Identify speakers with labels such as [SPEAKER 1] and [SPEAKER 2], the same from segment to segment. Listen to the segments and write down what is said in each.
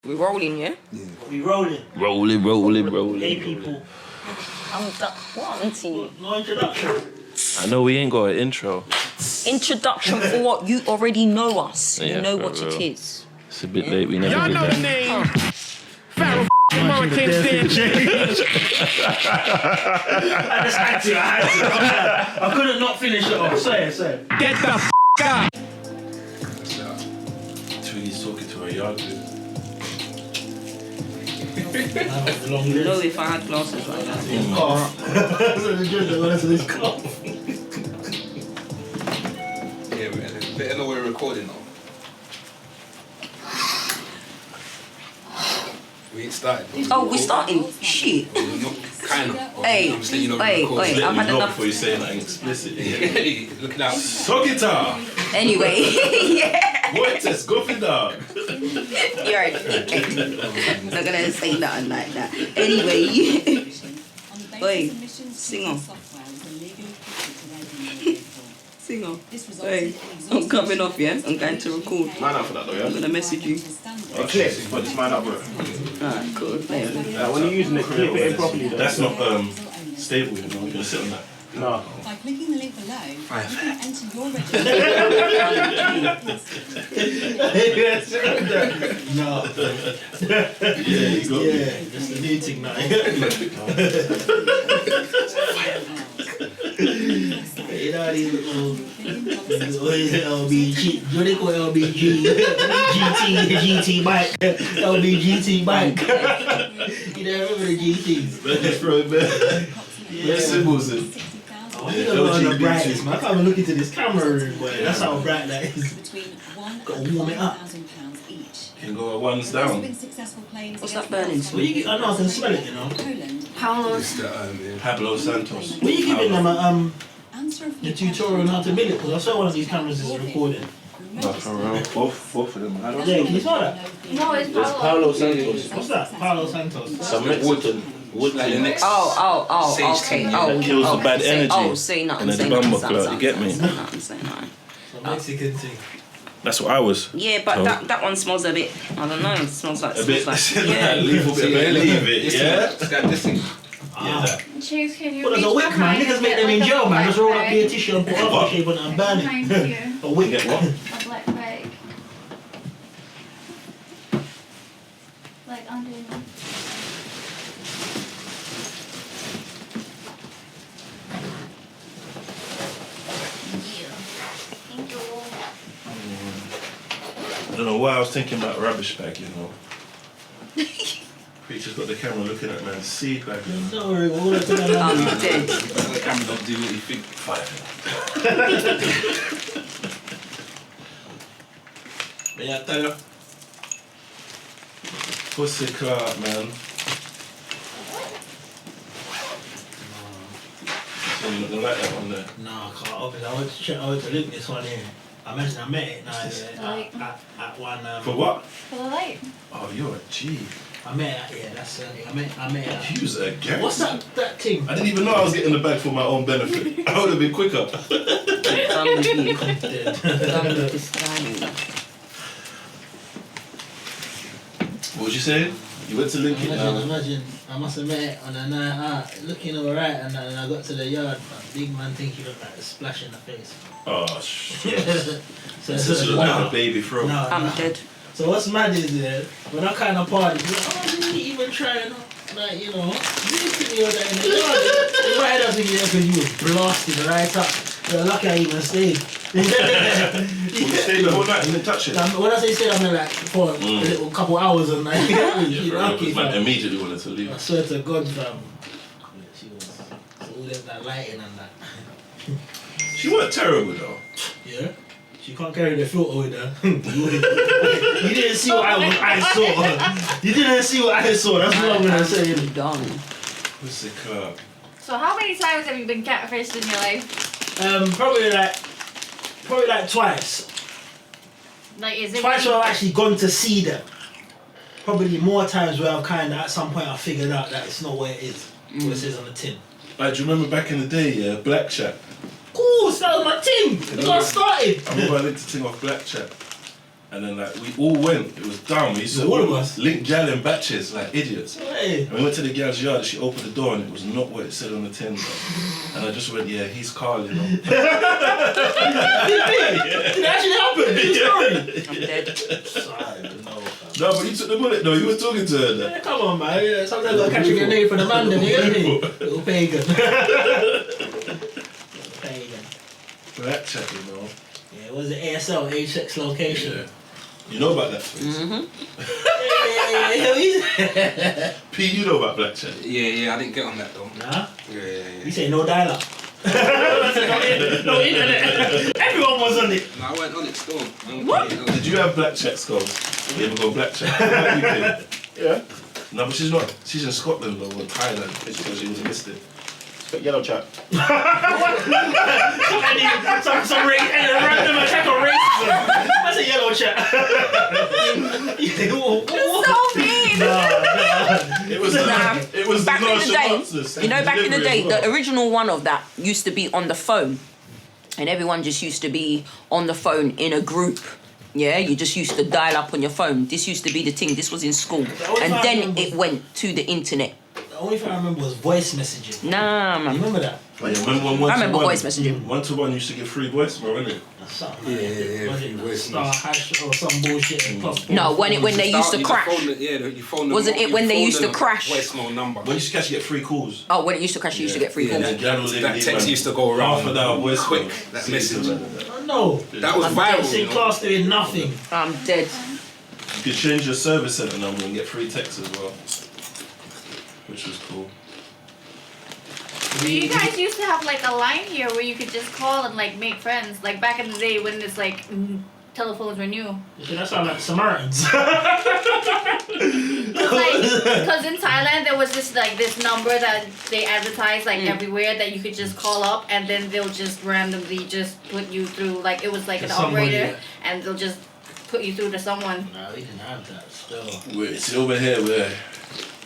[SPEAKER 1] We're rolling, yeah?
[SPEAKER 2] We rolling.
[SPEAKER 3] Rolling.
[SPEAKER 2] Hey people.
[SPEAKER 1] What auntie?
[SPEAKER 2] No introduction.
[SPEAKER 3] I know we ain't got an intro.
[SPEAKER 1] Introduction for what? You already know us.
[SPEAKER 3] Yeah,
[SPEAKER 1] You know
[SPEAKER 3] for
[SPEAKER 1] what
[SPEAKER 3] real.
[SPEAKER 1] it is.
[SPEAKER 3] It's a bit late, we never
[SPEAKER 4] Y'all
[SPEAKER 3] did
[SPEAKER 4] know the
[SPEAKER 3] that.
[SPEAKER 4] name. Pharaoh Martin Stanch.
[SPEAKER 2] I just had to. I couldn't not finish it off. Say it.
[SPEAKER 4] Get the f*** out.
[SPEAKER 3] Twiggy's talking to her yard group.
[SPEAKER 1] You know if I had glasses like that.
[SPEAKER 2] Cough. That's this cough.
[SPEAKER 5] Yeah, man. Better know we're recording now. We ain't started.
[SPEAKER 1] Oh, we're starting? Shit.
[SPEAKER 5] Kind of.
[SPEAKER 1] Hey,
[SPEAKER 5] I'm just letting you know
[SPEAKER 1] wait,
[SPEAKER 5] we're recording.
[SPEAKER 1] I've had enough.
[SPEAKER 3] Before you say nothing explicit.
[SPEAKER 5] Hey, looking out.
[SPEAKER 3] Talk it off.
[SPEAKER 1] Anyway, yeah.
[SPEAKER 3] What is go for dog?
[SPEAKER 1] You're right. Not gonna say nothing like that. Anyway, wait, sing on. Sing on. Wait, I'm coming off, yeah? I'm going to record.
[SPEAKER 3] Man up for that though,
[SPEAKER 1] I'm
[SPEAKER 3] yeah?
[SPEAKER 1] gonna message you.
[SPEAKER 3] Clip, but it's mine up, bro.
[SPEAKER 1] Alright, cool. Yeah.
[SPEAKER 2] When you're using it, clip it in properly.
[SPEAKER 3] That's not stable, you know. You're gonna sit on that.
[SPEAKER 2] No.
[SPEAKER 6] By clicking the link below, you can enter your registration.
[SPEAKER 2] No.
[SPEAKER 3] Yeah, you got me.
[SPEAKER 2] Yeah, that's the new thing now. You know these little LBG, what they call LBG, GT bike, LBGT bike. You know, remember the GTs?
[SPEAKER 3] Let's just throw it back. Yeah, symbols in.
[SPEAKER 2] Oh, you don't know on the brightest, man. I can't even look into this camera room, boy. That's how bright that is. Gotta warm it up.
[SPEAKER 3] Can go at ones down.
[SPEAKER 1] What's that burning?
[SPEAKER 2] Well, you get, I know I can smell it, you know.
[SPEAKER 1] Paolo's.
[SPEAKER 3] Pablo Santos.
[SPEAKER 2] Were you giving them the tutorial on how to build it? Because I saw one of these cameras is recording.
[SPEAKER 3] No, for real. Both of them. I don't
[SPEAKER 2] Yeah, can you smell that?
[SPEAKER 7] No, it's
[SPEAKER 3] There's Pablo Santos.
[SPEAKER 2] What's that? Paolo Santos.
[SPEAKER 3] Some Mexican.
[SPEAKER 5] Wood like the next.
[SPEAKER 1] Oh,
[SPEAKER 5] Sage
[SPEAKER 1] okay.
[SPEAKER 5] thing,
[SPEAKER 1] Oh,
[SPEAKER 3] that kills the bad
[SPEAKER 1] say,
[SPEAKER 3] energy
[SPEAKER 1] Oh, say nothing.
[SPEAKER 3] in
[SPEAKER 1] Say
[SPEAKER 3] the
[SPEAKER 1] nothing.
[SPEAKER 3] bumper clout, you get me?
[SPEAKER 1] Say nothing. Say nothing.
[SPEAKER 2] Some Mexican thing.
[SPEAKER 3] That's what I was.
[SPEAKER 1] Yeah, but that one smells a bit. I don't know. It smells like.
[SPEAKER 3] A bit.
[SPEAKER 1] Yeah.
[SPEAKER 3] Leave it. Yeah.
[SPEAKER 5] It's got this thing.
[SPEAKER 3] Yeah. That.
[SPEAKER 7] Cheers, can you
[SPEAKER 2] Well, there's a wick, man. Niggas make them in jail, man. Just roll up your tissue and put aftershave on it and burn
[SPEAKER 7] Thank
[SPEAKER 2] it.
[SPEAKER 7] you.
[SPEAKER 2] A wick.
[SPEAKER 3] Get what?
[SPEAKER 7] A black bag. Like under. Thank you.
[SPEAKER 3] I don't know why I was thinking about rubbish bag, you know. Preacher's got the camera looking at man's seed bag.
[SPEAKER 2] Don't worry, we'll let them
[SPEAKER 1] I'm dead.
[SPEAKER 5] The camera don't do what you think.
[SPEAKER 3] May I tell you? Pussy clout, man. So you're not gonna like that one there?
[SPEAKER 2] Nah, I can't open it. I went to link this one here. I imagine I met it now at one.
[SPEAKER 3] For what?
[SPEAKER 7] For the light.
[SPEAKER 3] Oh, you're a G.
[SPEAKER 2] I met it, yeah, that's it. I met it.
[SPEAKER 3] You was a gang.
[SPEAKER 2] What's that thing?
[SPEAKER 3] I didn't even know I was getting the bag for my own benefit. I would have been quicker.
[SPEAKER 1] Done with you. Done with this guy.
[SPEAKER 3] What was you saying? You went to link it now.
[SPEAKER 2] Imagine, I must have met it on a night out, looking alright, and then I got to the yard, big man think he looked like a splash in the face.
[SPEAKER 3] Oh, shit.
[SPEAKER 2] So
[SPEAKER 3] This is like a baby throw.
[SPEAKER 2] No,
[SPEAKER 1] I'm dead.
[SPEAKER 2] So what's mad is when I kind of party, you're like, oh, didn't you even try it? Like, you know, you think you're there in the yard. The right up in there because you was blasted right up. You're lucky I even stayed.
[SPEAKER 3] You stayed the whole night and didn't touch it?
[SPEAKER 2] When I say stayed, I mean like for a little couple hours and like, you're lucky.
[SPEAKER 3] Man
[SPEAKER 2] Fam.
[SPEAKER 3] immediately wanted to leave.
[SPEAKER 2] I swear to God, fam. She was so all that lighting and that.
[SPEAKER 3] She weren't terrible though.
[SPEAKER 2] Yeah? She can't carry the filter with her. You didn't see what I saw. You didn't see what I saw. That's what I'm gonna say.
[SPEAKER 1] Done.
[SPEAKER 3] What's the club?
[SPEAKER 7] So how many times have you been catfished in your life?
[SPEAKER 2] Probably like twice.
[SPEAKER 7] Like, is it
[SPEAKER 2] Twice where I've actually gone to see them. Probably more times where I've kind of at some point I figured out that it's not what it is. What it says on the tin.
[SPEAKER 3] Like, do you remember back in the day, yeah, Black Chat?
[SPEAKER 2] Cool, that was my team. That's how I started.
[SPEAKER 3] I remember I linked the thing off Black Chat. And then like we all went. It was dumb. We used to
[SPEAKER 2] All of us?
[SPEAKER 3] link gal in batches like idiots.
[SPEAKER 2] Hey.
[SPEAKER 3] And we went to the gal's yard. She opened the door and it was not what it said on the tin. Bro. And I just went, yeah, he's Carl, you know.
[SPEAKER 2] Did it actually happen?
[SPEAKER 1] I'm dead.
[SPEAKER 3] No, but you took the bullet. No, you was talking to her. Then.
[SPEAKER 2] Yeah, come on, man. Yeah, sometimes I gotta catch a grenade for the man, then you get me? Little pagan. Pagan.
[SPEAKER 3] Black chat, you know.
[SPEAKER 2] Yeah, what was it? ASL, age, sex, location.
[SPEAKER 3] Yeah. You know about that face?
[SPEAKER 2] Yeah.
[SPEAKER 3] P, you know about black chat?
[SPEAKER 5] Yeah, I didn't get on that though.
[SPEAKER 2] Nah?
[SPEAKER 5] Yeah.
[SPEAKER 2] You say no dial-up. No internet. Everyone was on it.
[SPEAKER 5] No, I went on it still.
[SPEAKER 2] What?
[SPEAKER 3] Did you have black chat skulls? You ever go black chat?
[SPEAKER 8] Yeah.
[SPEAKER 3] No, but she's not. She's in Scotland though, or Thailand, because she was listed.
[SPEAKER 8] Yellow chat.
[SPEAKER 2] Some random attack on racism. That's a yellow chat.
[SPEAKER 7] So mean.
[SPEAKER 3] It was
[SPEAKER 1] Nah.
[SPEAKER 3] it was
[SPEAKER 1] Back
[SPEAKER 3] the
[SPEAKER 1] in the day,
[SPEAKER 3] nonchalantness
[SPEAKER 1] you know,
[SPEAKER 3] and
[SPEAKER 1] back in the
[SPEAKER 3] delivery
[SPEAKER 1] day,
[SPEAKER 3] as well.
[SPEAKER 1] the original one of that used to be on the phone, and everyone just used to be on the phone in a group. Yeah, you just used to dial up on your phone. This used to be the thing. This was in school, and then it went to the internet.
[SPEAKER 2] The only thing I remember was voice messaging.
[SPEAKER 1] Nah,
[SPEAKER 2] You
[SPEAKER 1] man.
[SPEAKER 2] remember that?
[SPEAKER 3] Like, when
[SPEAKER 1] I remember voice messaging.
[SPEAKER 3] 1-to-1 used to give free voice, bro, innit?
[SPEAKER 2] That's something.
[SPEAKER 5] Yeah,
[SPEAKER 2] Was it
[SPEAKER 5] voice
[SPEAKER 2] star hash or some bullshit?
[SPEAKER 1] No, when they used to crash. Wasn't it when they used to crash?
[SPEAKER 5] Voicemail number.
[SPEAKER 3] When you used to catch, you get free calls.
[SPEAKER 1] Oh, when it used to crash, you used to get free
[SPEAKER 5] Yeah,
[SPEAKER 1] calls.
[SPEAKER 3] And Jan would
[SPEAKER 5] That
[SPEAKER 3] leave
[SPEAKER 5] text
[SPEAKER 3] man
[SPEAKER 5] used to go around
[SPEAKER 3] half an hour voice
[SPEAKER 5] quick, that message.
[SPEAKER 2] No.
[SPEAKER 5] That was
[SPEAKER 2] I'm
[SPEAKER 5] viral,
[SPEAKER 2] in
[SPEAKER 5] you know.
[SPEAKER 2] class doing nothing.
[SPEAKER 1] I'm dead.
[SPEAKER 3] You could change your service center number and get free texts as well, which was cool.
[SPEAKER 7] You guys used to have like a line here where you could just call and like make friends. Like back in the day when it's like telephones were new.
[SPEAKER 2] That sound like Samaritans.
[SPEAKER 7] Because in Thailand there was this number that they advertised like everywhere that you could just call up and then they'll just randomly just put you through, like it was like an
[SPEAKER 2] Somebody,
[SPEAKER 7] operator
[SPEAKER 2] yeah.
[SPEAKER 7] and they'll just put you through to someone.
[SPEAKER 2] Nah, we didn't have that still.
[SPEAKER 3] See, over here we're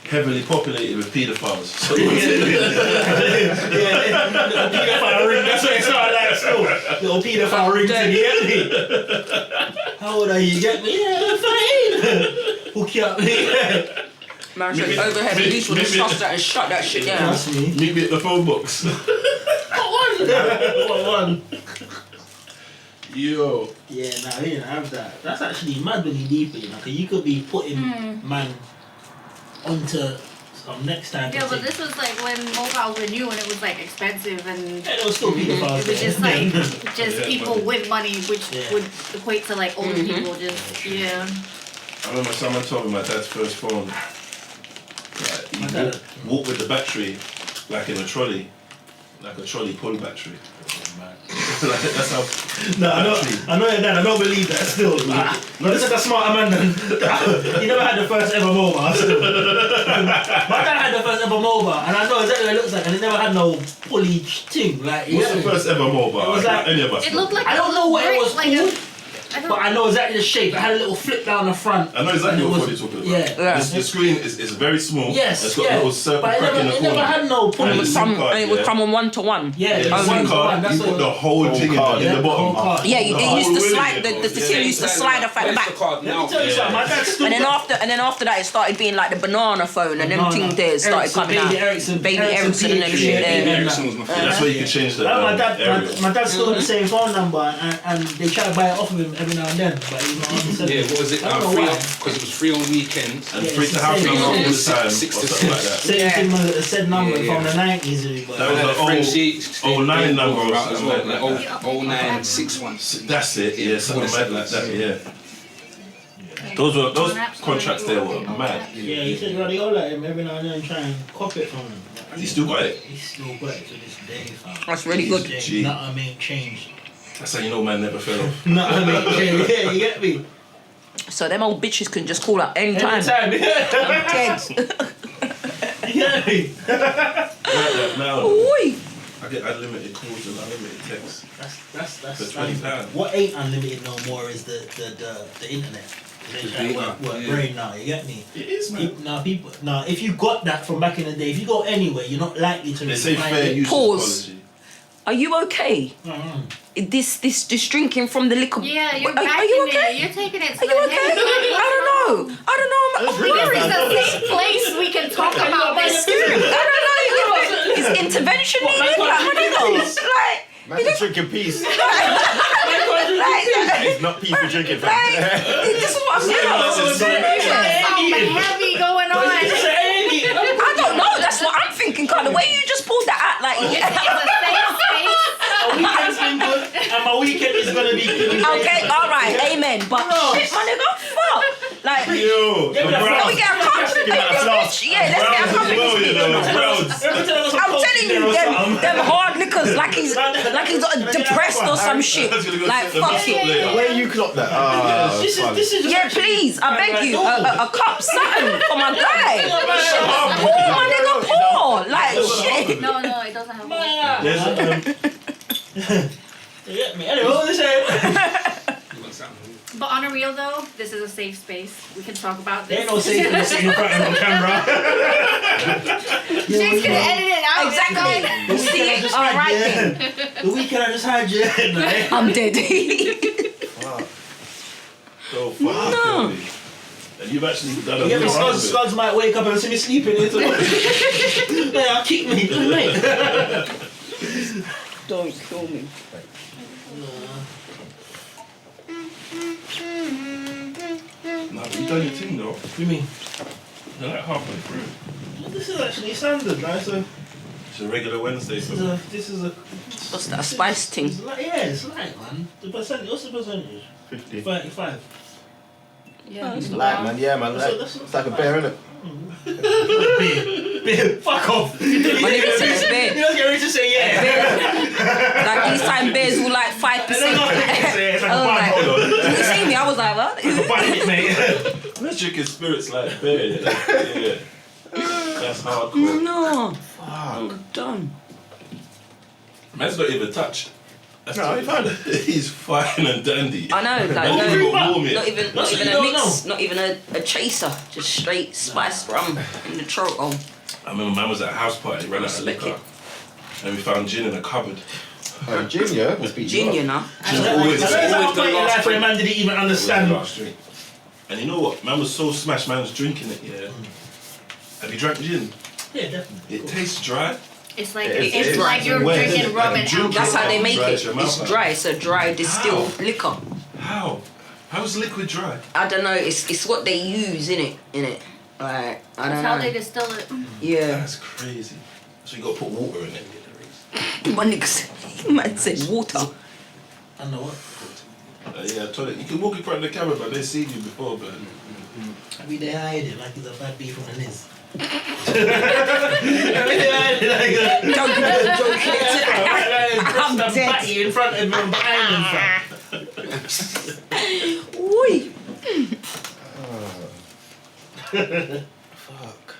[SPEAKER 3] heavily populated with paedophiles. So
[SPEAKER 2] Little pedophile ring, that's what it started like still. Little pedophile ring thing, you get me? How old are you? You get me? Yeah, I'm fine. Hook you up,
[SPEAKER 1] Man, should overhead police would have trust that and shut that shit down.
[SPEAKER 2] Trust me.
[SPEAKER 3] meet me at the phone box.
[SPEAKER 2] What one?
[SPEAKER 3] Yo.
[SPEAKER 2] Yeah, nah, we didn't have that. That's actually mad when you deep it, because you could be putting man onto some next time.
[SPEAKER 7] Yeah, but this was like when mobiles were new and it was like expensive and
[SPEAKER 2] Yeah, there was still pedophiles.
[SPEAKER 7] it was just like just
[SPEAKER 3] Yeah,
[SPEAKER 7] people
[SPEAKER 3] but-
[SPEAKER 7] with money, which
[SPEAKER 2] Yeah.
[SPEAKER 7] would equate to like older people. Just
[SPEAKER 3] I remember someone told me my dad's first phone. Like, he
[SPEAKER 2] My dad-
[SPEAKER 3] walked with the battery like in a trolley. Like a trolley pull battery. Like, that's how.
[SPEAKER 2] No, I know your dad. I don't believe that still. No, this is a smarter man than. He never had the first ever mobile. Still. My dad had the first ever mobile, and I know exactly what it looks like, and he never had no pulley thing. Like,
[SPEAKER 3] What's the first ever mobile?
[SPEAKER 2] It was like-
[SPEAKER 3] any of us.
[SPEAKER 7] it looked like
[SPEAKER 2] I don't know what it was
[SPEAKER 7] like
[SPEAKER 2] called,
[SPEAKER 7] I don't
[SPEAKER 2] but I know exactly the shape. It had a little flip down the front.
[SPEAKER 3] I know exactly
[SPEAKER 2] and it
[SPEAKER 3] what
[SPEAKER 2] was-
[SPEAKER 3] you're talking about.
[SPEAKER 2] Yeah.
[SPEAKER 3] The screen is very small.
[SPEAKER 2] Yes,
[SPEAKER 3] It's got
[SPEAKER 2] yeah.
[SPEAKER 3] a little circle
[SPEAKER 2] But
[SPEAKER 3] crack in the
[SPEAKER 2] it never
[SPEAKER 3] corner.
[SPEAKER 2] had no
[SPEAKER 3] And
[SPEAKER 1] It
[SPEAKER 2] pulley.
[SPEAKER 3] the
[SPEAKER 1] would
[SPEAKER 3] SIM
[SPEAKER 1] come,
[SPEAKER 3] card,
[SPEAKER 1] and it would
[SPEAKER 3] yeah.
[SPEAKER 1] come on 1-to-1.
[SPEAKER 2] Yeah,
[SPEAKER 3] The
[SPEAKER 2] it was
[SPEAKER 3] SIM
[SPEAKER 2] one to
[SPEAKER 3] card,
[SPEAKER 2] one. That's
[SPEAKER 3] you put
[SPEAKER 2] what
[SPEAKER 3] the whole thing in
[SPEAKER 8] card,
[SPEAKER 3] the
[SPEAKER 2] yeah,
[SPEAKER 3] bottom.
[SPEAKER 2] whole card.
[SPEAKER 1] Yeah,
[SPEAKER 3] The
[SPEAKER 1] it
[SPEAKER 3] whole
[SPEAKER 1] used to
[SPEAKER 3] willy
[SPEAKER 1] slide.
[SPEAKER 3] it
[SPEAKER 1] The
[SPEAKER 3] was,
[SPEAKER 1] thing used to slide off at the back.
[SPEAKER 2] Let me tell you something. My dad still
[SPEAKER 1] And then
[SPEAKER 2] got-
[SPEAKER 1] after that, it started being like the banana phone, and them things there started coming out.
[SPEAKER 2] Baby Ericsson,
[SPEAKER 1] Baby Ericsson and them shit
[SPEAKER 2] yeah,
[SPEAKER 1] there.
[SPEAKER 5] Ericsson was my
[SPEAKER 3] That's
[SPEAKER 5] favourite.
[SPEAKER 3] where you can change the
[SPEAKER 2] Like
[SPEAKER 3] area.
[SPEAKER 2] my dad still got the same phone number, and they try to buy it off of him every now and then, but he's not answering.
[SPEAKER 5] Yeah, what was it?
[SPEAKER 2] I don't know
[SPEAKER 5] Free
[SPEAKER 2] why.
[SPEAKER 5] because it was free on weekends.
[SPEAKER 3] And
[SPEAKER 2] Yeah,
[SPEAKER 3] free
[SPEAKER 2] it's
[SPEAKER 3] to
[SPEAKER 2] the
[SPEAKER 3] house
[SPEAKER 2] same
[SPEAKER 3] number all
[SPEAKER 2] thing.
[SPEAKER 3] the time, or
[SPEAKER 5] Six to
[SPEAKER 3] something like
[SPEAKER 5] six.
[SPEAKER 3] that.
[SPEAKER 2] Same thing with the said number
[SPEAKER 5] Yeah,
[SPEAKER 2] from
[SPEAKER 5] yeah.
[SPEAKER 2] the 90s. But
[SPEAKER 3] That was
[SPEAKER 5] And
[SPEAKER 3] the
[SPEAKER 5] the French
[SPEAKER 3] old-
[SPEAKER 5] sheet,
[SPEAKER 3] 09 number or
[SPEAKER 5] as
[SPEAKER 3] something
[SPEAKER 5] well,
[SPEAKER 3] like that.
[SPEAKER 5] 0961.
[SPEAKER 3] That's it, yeah, something mad like that, yeah. Those contracts there were mad.
[SPEAKER 2] yeah, he said Radiola him every now and then try and copy it from him.
[SPEAKER 3] You still got it?
[SPEAKER 2] He's still got it to this day, fam.
[SPEAKER 1] That's really good.
[SPEAKER 3] Gee.
[SPEAKER 2] Nothing ain't changed.
[SPEAKER 3] That's how you know man never fell off.
[SPEAKER 2] Nothing ain't changed. Yeah, you get me?
[SPEAKER 1] So them old bitches can just call up anytime.
[SPEAKER 2] Anytime, yeah.
[SPEAKER 1] Dead.
[SPEAKER 2] You get me?
[SPEAKER 3] Right now,
[SPEAKER 1] Oi.
[SPEAKER 3] I get unlimited calls and unlimited texts.
[SPEAKER 2] That's
[SPEAKER 3] For £20.
[SPEAKER 2] what ain't unlimited no more is the internet. They try to work
[SPEAKER 5] yeah.
[SPEAKER 2] brain now, you get me?
[SPEAKER 3] It is, man.
[SPEAKER 2] Now, if you got that from back in the day, if you go anywhere, you're not likely to
[SPEAKER 3] They say
[SPEAKER 2] find
[SPEAKER 3] fair
[SPEAKER 2] it.
[SPEAKER 3] use
[SPEAKER 1] Pause.
[SPEAKER 3] policy.
[SPEAKER 1] I Are you okay? This drinking from the liquor.
[SPEAKER 7] Yeah, you're
[SPEAKER 1] are you
[SPEAKER 7] backing
[SPEAKER 1] okay?
[SPEAKER 7] it. You're taking it.
[SPEAKER 1] Are you okay? I don't know.
[SPEAKER 7] Here is the safe place we can talk about this.
[SPEAKER 1] I don't know. Is intervention needed? Like, I don't know. Like,
[SPEAKER 8] Man, just drinking peace.
[SPEAKER 1] like,
[SPEAKER 8] It's not peace for drinking, fam.
[SPEAKER 1] this is what I'm saying.
[SPEAKER 7] Something heavy going on.
[SPEAKER 1] I don't know. That's what I'm thinking. Kind of the way you just pulled that out, like.
[SPEAKER 7] It's a safe space.
[SPEAKER 2] My weekend's been good, and my weekend is gonna be good.
[SPEAKER 1] Okay, all right, amen. But shit, my nigga, fuck. Like,
[SPEAKER 3] Yo,
[SPEAKER 2] Yeah, but
[SPEAKER 1] can we get a couple? Yeah, let's get a couple. I'm telling you, them hard liquors, like he's depressed or some shit. Like, fuck it.
[SPEAKER 8] Where you clocked that?
[SPEAKER 2] This is just
[SPEAKER 1] Yeah, please, I beg you, a cup, something for my guy. Pour, my nigga, pour. Like, shit.
[SPEAKER 7] No, it doesn't have one.
[SPEAKER 2] You get me? Anyway, what was I saying?
[SPEAKER 7] But on a real though, this is a safe space. We can talk about this.
[SPEAKER 2] There ain't no safe in sitting in front of the camera.
[SPEAKER 7] She's gonna edit it out.
[SPEAKER 1] Exactly. You see it? All right then.
[SPEAKER 2] The weekend I just had, yeah. Like,
[SPEAKER 1] I'm dead.
[SPEAKER 3] So fuck. And you've actually done a
[SPEAKER 2] you get me?
[SPEAKER 3] little
[SPEAKER 2] Scuds might wake up and see me sleeping. They'll kick me.
[SPEAKER 1] Don't kill me.
[SPEAKER 3] Nah, but you done your thing though.
[SPEAKER 2] What do you mean?
[SPEAKER 3] You're like halfway through.
[SPEAKER 2] This is actually standard, right? So
[SPEAKER 3] It's a regular Wednesday.
[SPEAKER 2] this is a.
[SPEAKER 1] What's that, a spice thing?
[SPEAKER 2] It's like, yeah, it's light, man. The percentage. What's the percentage?
[SPEAKER 8] 50.
[SPEAKER 2] 35.
[SPEAKER 7] Yeah.
[SPEAKER 8] It's light, man. Yeah, man. Like, it's like a bear, innit?
[SPEAKER 2] Beer. Fuck off.
[SPEAKER 1] My nigga said it's
[SPEAKER 2] You
[SPEAKER 1] bear.
[SPEAKER 2] don't get ready to say yeah.
[SPEAKER 1] Like these time bears will like 5%.
[SPEAKER 2] It's like a
[SPEAKER 1] I was like,
[SPEAKER 2] hold on.
[SPEAKER 1] you see me? I was like, what?
[SPEAKER 2] Bite it, mate.
[SPEAKER 3] Let's drinking spirits like beer. Yeah. That's hardcore.
[SPEAKER 1] No. I'm done.
[SPEAKER 3] Man's not even touched. That's
[SPEAKER 8] No, he's fine.
[SPEAKER 3] He's fine and dandy.
[SPEAKER 1] I know, like,
[SPEAKER 3] Not
[SPEAKER 1] no,
[SPEAKER 3] even warm yet.
[SPEAKER 1] not even
[SPEAKER 2] That's what
[SPEAKER 1] a
[SPEAKER 2] you don't
[SPEAKER 1] mix,
[SPEAKER 2] know.
[SPEAKER 1] not even a chaser, just straight spiced rum in the throat. Oh,
[SPEAKER 3] I remember man was at a house party, ran out of
[SPEAKER 1] Respect
[SPEAKER 3] liquor, and we found gin in a cupboard.
[SPEAKER 8] Oh, gin, yeah? Must be
[SPEAKER 1] gin, you know.
[SPEAKER 3] Gin always,
[SPEAKER 2] That's
[SPEAKER 3] always
[SPEAKER 2] how
[SPEAKER 3] the
[SPEAKER 2] point in
[SPEAKER 3] last
[SPEAKER 2] life where
[SPEAKER 3] drink.
[SPEAKER 2] man didn't even
[SPEAKER 3] Always the
[SPEAKER 2] understand.
[SPEAKER 3] last drink. And you know what? Man was so smashed, man was drinking it, yeah. Have you drank gin?
[SPEAKER 2] Yeah, definitely.
[SPEAKER 3] It tastes dry.
[SPEAKER 7] It's like
[SPEAKER 8] It's
[SPEAKER 7] like you're
[SPEAKER 3] wet,
[SPEAKER 7] drinking
[SPEAKER 3] isn't it?
[SPEAKER 7] rum
[SPEAKER 3] And
[SPEAKER 7] and
[SPEAKER 3] drink
[SPEAKER 7] alcohol.
[SPEAKER 1] That's how they make
[SPEAKER 3] Dries
[SPEAKER 1] it.
[SPEAKER 3] your mouth
[SPEAKER 1] It's
[SPEAKER 3] out.
[SPEAKER 1] dry. It's a dry distilled liquor.
[SPEAKER 3] How? How is liquid dry?
[SPEAKER 1] I don't know. It's what they use in it. Like I don't
[SPEAKER 7] That's how they
[SPEAKER 1] know.
[SPEAKER 7] distill it.
[SPEAKER 1] Yeah.
[SPEAKER 3] That's crazy. So you got to put water in it.
[SPEAKER 1] My nigga said, man said water.
[SPEAKER 2] I know what.
[SPEAKER 3] Yeah, I told you. You can walk in front of the camera, but they've seen you before, but
[SPEAKER 2] I mean, they hide it like it's a bad beef from the Niz. I mean, they hide it like
[SPEAKER 1] Don't give me the joke.
[SPEAKER 2] I'm
[SPEAKER 1] dead.
[SPEAKER 2] batty in front of them and behind them.
[SPEAKER 1] Oi.
[SPEAKER 8] Fuck.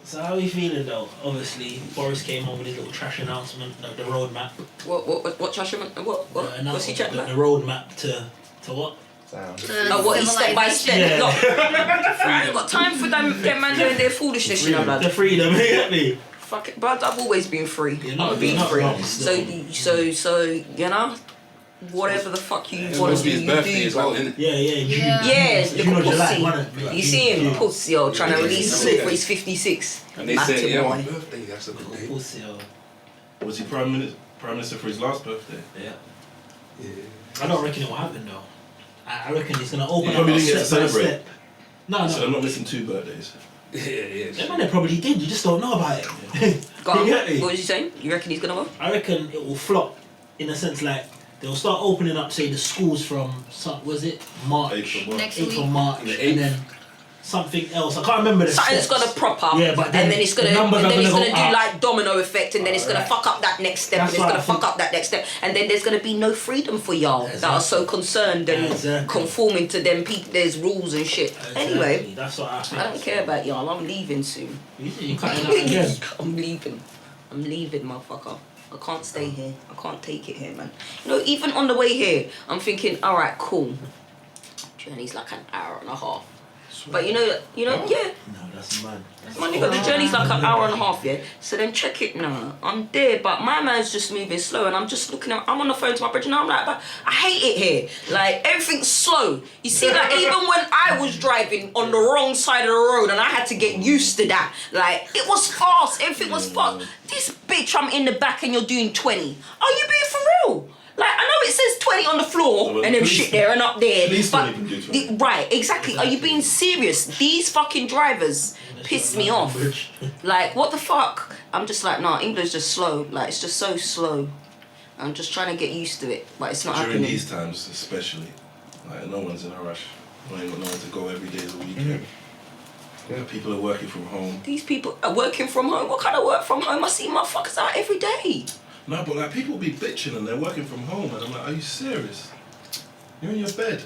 [SPEAKER 2] So how are you feeling though? Obviously, Boris came on with his little trash announcement, the roadmap.
[SPEAKER 1] What trash? What? What's he chatting
[SPEAKER 2] the
[SPEAKER 1] about?
[SPEAKER 2] roadmap to what?
[SPEAKER 8] Sound.
[SPEAKER 1] Oh, what he step by step?
[SPEAKER 2] Yeah.
[SPEAKER 1] Look, I ain't got time for them man doing their foolishness, you know, blood.
[SPEAKER 2] The freedom, you get me?
[SPEAKER 1] Fuck it, blood. I've always been free.
[SPEAKER 2] You're
[SPEAKER 1] I've
[SPEAKER 2] not-
[SPEAKER 1] been
[SPEAKER 2] you're not
[SPEAKER 1] free.
[SPEAKER 2] wrong,
[SPEAKER 1] So you know, whatever the fuck you
[SPEAKER 5] It's
[SPEAKER 1] want
[SPEAKER 5] supposed
[SPEAKER 1] to
[SPEAKER 5] to
[SPEAKER 1] do,
[SPEAKER 5] be his
[SPEAKER 1] you
[SPEAKER 5] birthday
[SPEAKER 1] do,
[SPEAKER 5] as well,
[SPEAKER 1] bro.
[SPEAKER 5] isn't it?
[SPEAKER 2] Yeah, June.
[SPEAKER 1] Yeah,
[SPEAKER 2] June
[SPEAKER 1] little
[SPEAKER 2] or July,
[SPEAKER 1] pussy.
[SPEAKER 2] one of them.
[SPEAKER 1] You see him,
[SPEAKER 2] Yeah.
[SPEAKER 1] pussy, yo, trying to
[SPEAKER 5] Yeah.
[SPEAKER 1] release him for his 56.
[SPEAKER 5] And they
[SPEAKER 1] Batty
[SPEAKER 5] said, yeah,
[SPEAKER 1] boy.
[SPEAKER 5] my birthday, that's a good day.
[SPEAKER 2] Pussy, yo.
[SPEAKER 3] was he prime minister for his last birthday?
[SPEAKER 2] Yeah.
[SPEAKER 5] Yeah.
[SPEAKER 2] I don't reckon it will happen though. I reckon he's gonna open
[SPEAKER 3] He
[SPEAKER 2] up
[SPEAKER 3] probably didn't get to
[SPEAKER 2] step by
[SPEAKER 3] celebrate.
[SPEAKER 2] step. No,
[SPEAKER 3] So I'm
[SPEAKER 2] no.
[SPEAKER 3] not missing 2 birthdays.
[SPEAKER 5] Yeah.
[SPEAKER 2] That man, they probably did. You just don't know about it.
[SPEAKER 1] Go on.
[SPEAKER 2] You get me?
[SPEAKER 1] What was you saying? You reckon he's gonna go?
[SPEAKER 2] I reckon it will flop in a sense like they'll start opening up, say, the schools from was it March,
[SPEAKER 3] April,
[SPEAKER 7] Next
[SPEAKER 2] April,
[SPEAKER 7] week.
[SPEAKER 2] March,
[SPEAKER 5] The
[SPEAKER 2] and then something else. I can't remember the
[SPEAKER 1] Something's
[SPEAKER 2] steps.
[SPEAKER 1] gonna prop up,
[SPEAKER 2] Yeah, but then
[SPEAKER 1] and then it's gonna,
[SPEAKER 2] the numbers are
[SPEAKER 1] do
[SPEAKER 2] gonna go up.
[SPEAKER 1] like domino effect, and then it's gonna
[SPEAKER 2] Alright.
[SPEAKER 1] fuck up that next step,
[SPEAKER 2] That's
[SPEAKER 1] and it's
[SPEAKER 2] what
[SPEAKER 1] gonna
[SPEAKER 2] I think.
[SPEAKER 1] fuck up that next step, and then there's gonna be no freedom for y'all that are so concerned and
[SPEAKER 2] Exactly.
[SPEAKER 1] conforming to them there's rules and shit.
[SPEAKER 2] Exactly.
[SPEAKER 1] Anyway,
[SPEAKER 2] That's what I think.
[SPEAKER 1] I don't care about y'all. I'm leaving soon.
[SPEAKER 2] You cutting out again.
[SPEAKER 1] I'm leaving, motherfucker. I can't stay here. I can't take it here, man. You know, even on the way here, I'm thinking, all right, cool. Journey's like an hour and a half. But you know, yeah.
[SPEAKER 2] No, that's mad.
[SPEAKER 1] My nigga, the journey's like an hour and a half, yeah? So then check it now. I'm there, but my man's just moving slow and I'm just looking at, I'm on the phone to my bridge and I'm like, but I hate it here. Like, everything's slow. You see, like, even when I was driving on the wrong side of the road and I had to get used to that, like, it was fast, everything was fast. This bitch, I'm in the back and you're doing 20. Are you being for real? Like, I know it says 20 on the floor
[SPEAKER 3] No,
[SPEAKER 1] and them
[SPEAKER 3] police-
[SPEAKER 1] shit there and up there.
[SPEAKER 3] police
[SPEAKER 1] But,
[SPEAKER 3] don't even do 20.
[SPEAKER 1] right, exactly. Are you being serious? These fucking drivers piss me off. Like, what the fuck? I'm just like, nah, England's just slow. Like, it's just so slow. I'm just trying to get used to it, but it's not
[SPEAKER 3] During
[SPEAKER 1] happening.
[SPEAKER 3] these times, especially, like no one's in a rush. No ain't got nowhere to go every day of the weekend. Yeah, people are working from home.
[SPEAKER 1] These people are working from home. What kind of work from home? I see motherfuckers out every day.
[SPEAKER 3] No, but like people be bitching and they're working from home, and I'm like, are you serious? You're in your bed.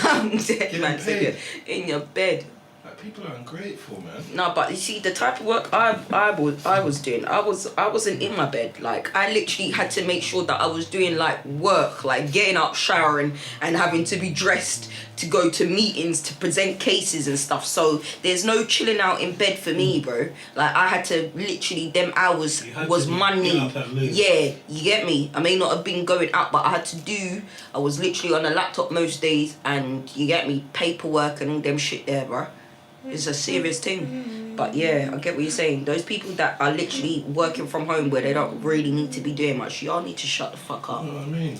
[SPEAKER 1] I'm dead, man.
[SPEAKER 3] paid.
[SPEAKER 1] In your bed.
[SPEAKER 3] Like people are ungrateful, man.
[SPEAKER 1] No, but you see, the type of work I was doing, I wasn't in my bed. Like, I literally had to make sure that I was doing like work, like getting up, showering, and having to be dressed to go to meetings, to present cases and stuff. So there's no chilling out in bed for me, bro. Like, I had to literally, them hours was money. Yeah, you get me? I may not have been going out, but I had to do, I was literally on a laptop most days, and you get me, paperwork and all them shit there, bro. It's a serious thing. But yeah, I get what you're saying. Those people that are literally working from home where they don't really need to be doing much, y'all need to shut the fuck up.
[SPEAKER 3] You know what I mean?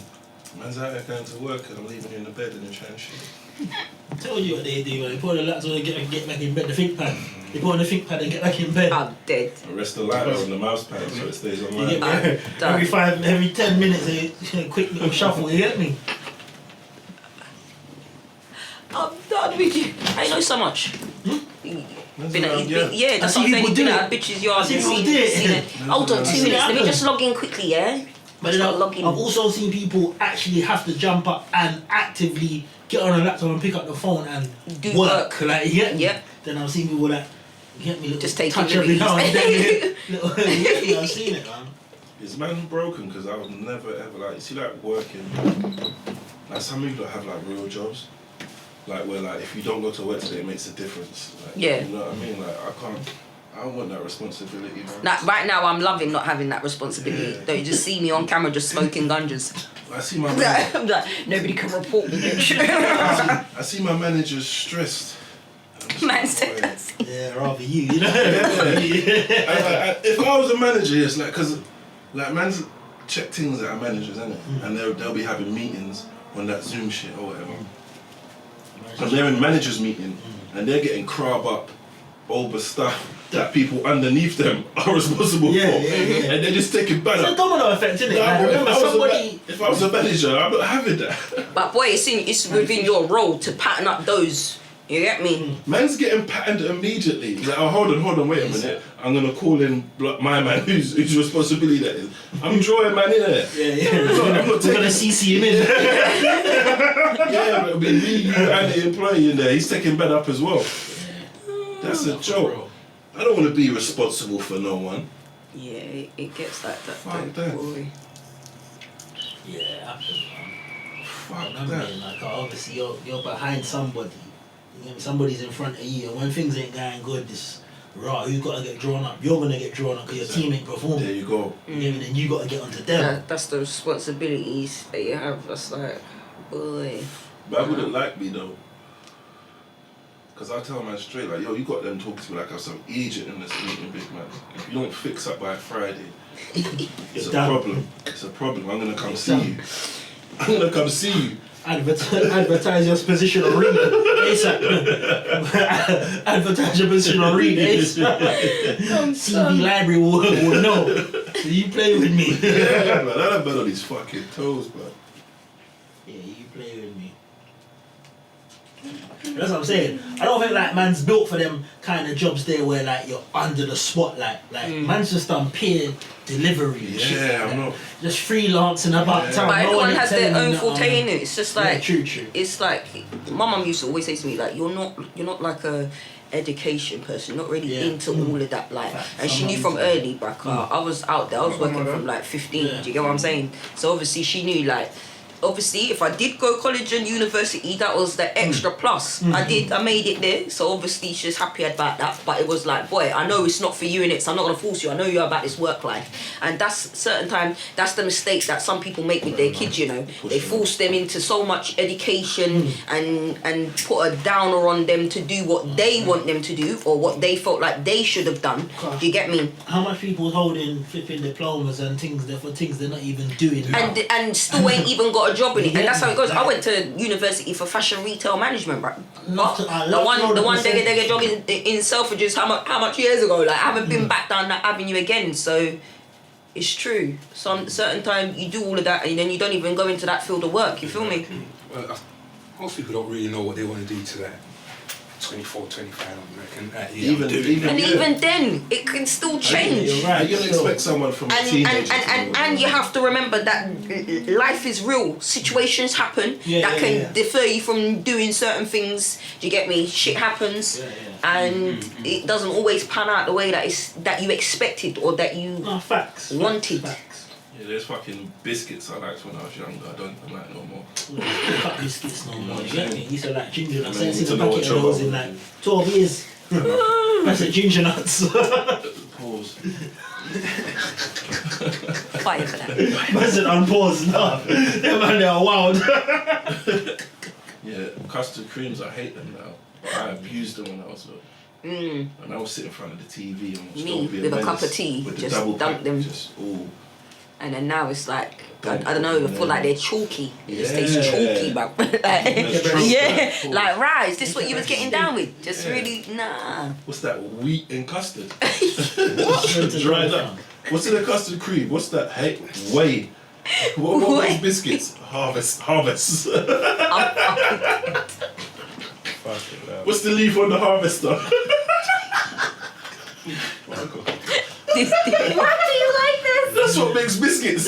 [SPEAKER 3] Man's out there going to work and I'm leaving you in the bed and then trying shit.
[SPEAKER 2] I tell you what they do, man. They put on the laptop and get back in bed, the think pad. They put on the think pad and get back in bed.
[SPEAKER 1] I'm dead.
[SPEAKER 3] I rest the lighter on the mouse pad so it stays
[SPEAKER 2] You
[SPEAKER 3] online.
[SPEAKER 2] get me?
[SPEAKER 1] done.
[SPEAKER 2] every 10 minutes, a quick little shuffle, you get me?
[SPEAKER 1] I'm done with you. I know so much. Been at, yeah, that's
[SPEAKER 2] I
[SPEAKER 1] what
[SPEAKER 2] see
[SPEAKER 1] I'm saying.
[SPEAKER 2] people
[SPEAKER 1] He's
[SPEAKER 2] do
[SPEAKER 1] been
[SPEAKER 2] it.
[SPEAKER 1] at a bitch's yard
[SPEAKER 2] I see
[SPEAKER 1] and
[SPEAKER 2] people
[SPEAKER 1] seen
[SPEAKER 2] do it.
[SPEAKER 1] seen it. Hold on, 2 minutes. Let me just log in quickly, yeah?
[SPEAKER 2] But then
[SPEAKER 1] log in.
[SPEAKER 2] I've also seen people actually have to jump up and actively get on a laptop and pick up the phone and
[SPEAKER 1] Do
[SPEAKER 2] work.
[SPEAKER 1] work.
[SPEAKER 2] Like, you get me?
[SPEAKER 1] Yep.
[SPEAKER 2] Then I've seen people that, you get me, little
[SPEAKER 1] Just taking
[SPEAKER 2] touch
[SPEAKER 1] the
[SPEAKER 2] every now and
[SPEAKER 1] leads.
[SPEAKER 2] then. Little, you get me? I've seen it, man.
[SPEAKER 3] Is man broken? Because I was never ever like, you see, like working, like some people that have like real jobs, like where like if you don't go to work today, it makes a difference. Like,
[SPEAKER 1] Yeah.
[SPEAKER 3] You know what I mean? Like I don't want that responsibility, man.
[SPEAKER 1] Like, right now, I'm loving not having that responsibility.
[SPEAKER 3] Yeah.
[SPEAKER 1] Don't you just see me on camera just smoking ganjas?
[SPEAKER 3] I see my
[SPEAKER 1] I'm like, nobody can report me, bitch.
[SPEAKER 3] I see my managers stressed.
[SPEAKER 1] Man said that's...
[SPEAKER 2] Yeah, rather you know?
[SPEAKER 3] If I was a manager, it's like, because like man's check things that are managers, innit? And they'll be having meetings on that Zoom shit or whatever. And they're in managers meeting and they're getting crab up over stuff that people underneath them are responsible
[SPEAKER 2] Yeah,
[SPEAKER 3] for.
[SPEAKER 2] yeah, yeah.
[SPEAKER 3] And they're just taking bad
[SPEAKER 2] It's a
[SPEAKER 3] up.
[SPEAKER 2] domino effect, isn't it?
[SPEAKER 3] Nah,
[SPEAKER 2] Like,
[SPEAKER 3] but
[SPEAKER 2] remember somebody...
[SPEAKER 3] if I was a manager, I'm not having that.
[SPEAKER 1] But boy, it's within your role to pattern up those. You get me?
[SPEAKER 3] Man's getting patterned immediately. Like, oh, hold on, wait a minute. I'm gonna call in my man whose responsibility that is. I'm drawing man in there.
[SPEAKER 2] Yeah.
[SPEAKER 3] I'm not
[SPEAKER 2] We're
[SPEAKER 3] taking
[SPEAKER 2] gonna CC him in.
[SPEAKER 3] Yeah, but it'll be me, you, and the employee in there. He's taking bed up as well. That's a joke. I don't want to be responsible for no one.
[SPEAKER 1] Yeah, it gets like that.
[SPEAKER 3] Fuck
[SPEAKER 1] though,
[SPEAKER 3] that.
[SPEAKER 1] boy.
[SPEAKER 2] Yeah, absolutely, man.
[SPEAKER 3] Fuck
[SPEAKER 2] I
[SPEAKER 3] that.
[SPEAKER 2] mean, like, obviously you're behind somebody. You know, somebody's in front of you, and when things ain't going good, this who's got to get drawn up? You're gonna get drawn up because your team ain't performing.
[SPEAKER 3] There you go.
[SPEAKER 2] You know, then you got to get onto them.
[SPEAKER 1] That's the responsibilities that you have. That's like, boy.
[SPEAKER 3] But I wouldn't like me though. Because I tell man straight, like, yo, you got them talking to me like I'm some agent in this meeting, big man. If you don't fix up by Friday, it's a
[SPEAKER 2] done.
[SPEAKER 3] problem. It's a problem. I'm gonna come see you. I'm gonna come see you.
[SPEAKER 2] Advertise your position on read ASAP. Advertise your position on read ASAP. CV library will know. So you play with me.
[SPEAKER 3] Yeah, man, I don't bet on these fucking toes, man.
[SPEAKER 2] Yeah, you play with me. That's what I'm saying. I don't think like man's built for them kind of jobs there where like you're under the spotlight. Like man's just done peer delivery and shit.
[SPEAKER 3] Yeah,
[SPEAKER 2] like
[SPEAKER 3] I'm
[SPEAKER 2] that.
[SPEAKER 3] not.
[SPEAKER 2] Just freelancing about town.
[SPEAKER 1] But
[SPEAKER 2] No
[SPEAKER 1] everyone
[SPEAKER 2] one
[SPEAKER 1] has
[SPEAKER 2] telling
[SPEAKER 1] their
[SPEAKER 2] you
[SPEAKER 1] own
[SPEAKER 2] nothing.
[SPEAKER 1] forte in it. It's just like,
[SPEAKER 2] Yeah, true.
[SPEAKER 1] it's like, my mum used to always say to me, like, you're not like a education person, not really
[SPEAKER 2] Yeah.
[SPEAKER 1] into all of that, like, and she
[SPEAKER 2] Some
[SPEAKER 1] knew
[SPEAKER 2] mums
[SPEAKER 1] from
[SPEAKER 2] do.
[SPEAKER 1] early, bruh, I was out there, I was working from like 15,
[SPEAKER 2] Yeah.
[SPEAKER 1] do you get what I'm saying? So obviously she knew, like, obviously, if I did go college and university, that was the extra plus. I made it there, so obviously she's happy about that. But it was like, boy, I know it's not for you in it, so I'm not gonna force you. I know you're about this work life, and that's certain time. That's the mistake that some people make with their kids. You know, they force them into so much education and put a downer on them to do what they want them to do or what they felt like they should have done. Do you get me?
[SPEAKER 2] How much people holding flipping diplomas and things there for things they're not even doing now.
[SPEAKER 1] And still ain't even got a job in it, and that's how it goes. I went to university for fashion retail management, right? The one they job in Selfridges how much years ago? Like I haven't been back down that avenue again. So it's true. Certain time you do all of that and then you don't even go into that field of work. You feel me?
[SPEAKER 5] Well, most people don't really know what they want to do to that 24, 25, I reckon.
[SPEAKER 1] Even then, it can still change.
[SPEAKER 2] You're right.
[SPEAKER 3] You're gonna expect someone from a teenager
[SPEAKER 1] and you have to remember that life is real. Situations happen that can defer you from doing certain things. Do you get me? Shit happens, and it doesn't always pan out the way that you expected or that you wanted.
[SPEAKER 2] Facts.
[SPEAKER 3] Yeah, there's fucking biscuits I liked when I was younger. I don't like no more.
[SPEAKER 2] Cut biscuits no more. You get me? Used to like ginger nuts. I
[SPEAKER 3] need
[SPEAKER 2] see
[SPEAKER 3] to
[SPEAKER 2] the
[SPEAKER 3] know what
[SPEAKER 2] packet of those in
[SPEAKER 3] trouble
[SPEAKER 2] like 12 years. That's a ginger nuts.
[SPEAKER 3] Pause.
[SPEAKER 1] Fight for that.
[SPEAKER 2] That's an unpaused laugh. Them man, they are wild.
[SPEAKER 3] Yeah, custard creams, I hate them now. But I abused them when I was little. And I would sit in front of the TV and watch
[SPEAKER 1] Me, with a cup of tea,
[SPEAKER 3] with the
[SPEAKER 1] just
[SPEAKER 3] double
[SPEAKER 1] dunk
[SPEAKER 3] pack,
[SPEAKER 1] them.
[SPEAKER 3] just all.
[SPEAKER 1] And then now it's like, I don't know, I feel like they're chalky. It just tastes
[SPEAKER 3] Yeah.
[SPEAKER 1] chalky, but like, right, is this what you was getting down with? Just
[SPEAKER 3] Yeah.
[SPEAKER 1] really, nah.
[SPEAKER 3] What's that? Wheat and custard. Dried up. What's in a custard cream? What's that? Hey, whey. What are those biscuits? Harvest. What's the leaf on the harvester?
[SPEAKER 1] Why do you like this?
[SPEAKER 3] That's what makes biscuits.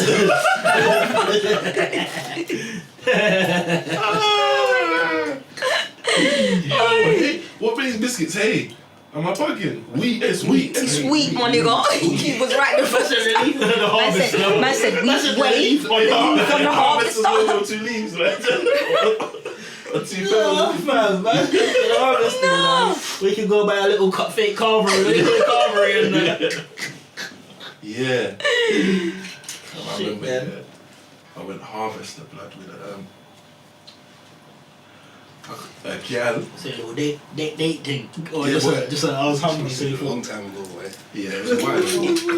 [SPEAKER 3] What makes biscuits? Hey, am I bugging? Wheat. It's wheat.
[SPEAKER 1] It's wheat, my nigga. He was right the first time. Man said wheat, whey,
[SPEAKER 3] On
[SPEAKER 1] from the harvester.
[SPEAKER 3] Or two leaves, right? Or two
[SPEAKER 2] No,
[SPEAKER 3] feathers.
[SPEAKER 2] man. We can go buy a little fake carvery and
[SPEAKER 3] Yeah. I
[SPEAKER 2] Shit,
[SPEAKER 3] remember,
[SPEAKER 2] man.
[SPEAKER 3] I went harvest the blood with a gal.
[SPEAKER 2] say a little date thing. Or
[SPEAKER 3] Yeah,
[SPEAKER 2] just I was hungry, so you
[SPEAKER 5] A long
[SPEAKER 2] thought.
[SPEAKER 5] time ago, right?
[SPEAKER 3] Yeah, it was a while ago.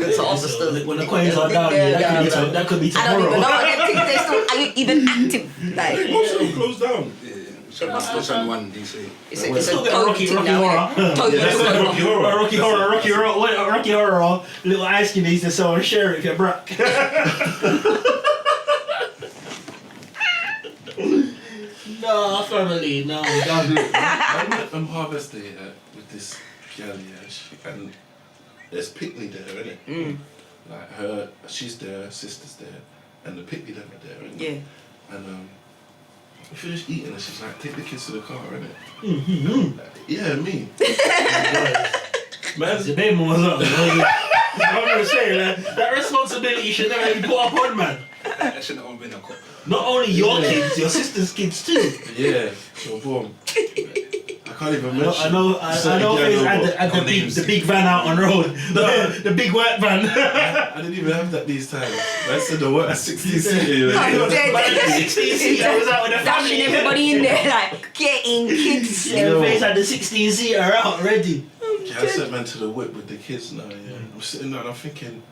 [SPEAKER 1] It's harvester.
[SPEAKER 2] When the coins are down, that could be
[SPEAKER 1] I don't
[SPEAKER 2] tomorrow.
[SPEAKER 1] even know what them things they're still even active. Like,
[SPEAKER 3] Most of them closed down.
[SPEAKER 5] Yeah. Which one do you say?
[SPEAKER 1] it's
[SPEAKER 2] We're
[SPEAKER 1] a
[SPEAKER 2] still getting
[SPEAKER 1] code
[SPEAKER 2] Rocky
[SPEAKER 1] thing
[SPEAKER 2] Horror.
[SPEAKER 1] now. Totally
[SPEAKER 3] Yeah, that's like Rocky Horror.
[SPEAKER 2] Rocky Horror, little ice cream they used to sell on share if you're broke. No, family, no.
[SPEAKER 3] I met them harvester with this gal, and there's Picnic there, innit? Like she's there, her sister's there, and the Picnic them are there, innit?
[SPEAKER 1] Yeah.
[SPEAKER 3] And we finished eating and she's like, take the kids to the car, innit? Like, yeah, me. Man,
[SPEAKER 2] The name was up. I'm gonna say that responsibility should never be put up on, man.
[SPEAKER 5] That shouldn't have been a couple.
[SPEAKER 2] Not only your kids, your sister's kids too.
[SPEAKER 3] yeah, so boom. I can't even mention.
[SPEAKER 2] I know. The big van out on road. The big white van.
[SPEAKER 3] I didn't even have that these times. I said the word 16 seater.
[SPEAKER 1] I'm dead.
[SPEAKER 2] The 16 seater was out with the
[SPEAKER 1] Dashing
[SPEAKER 2] family.
[SPEAKER 1] everybody in there like, getting kids.
[SPEAKER 2] Yeah, face had the 16 seater out ready.
[SPEAKER 3] Yeah, I sent man to the whip with the kids now, yeah. I'm sitting there and I'm thinking,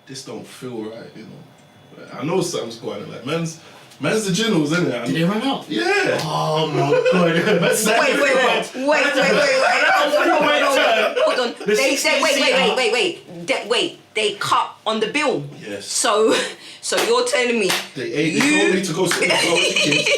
[SPEAKER 3] this don't feel right, you know. I know something's going on. Like, man's the generals, isn't it?
[SPEAKER 2] Did they run out?
[SPEAKER 3] Yeah.
[SPEAKER 2] Oh my god.
[SPEAKER 1] Hold on. They said, wait. They cut on the bill.
[SPEAKER 3] Yes.
[SPEAKER 1] So you're telling me
[SPEAKER 3] They told me to go sit in the car with the kids.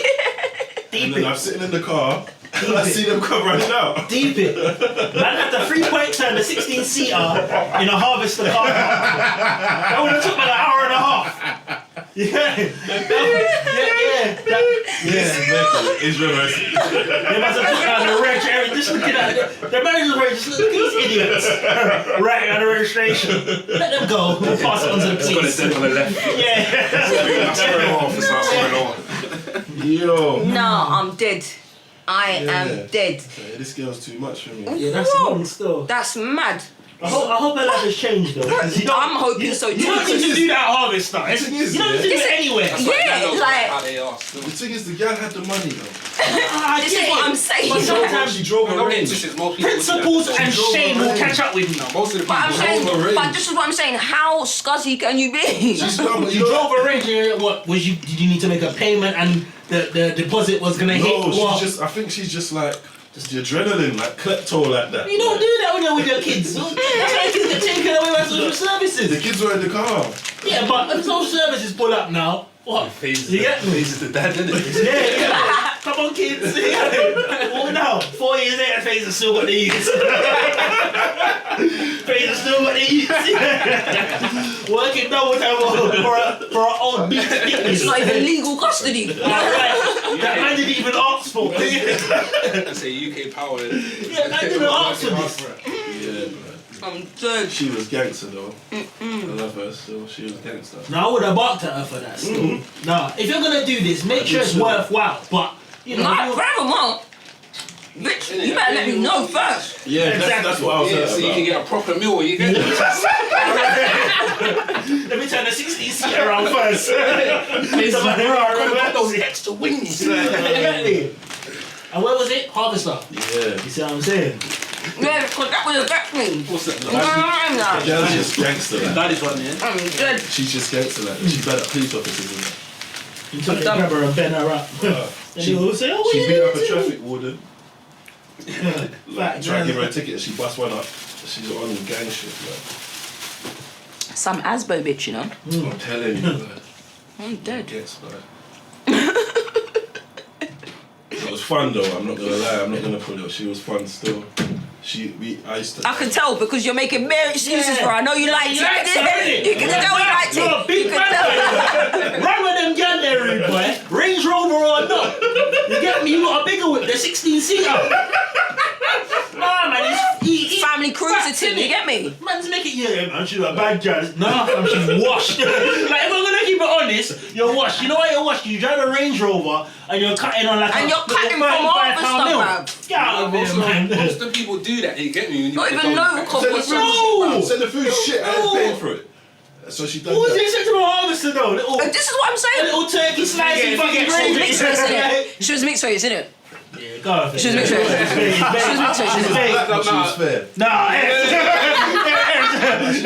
[SPEAKER 3] And then I'm sitting in the car and I see them come running out.
[SPEAKER 2] Deep it. Man had the 3-point turn, the 16 seater in a harvester car. That would have took about an hour and a half. Yeah.
[SPEAKER 3] It's reversed.
[SPEAKER 2] They must have put out the reg, just looking at it. The manager's right, just look at these idiots. Right on the registration. Let them go. We'll pass it on to the
[SPEAKER 5] It's got a
[SPEAKER 2] police.
[SPEAKER 5] step on the left.
[SPEAKER 2] Yeah.
[SPEAKER 5] Turn it off and start going on.
[SPEAKER 3] Yo.
[SPEAKER 1] Nah, I'm dead. I am dead.
[SPEAKER 3] Yeah, this girl's too much for me.
[SPEAKER 2] Yeah, that's wrong still.
[SPEAKER 1] That's mad.
[SPEAKER 2] I hope her life has changed though. 'Cause you don't,
[SPEAKER 1] I'm hoping so too.
[SPEAKER 2] you don't need to do that harvest stuff.
[SPEAKER 3] The thing is,
[SPEAKER 2] You don't need to do it anywhere.
[SPEAKER 1] Yeah, like
[SPEAKER 5] How they are still.
[SPEAKER 3] The thing is, the girl had the money though.
[SPEAKER 1] this is what I'm saying.
[SPEAKER 2] But sometimes
[SPEAKER 3] She drove
[SPEAKER 5] I'm
[SPEAKER 3] a
[SPEAKER 5] not
[SPEAKER 3] range.
[SPEAKER 5] interested. More people do that.
[SPEAKER 2] principles and
[SPEAKER 3] drove
[SPEAKER 2] shame will
[SPEAKER 3] around.
[SPEAKER 2] catch up with you.
[SPEAKER 5] No, most of the people.
[SPEAKER 1] But I'm saying,
[SPEAKER 3] drove a range.
[SPEAKER 1] but this is what I'm saying. How scuzzy can you be?
[SPEAKER 3] She's done, but
[SPEAKER 2] You drove a range. What was you? Did you need to make a payment and the deposit was gonna hit?
[SPEAKER 3] No,
[SPEAKER 2] What?
[SPEAKER 3] she's just. I think she's just like the adrenaline, like klepto, like that.
[SPEAKER 2] You don't do that when you're with your kids. That's why kids get taken away by social
[SPEAKER 3] The
[SPEAKER 2] services.
[SPEAKER 3] kids were in the car.
[SPEAKER 2] Yeah, but if social services pull up now, what?
[SPEAKER 5] Phases
[SPEAKER 2] You get me?
[SPEAKER 5] phases the dad, isn't it?
[SPEAKER 2] Yeah. Come on, kids. Oh no, 4 years later, Faze has still got the youths. Faze has still got the youths. Working double time for our own beat
[SPEAKER 1] It's
[SPEAKER 2] fitness.
[SPEAKER 1] not even legal custody.
[SPEAKER 2] That man didn't even ask for it.
[SPEAKER 5] I say UK power.
[SPEAKER 2] Yeah, man didn't ask for this.
[SPEAKER 3] Yeah, man.
[SPEAKER 1] I'm dead.
[SPEAKER 3] She was gangster though. I love her still. She was gangster.
[SPEAKER 2] Now I would have barked at her for that still. Nah, if you're gonna do this, make sure it's worthwhile. But you know,
[SPEAKER 1] Not forevermore. Bitch, you better let me know first.
[SPEAKER 3] Yeah, that's what I was
[SPEAKER 5] Yeah, so you
[SPEAKER 3] about.
[SPEAKER 5] can get a proper meal. You get
[SPEAKER 2] let me turn the 16 seat around first. It's like,
[SPEAKER 5] got those extra wings.
[SPEAKER 2] Exactly. And where was it? Harvester.
[SPEAKER 3] Yeah.
[SPEAKER 2] You see what I'm saying?
[SPEAKER 1] Yeah, because that would affect me.
[SPEAKER 5] What's that?
[SPEAKER 1] I'm
[SPEAKER 3] Girl's just gangster like.
[SPEAKER 2] That is one, yeah.
[SPEAKER 1] dead.
[SPEAKER 3] She's just gangster like. She's bad at police officers and that.
[SPEAKER 2] You took the grab her and bend her up. And
[SPEAKER 3] She,
[SPEAKER 2] you will say, oh,
[SPEAKER 3] she
[SPEAKER 2] yeah,
[SPEAKER 3] beat up a
[SPEAKER 2] yeah,
[SPEAKER 3] traffic warden. Like, try to give her a
[SPEAKER 2] yeah.
[SPEAKER 3] ticket and she bust one up. She's on gang shit, like.
[SPEAKER 1] Some Asbo bitch, you know.
[SPEAKER 3] I'm telling you, like.
[SPEAKER 1] I'm dead.
[SPEAKER 3] Yes, like. It was fun though, I'm not gonna lie, I'm not gonna pull it. She was fun still. I used to.
[SPEAKER 1] I can tell because you're making mere excuses for her. I know you liked
[SPEAKER 2] liked her,
[SPEAKER 1] it.
[SPEAKER 2] innit?
[SPEAKER 1] You can tell you liked
[SPEAKER 2] You're a
[SPEAKER 1] it.
[SPEAKER 2] big
[SPEAKER 1] You can tell.
[SPEAKER 2] man. Run with them gun there, rude boy. Range Rover or not. You get me? You got a bigger whip. They're 16 seater. Nah, man, it's
[SPEAKER 1] Family cruiser team, you get me?
[SPEAKER 2] Man's making man, she's a bad jazz. Nah, fam, she's washed. Like, if I'm gonna keep it honest, you're washed. You know why you're washed? You drive a Range Rover and you're cutting on like
[SPEAKER 1] And
[SPEAKER 2] a
[SPEAKER 1] you're cutting from Harvester, bruv.
[SPEAKER 2] Get out of here, man.
[SPEAKER 5] Most of the people do that. You get me? When you
[SPEAKER 1] Not even know
[SPEAKER 3] Send the
[SPEAKER 1] copper
[SPEAKER 3] food,
[SPEAKER 2] No!
[SPEAKER 3] send the food shit, I ain't paying for it. So she done
[SPEAKER 2] What was
[SPEAKER 3] that.
[SPEAKER 2] the acceptable harvester though? Little,
[SPEAKER 1] And this is what I'm
[SPEAKER 2] a
[SPEAKER 1] saying.
[SPEAKER 2] little turkey slicey fucking gravy.
[SPEAKER 1] Mixed race, innit? She was mixed race, innit?
[SPEAKER 2] Yeah, go on.
[SPEAKER 1] She was mixed race. She was mixed race,
[SPEAKER 2] She's
[SPEAKER 1] innit?
[SPEAKER 2] fake.
[SPEAKER 3] I thought she was fair.
[SPEAKER 2] Nah,
[SPEAKER 3] She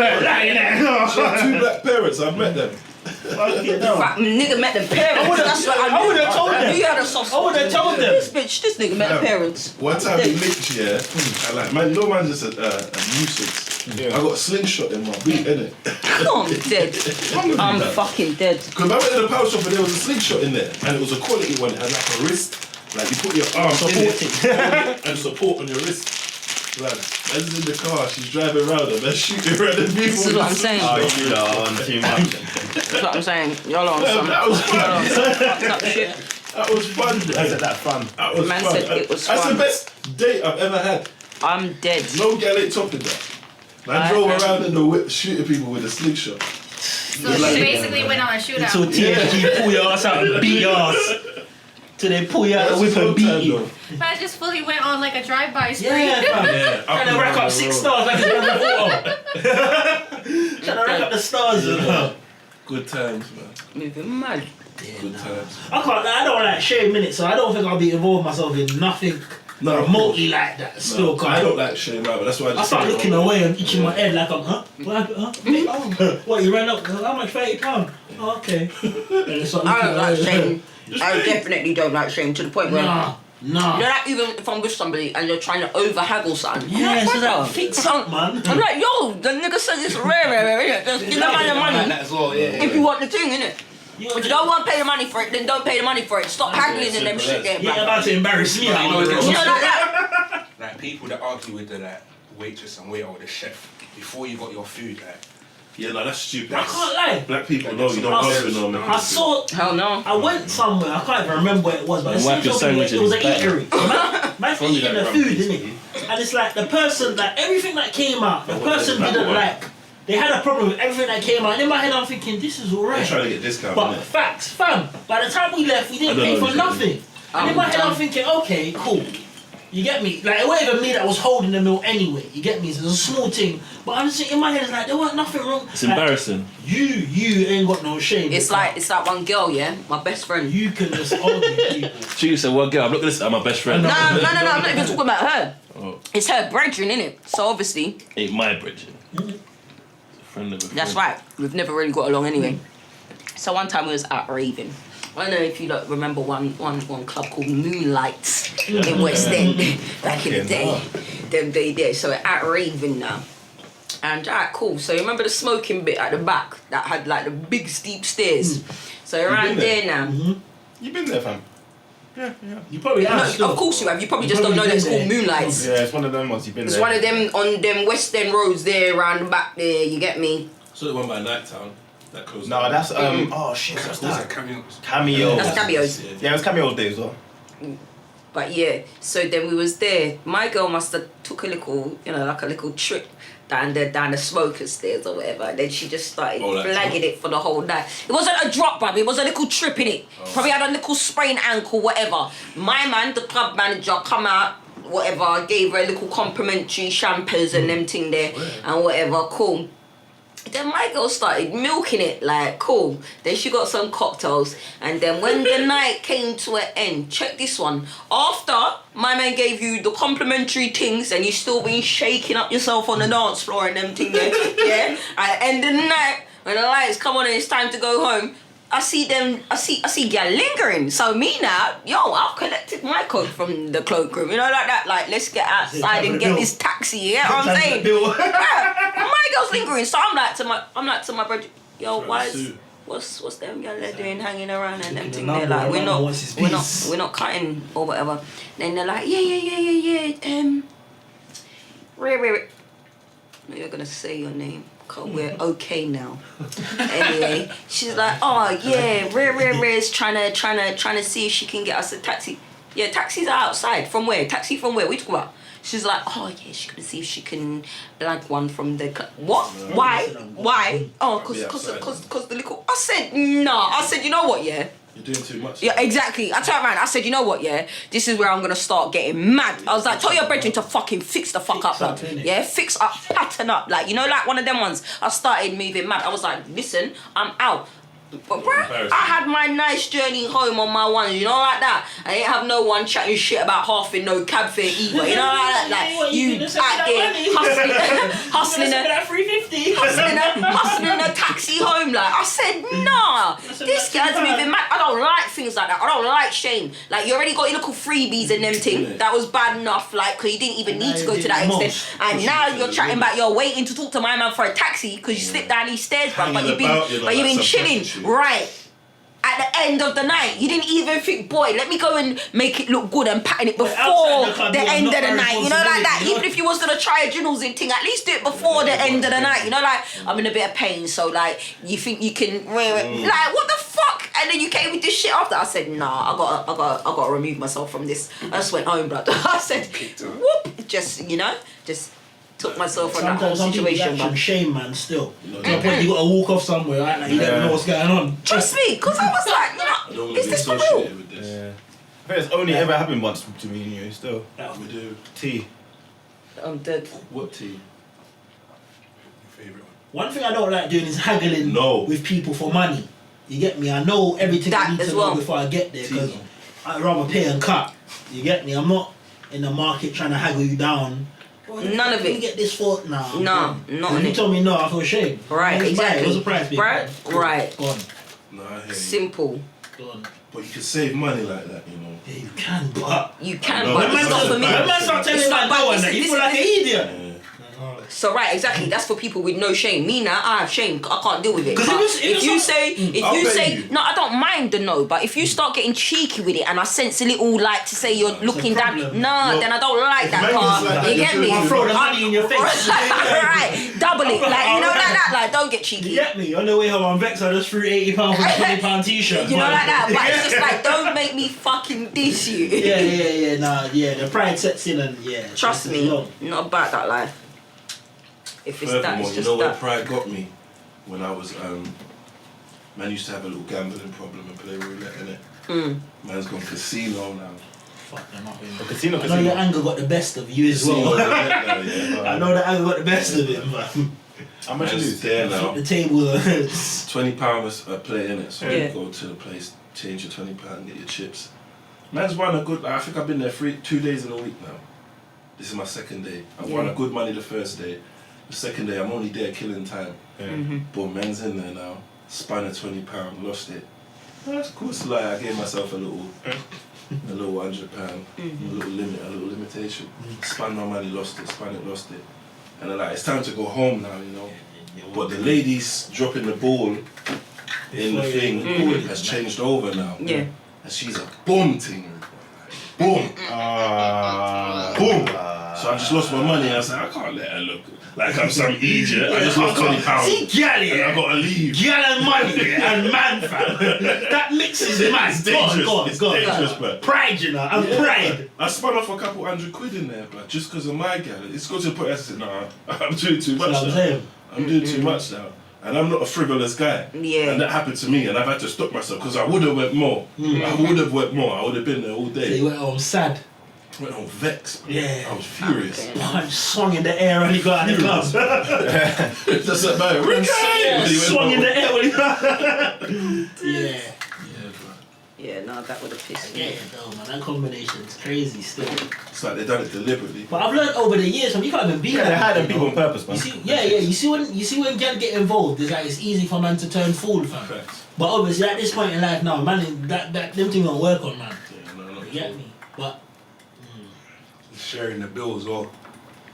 [SPEAKER 3] had two black parents, I've met them.
[SPEAKER 1] Fuck, nigga met them parents. That's what
[SPEAKER 2] I would've told them.
[SPEAKER 1] You had a soft
[SPEAKER 2] I would've told them.
[SPEAKER 1] This bitch, this nigga met the parents.
[SPEAKER 3] One time we linked, yeah, and like, man, no man's just a nuisance. I got a slingshot in my beat, innit?
[SPEAKER 1] I'm dead. I'm fucking dead.
[SPEAKER 3] Because I went to the power shop and there was a slingshot in there, and it was a quality one, it had like a wrist, like you put your arm in it, and support on your wrist. Like, man's in the car, she's driving around and they're shooting random people.
[SPEAKER 1] This is what I'm saying.
[SPEAKER 8] Oh, you are on too much.
[SPEAKER 1] That's what I'm saying. Y'all on some.
[SPEAKER 3] That was
[SPEAKER 1] Y'all on
[SPEAKER 3] fun.
[SPEAKER 1] some fucked up shit.
[SPEAKER 3] That was fun.
[SPEAKER 8] Isn't that fun?
[SPEAKER 3] That was
[SPEAKER 1] Man
[SPEAKER 3] fun.
[SPEAKER 1] said it was
[SPEAKER 3] That's
[SPEAKER 1] fun.
[SPEAKER 3] the best date I've ever had.
[SPEAKER 1] I'm dead.
[SPEAKER 3] No girl ain't topping that. Man drove around in the whip shooting people with a slingshot.
[SPEAKER 7] So she basically went on a
[SPEAKER 2] Until
[SPEAKER 7] shootout.
[SPEAKER 2] TNG pull your ass out and beat your ass. Till they pull you out the whip and beat you.
[SPEAKER 7] I just fully went on like a drive-by spree.
[SPEAKER 2] Yeah, fam.
[SPEAKER 3] Yeah,
[SPEAKER 2] Trying to rack up 6 stars like it's Grand Theft Auto. Trying to rack up the stars.
[SPEAKER 3] Good times, man.
[SPEAKER 1] Moving mad.
[SPEAKER 3] Good times.
[SPEAKER 2] I don't like sharing minutes, so I don't think I'll be involved myself in nothing remotely like that. Still,
[SPEAKER 3] No, I don't like shame out, but that's why I
[SPEAKER 2] I
[SPEAKER 3] just
[SPEAKER 2] start
[SPEAKER 3] say,
[SPEAKER 2] looking away and itching my head like I'm, huh? What happened? Huh? What, you ran up? How much? £30? Oh, okay. And start
[SPEAKER 1] I don't like
[SPEAKER 2] looking
[SPEAKER 1] shame. I definitely don't like shame to the point where.
[SPEAKER 2] Nah.
[SPEAKER 1] You know, like even if I'm with somebody and you're trying to over haggle something.
[SPEAKER 2] Yeah, so that
[SPEAKER 1] brother,
[SPEAKER 2] fix
[SPEAKER 1] some-
[SPEAKER 2] up, man.
[SPEAKER 1] I'm like, yo, the nigga says it's rare, innit? Just give the man the
[SPEAKER 5] Like
[SPEAKER 1] money
[SPEAKER 5] that as well, yeah.
[SPEAKER 1] if you want the thing, innit? If you don't want to pay the money for it, then don't pay the money for it. Stop haggling in them shit there,
[SPEAKER 2] You're
[SPEAKER 1] bro.
[SPEAKER 2] about to embarrass me.
[SPEAKER 5] You know,
[SPEAKER 1] You know, like that.
[SPEAKER 5] Like people that argue with the like waitress and waiter or the chef before you got your food, like
[SPEAKER 3] yeah, no, that's stupid.
[SPEAKER 2] I can't lie.
[SPEAKER 3] Black people know you don't go to no man.
[SPEAKER 2] I saw.
[SPEAKER 1] Hell no.
[SPEAKER 2] I went somewhere. I can't even remember where it was, but it
[SPEAKER 8] wipe your
[SPEAKER 2] seemed like it was an
[SPEAKER 8] sandwich in
[SPEAKER 2] eatery. Man's
[SPEAKER 3] Probably
[SPEAKER 2] eating
[SPEAKER 3] that
[SPEAKER 2] the
[SPEAKER 3] rubbish.
[SPEAKER 2] food, isn't it? And it's like the person, like everything that came out, the person didn't like they had a problem with everything that came out. And in my head, I'm thinking, this is
[SPEAKER 3] They're
[SPEAKER 2] alright.
[SPEAKER 3] trying to get discount.
[SPEAKER 2] But
[SPEAKER 3] innit?
[SPEAKER 2] facts, fam. By the time we left, we didn't
[SPEAKER 3] I don't
[SPEAKER 2] pay
[SPEAKER 3] know
[SPEAKER 2] for
[SPEAKER 3] what
[SPEAKER 2] nothing. And in my head, I'm thinking, okay, cool. You get me? Like, it wasn't even me that was holding the meal anyway. You get me? So it's a small thing. But I'm just in my head, it's like, there wasn't nothing wrong.
[SPEAKER 8] It's
[SPEAKER 2] Like,
[SPEAKER 8] embarrassing.
[SPEAKER 2] You ain't got no shame.
[SPEAKER 1] It's like one girl, yeah, my best friend.
[SPEAKER 2] You can just argue people.
[SPEAKER 8] She said, well, girl, I'm not going to say I'm my best friend.
[SPEAKER 1] No, I'm not even talking about her.
[SPEAKER 8] Oh,
[SPEAKER 1] It's her brethren, innit? So obviously,
[SPEAKER 8] ain't my bridge. It's a friend of a friend.
[SPEAKER 1] that's right. We've never really got along anyway. So one time we was at Raven. I don't know if you like remember one club called Moonlight in West End back in the day. Them day there. So we're at Raven now. And alright, cool. So you remember the smoking bit at the back that had like the big steep stairs. So around
[SPEAKER 3] been there?
[SPEAKER 1] there now.
[SPEAKER 3] You been there, fam?
[SPEAKER 2] You probably
[SPEAKER 1] No,
[SPEAKER 2] have still.
[SPEAKER 1] of course you have. You probably just don't know that it's called Moonlights.
[SPEAKER 8] Yeah, it's one of them ones you've been
[SPEAKER 1] It's
[SPEAKER 8] there.
[SPEAKER 1] one of them on them West End roads there around the back there. You get me?
[SPEAKER 3] So the one by Nighttown that closed.
[SPEAKER 8] No,
[SPEAKER 3] down.
[SPEAKER 8] that's, oh shit, what's
[SPEAKER 5] What's
[SPEAKER 8] that?
[SPEAKER 5] that cameos?
[SPEAKER 8] Cameo.
[SPEAKER 1] That's cameos.
[SPEAKER 8] Yeah, it was cameo days as well.
[SPEAKER 1] But yeah, so then we was there. My girl must have took a little, like a little trip down the smoker's stairs or whatever. And then she just started
[SPEAKER 3] Oh, that
[SPEAKER 1] flagging it for the whole night. It wasn't a drop, bruv. It was a little trip in it. Probably had a little sprained ankle, whatever. My man, the club manager, come out, whatever, gave her a little complimentary champers and them thing there and whatever. Cool. Then my girl started milking it, like, cool. Then she got some cocktails. And then when the night came to an end, check this one. After my man gave you the complimentary things and you still been shaking up yourself on the dance floor and them thing there, yeah? At the end of the night, when the lights come on and it's time to go home, I see girl lingering. So me now, I've collected my coat from the cloakroom, like that. Like, let's get outside and get this taxi. You know what I'm saying? My girl's lingering, so I'm like to my brother, what's them girl they're doing hanging around and them thing there? Like, we're not cutting or whatever. Then they're like, yeah. Wait. No, you're gonna say your name. We're okay now. Anyway, she's like, oh yeah, Rhea's trying to see if she can get us a taxi. Yeah, taxis are outside. From where? Taxi from where? We talk about. She's like, oh yeah, she's gonna see if she can blank one from the what? Why? Oh, cause the little. I said no. I said, you know what? Yeah.
[SPEAKER 3] You're doing too much.
[SPEAKER 1] Yeah, exactly. I turned around. I said, you know what? Yeah, this is where I'm gonna start getting mad. I was like, tell your brethren to fucking fix the fuck up, like, yeah, fix up, pattern up, like, like one of them ones. I started moving mad. I was like, listen, I'm out. But bruh, I had my nice journey home on my ones, like that. I ain't have no one chatting shit about half in no cab fare either, like that. Like, you out there hustling a taxi home, like. I said, nah, this guy's moving mad. I don't like things like that. I don't like shame. Like, you already got your little freebies and them thing. That was bad enough, like, because you didn't even need to go to that extent. And now you're chatting about you're waiting to talk to my man for a taxi because you slipped down these stairs, bruv. But you've been chilling. Right. At the end of the night, you didn't even think, boy, let me go and make it look good and pattern it before the end of the night. Like that. Even if you was gonna try a Jinnles in thing, at least do it before the end of the night. Like, I'm in a bit of pain, so like, you think you can like, what the fuck? And then you came with this shit after. I said, nah, I gotta remove myself from this. I just went home, blood. I said, whoop, just took myself from that whole situation,
[SPEAKER 2] man. Shame, man, still. To the point you gotta walk off somewhere, right? Like, you don't know what's going on.
[SPEAKER 1] Trust me, because I was like, is this for real?
[SPEAKER 8] Yeah. I think it's only ever happened once to me and you, still.
[SPEAKER 3] We do.
[SPEAKER 8] Tea.
[SPEAKER 1] I'm dead.
[SPEAKER 3] What tea?
[SPEAKER 5] Your favourite one?
[SPEAKER 2] One thing I don't like doing is haggling with people for money. You get me? I know everything I need to know before I get there, because I'd rather pay and cut. You get me? I'm not in the market trying to haggle you down.
[SPEAKER 1] None of it.
[SPEAKER 2] You get this for no,
[SPEAKER 1] not on
[SPEAKER 2] you
[SPEAKER 1] it.
[SPEAKER 2] told me no, I feel ashamed.
[SPEAKER 1] Right, exactly.
[SPEAKER 2] What's the price?
[SPEAKER 1] Right.
[SPEAKER 2] Go on.
[SPEAKER 3] No, I hear you.
[SPEAKER 1] Simple.
[SPEAKER 2] Go on.
[SPEAKER 3] But you can save money like that,
[SPEAKER 2] Yeah, you can, but
[SPEAKER 1] you can,
[SPEAKER 3] No,
[SPEAKER 1] but
[SPEAKER 3] when
[SPEAKER 1] it's not for me.
[SPEAKER 2] When man start telling you about no one, you feel like an idiot.
[SPEAKER 1] So right, exactly. That's for people with no shame. Me now, I have shame. I can't deal with it. But if you say, no, I don't mind the no. But if you start getting cheeky with it, and I sense a little like to say you're looking down, then I don't like that part.
[SPEAKER 3] like
[SPEAKER 1] you get me?
[SPEAKER 2] I'll throw the money in your face.
[SPEAKER 1] Right, double it, like like that. Like, don't get cheeky.
[SPEAKER 2] You get me? On the way home, I'm vexed. I just threw £80 for a £20 t-shirt.
[SPEAKER 1] You know, like that. But it's just like, don't make me fucking diss you.
[SPEAKER 2] Yeah. Nah, yeah. The pride sets in, and
[SPEAKER 1] Trust me, not about that life. If it's that,
[SPEAKER 3] Furthermore,
[SPEAKER 1] it's
[SPEAKER 3] you
[SPEAKER 1] just
[SPEAKER 3] know where
[SPEAKER 1] that.
[SPEAKER 3] pride got me? When I was, man used to have a little gambling problem and play roulette, innit? Man's gone casino now.
[SPEAKER 2] Fuck them up.
[SPEAKER 8] A casino,
[SPEAKER 2] I know your anger got the best of you as
[SPEAKER 3] Casino
[SPEAKER 2] well.
[SPEAKER 3] roulette now, yeah.
[SPEAKER 2] I know the anger got the best of it, man.
[SPEAKER 8] How much
[SPEAKER 3] Man's
[SPEAKER 8] is
[SPEAKER 3] there
[SPEAKER 8] it?
[SPEAKER 3] now.
[SPEAKER 2] The table.
[SPEAKER 3] £20 a play, innit? So
[SPEAKER 1] Yeah.
[SPEAKER 3] you go to the place, change your £20, get your chips. Man's won a good, I think I've been there 2 days in a week now. This is my second day. I've won a good money the first day. The second day, I'm only there killing time. But man's in there now, spun a £20, lost it. That's cool. So like, I gave myself a little £100, a little limit, a little limitation. Spun my money, lost it, spun it, lost it. And then like, it's time to go home now, you know. But the lady's dropping the ball in the thing has changed over now.
[SPEAKER 1] Yeah.
[SPEAKER 3] And she's a boom thing. Boom. Boom. So I just lost my money and I said, I can't let her look like I'm some idiot. I just lost £20.
[SPEAKER 2] See, gal,
[SPEAKER 3] And I gotta leave.
[SPEAKER 2] gal and money and man, fam. That mix is mad.
[SPEAKER 3] It's dangerous. It's dangerous, but
[SPEAKER 2] Pride, you know, and pride.
[SPEAKER 3] I spun off a couple £100 in there, but just because of my gal. It's got to the point I said, nah, I'm doing too much now. I'm doing too much now. And I'm not a frivolous guy.
[SPEAKER 1] Yeah.
[SPEAKER 3] And that happened to me and I've had to stop myself because I would have went more. I would have went more. I would have been there all
[SPEAKER 2] So
[SPEAKER 3] day.
[SPEAKER 2] you went home sad.
[SPEAKER 3] Went on vexed.
[SPEAKER 2] Yeah.
[SPEAKER 3] I was furious.
[SPEAKER 2] Punch swung in the air when he got out of the club.
[SPEAKER 3] That's that man. Ricky!
[SPEAKER 2] Swung in the air when he got Yeah.
[SPEAKER 1] Yeah, no, that would have pissed
[SPEAKER 2] Yeah,
[SPEAKER 1] me.
[SPEAKER 2] no, man, that combination's crazy still.
[SPEAKER 3] It's like they done it deliberately.
[SPEAKER 2] But I've learned over the years, man, you can't even be
[SPEAKER 8] Yeah,
[SPEAKER 2] like
[SPEAKER 8] they hide
[SPEAKER 2] that,
[SPEAKER 8] them
[SPEAKER 2] you
[SPEAKER 8] people
[SPEAKER 2] know?
[SPEAKER 8] on purpose, man.
[SPEAKER 2] You see when girls get involved, it's like it's easy for man to turn fool, fam.
[SPEAKER 3] Facts.
[SPEAKER 2] But obviously at this point in life now, man, that them things don't work on, man.
[SPEAKER 3] Yeah, no,
[SPEAKER 2] You get me? But
[SPEAKER 5] Sharing the bill as well.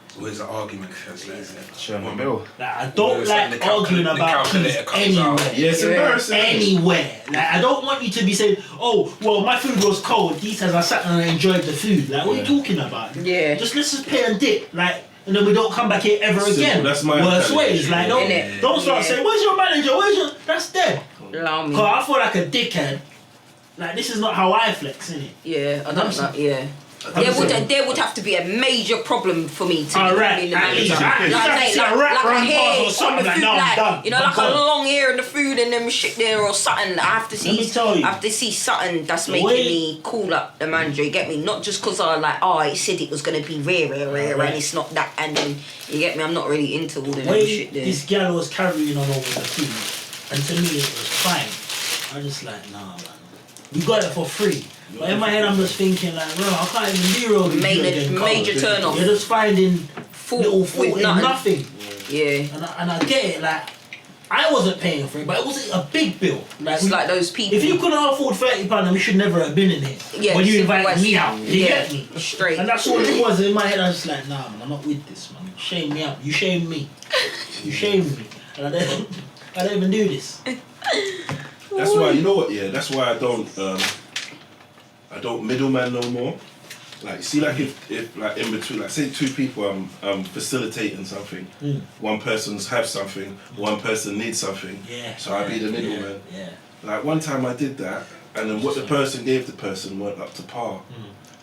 [SPEAKER 5] It's always an argument. It's like,
[SPEAKER 8] Sharing the bill.
[SPEAKER 2] like, I don't
[SPEAKER 5] It's
[SPEAKER 2] like
[SPEAKER 5] like the
[SPEAKER 2] arguing
[SPEAKER 5] the
[SPEAKER 2] about
[SPEAKER 5] calculator
[SPEAKER 2] things
[SPEAKER 5] comes out.
[SPEAKER 2] anywhere.
[SPEAKER 3] Yeah, it's embarrassing.
[SPEAKER 2] Anywhere. Like I don't want you to be saying, oh, well, my food was cold. These times I sat and I enjoyed the food. Like, what are you talking about?
[SPEAKER 1] Yeah.
[SPEAKER 2] Just let's just pay and dip. Like, and then we don't come back here ever
[SPEAKER 3] Simple,
[SPEAKER 2] again.
[SPEAKER 3] that's my
[SPEAKER 2] worst
[SPEAKER 3] mentality.
[SPEAKER 2] ways. Like,
[SPEAKER 1] Innit?
[SPEAKER 2] don't start
[SPEAKER 1] Yeah.
[SPEAKER 2] saying, where's your manager? Where's your? That's dead.
[SPEAKER 1] Allow me.
[SPEAKER 2] Cause I feel like a dickhead. Like this is not how I flex, innit?
[SPEAKER 1] Yeah, I don't know. Yeah. There would have to be a major problem for me to
[SPEAKER 2] Alright,
[SPEAKER 1] be in the
[SPEAKER 2] at least.
[SPEAKER 1] manager.
[SPEAKER 2] At least I
[SPEAKER 1] Like
[SPEAKER 2] see a rat
[SPEAKER 1] a
[SPEAKER 2] run
[SPEAKER 1] hair
[SPEAKER 2] past or
[SPEAKER 1] on the
[SPEAKER 2] something, like,
[SPEAKER 1] food,
[SPEAKER 2] now I'm
[SPEAKER 1] like
[SPEAKER 2] done.
[SPEAKER 1] you know,
[SPEAKER 2] I'm
[SPEAKER 1] like a
[SPEAKER 2] gone.
[SPEAKER 1] long hair in the food and them shit there or something. I have to see.
[SPEAKER 2] Let me tell you.
[SPEAKER 1] I have to see something that's
[SPEAKER 2] The
[SPEAKER 1] making
[SPEAKER 2] way-
[SPEAKER 1] me call up the manager. You get me? Not just because I like, oh, it said it was gonna be rare, and it's not that. And then you get me? I'm not really into all of them
[SPEAKER 2] Way
[SPEAKER 1] shit there.
[SPEAKER 2] this gal was carrying on over the food, and to me it was fine. I just like, nah, man. We got it for free. But in my head I'm just thinking like, bro, I can't even be real with you again.
[SPEAKER 1] Major turn off.
[SPEAKER 2] You're just finding little
[SPEAKER 1] Fault
[SPEAKER 2] fault
[SPEAKER 1] with
[SPEAKER 2] in nothing.
[SPEAKER 1] Yeah.
[SPEAKER 2] And I get it, like, I wasn't paying for it, but it wasn't a big bill. Like,
[SPEAKER 1] It's like those people.
[SPEAKER 2] if you couldn't afford £30, then we should never have been in here.
[SPEAKER 1] Yeah,
[SPEAKER 2] when you
[SPEAKER 1] simple
[SPEAKER 2] invited
[SPEAKER 1] as-
[SPEAKER 2] me out. You
[SPEAKER 1] yeah,
[SPEAKER 2] get me?
[SPEAKER 1] straight.
[SPEAKER 2] And that's all it was in my head. I was just like, nah, man, I'm not with this, man. Shame me out. You shame me. You shame me. And I don't even do this.
[SPEAKER 3] That's why, you know what, yeah, that's why I don't middleman no more. Like, see, like if like in between, like say two people facilitating something, one person's have something, one person needs something,
[SPEAKER 2] Yeah.
[SPEAKER 3] so I be the middleman.
[SPEAKER 2] Yeah.
[SPEAKER 3] Like one time I did that, and then what the person gave the person weren't up to par,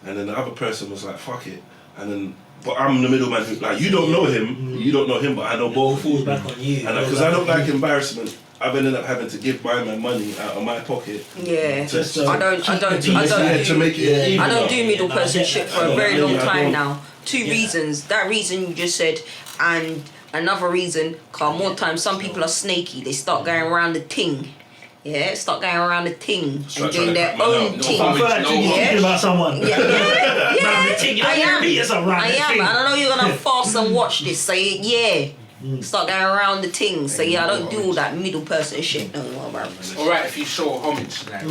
[SPEAKER 3] and then the other person was like, fuck it, and then, but I'm the middleman who, like, you don't know him, you don't know him, but I know both.
[SPEAKER 2] Falls back on you.
[SPEAKER 3] And because I don't like embarrassment, I've ended up having to give my man money out of my pocket.
[SPEAKER 1] Yeah.
[SPEAKER 2] Just
[SPEAKER 1] I don't
[SPEAKER 3] Yeah, to make it even.
[SPEAKER 1] I don't do middle
[SPEAKER 2] No,
[SPEAKER 1] person
[SPEAKER 2] I get
[SPEAKER 1] shit
[SPEAKER 2] that.
[SPEAKER 1] for a very long
[SPEAKER 3] I
[SPEAKER 1] time
[SPEAKER 3] don't.
[SPEAKER 1] now. Two reasons. That reason you just said, and another reason, cause more times some people are snaky. They start going around the ting. Yeah, start going around the ting
[SPEAKER 3] Start
[SPEAKER 1] and doing
[SPEAKER 3] trying to
[SPEAKER 1] their
[SPEAKER 3] cut man
[SPEAKER 1] own
[SPEAKER 3] out. No
[SPEAKER 1] ting.
[SPEAKER 2] I feel like you're
[SPEAKER 1] Yeah.
[SPEAKER 2] thinking about someone.
[SPEAKER 1] Yeah,
[SPEAKER 2] Round the ting.
[SPEAKER 1] I am.
[SPEAKER 2] Repeat yourself round
[SPEAKER 1] I
[SPEAKER 2] the
[SPEAKER 1] am.
[SPEAKER 2] ting.
[SPEAKER 1] And I know you're gonna fast and watch this. Say yeah. Start going around the ting. Say yeah. I don't do all that middle person shit no more, bro.
[SPEAKER 5] alright, if you show homage, like,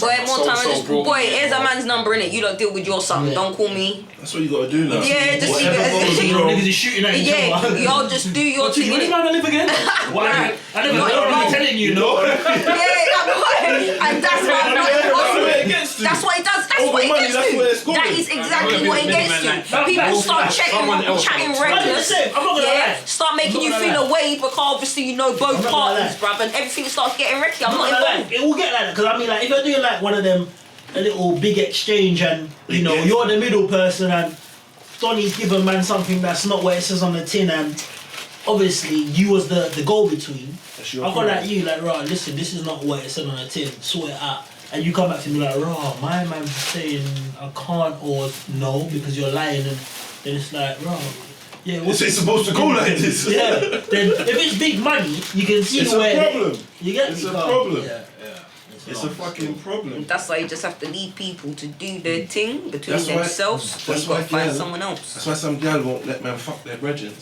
[SPEAKER 1] Boy, more time. Boy, here's a man's number in it. You don't deal with your something.
[SPEAKER 2] Yeah.
[SPEAKER 1] Don't call me.
[SPEAKER 3] That's what you gotta do now.
[SPEAKER 1] Yeah, just leave
[SPEAKER 3] Whatever
[SPEAKER 1] it.
[SPEAKER 3] goes
[SPEAKER 2] You know,
[SPEAKER 3] wrong.
[SPEAKER 2] niggas is shooting at each
[SPEAKER 1] Yeah,
[SPEAKER 2] other.
[SPEAKER 1] y'all just do your thing.
[SPEAKER 2] Where's
[SPEAKER 1] innit?
[SPEAKER 2] my man live again? Why? I never
[SPEAKER 1] Not
[SPEAKER 2] I'm
[SPEAKER 1] wrong.
[SPEAKER 2] telling you, no.
[SPEAKER 1] Yeah, and that's why I'm not.
[SPEAKER 3] That's what it gets to.
[SPEAKER 1] That's what it does. That's
[SPEAKER 3] Over
[SPEAKER 1] what it
[SPEAKER 3] money,
[SPEAKER 1] gets
[SPEAKER 3] that's where it's
[SPEAKER 1] to.
[SPEAKER 3] going.
[SPEAKER 1] That is exactly what it gets to. People start chatting reckless.
[SPEAKER 2] I'm not gonna lie.
[SPEAKER 1] Start making you
[SPEAKER 2] I'm not
[SPEAKER 1] feel
[SPEAKER 2] gonna
[SPEAKER 1] away because obviously you know both
[SPEAKER 2] I'm not gonna
[SPEAKER 1] parties,
[SPEAKER 2] lie.
[SPEAKER 1] bruv, and everything starts getting wrecky. I'm not
[SPEAKER 2] Like,
[SPEAKER 1] involved.
[SPEAKER 2] it will get like that because I mean, like, if you're doing like one of them, a little big exchange, and you know you're the middle person, and Donny's given man something that's not what it says on the tin, and obviously you was the go-between.
[SPEAKER 3] That's your
[SPEAKER 2] I got
[SPEAKER 3] point.
[SPEAKER 2] like you, like, right, listen, this is not what it said on the tin, sort it out. And you come back to me like, raw, my man's saying I can't or no because you're lying, and then it's like, raw, yeah, what's
[SPEAKER 3] It's supposed to go like this.
[SPEAKER 2] Yeah, then if it's big money, you can see
[SPEAKER 3] It's
[SPEAKER 2] where
[SPEAKER 3] a problem.
[SPEAKER 2] you get
[SPEAKER 3] It's
[SPEAKER 2] me?
[SPEAKER 3] a problem.
[SPEAKER 2] Yeah.
[SPEAKER 3] It's a fucking problem.
[SPEAKER 1] That's why you just have to leave people to do their thing between
[SPEAKER 3] That's why-
[SPEAKER 1] themselves. Or
[SPEAKER 3] that's
[SPEAKER 1] you gotta
[SPEAKER 3] why
[SPEAKER 1] find
[SPEAKER 3] girl-
[SPEAKER 1] someone else.
[SPEAKER 3] That's why some gal won't let man fuck their brethren.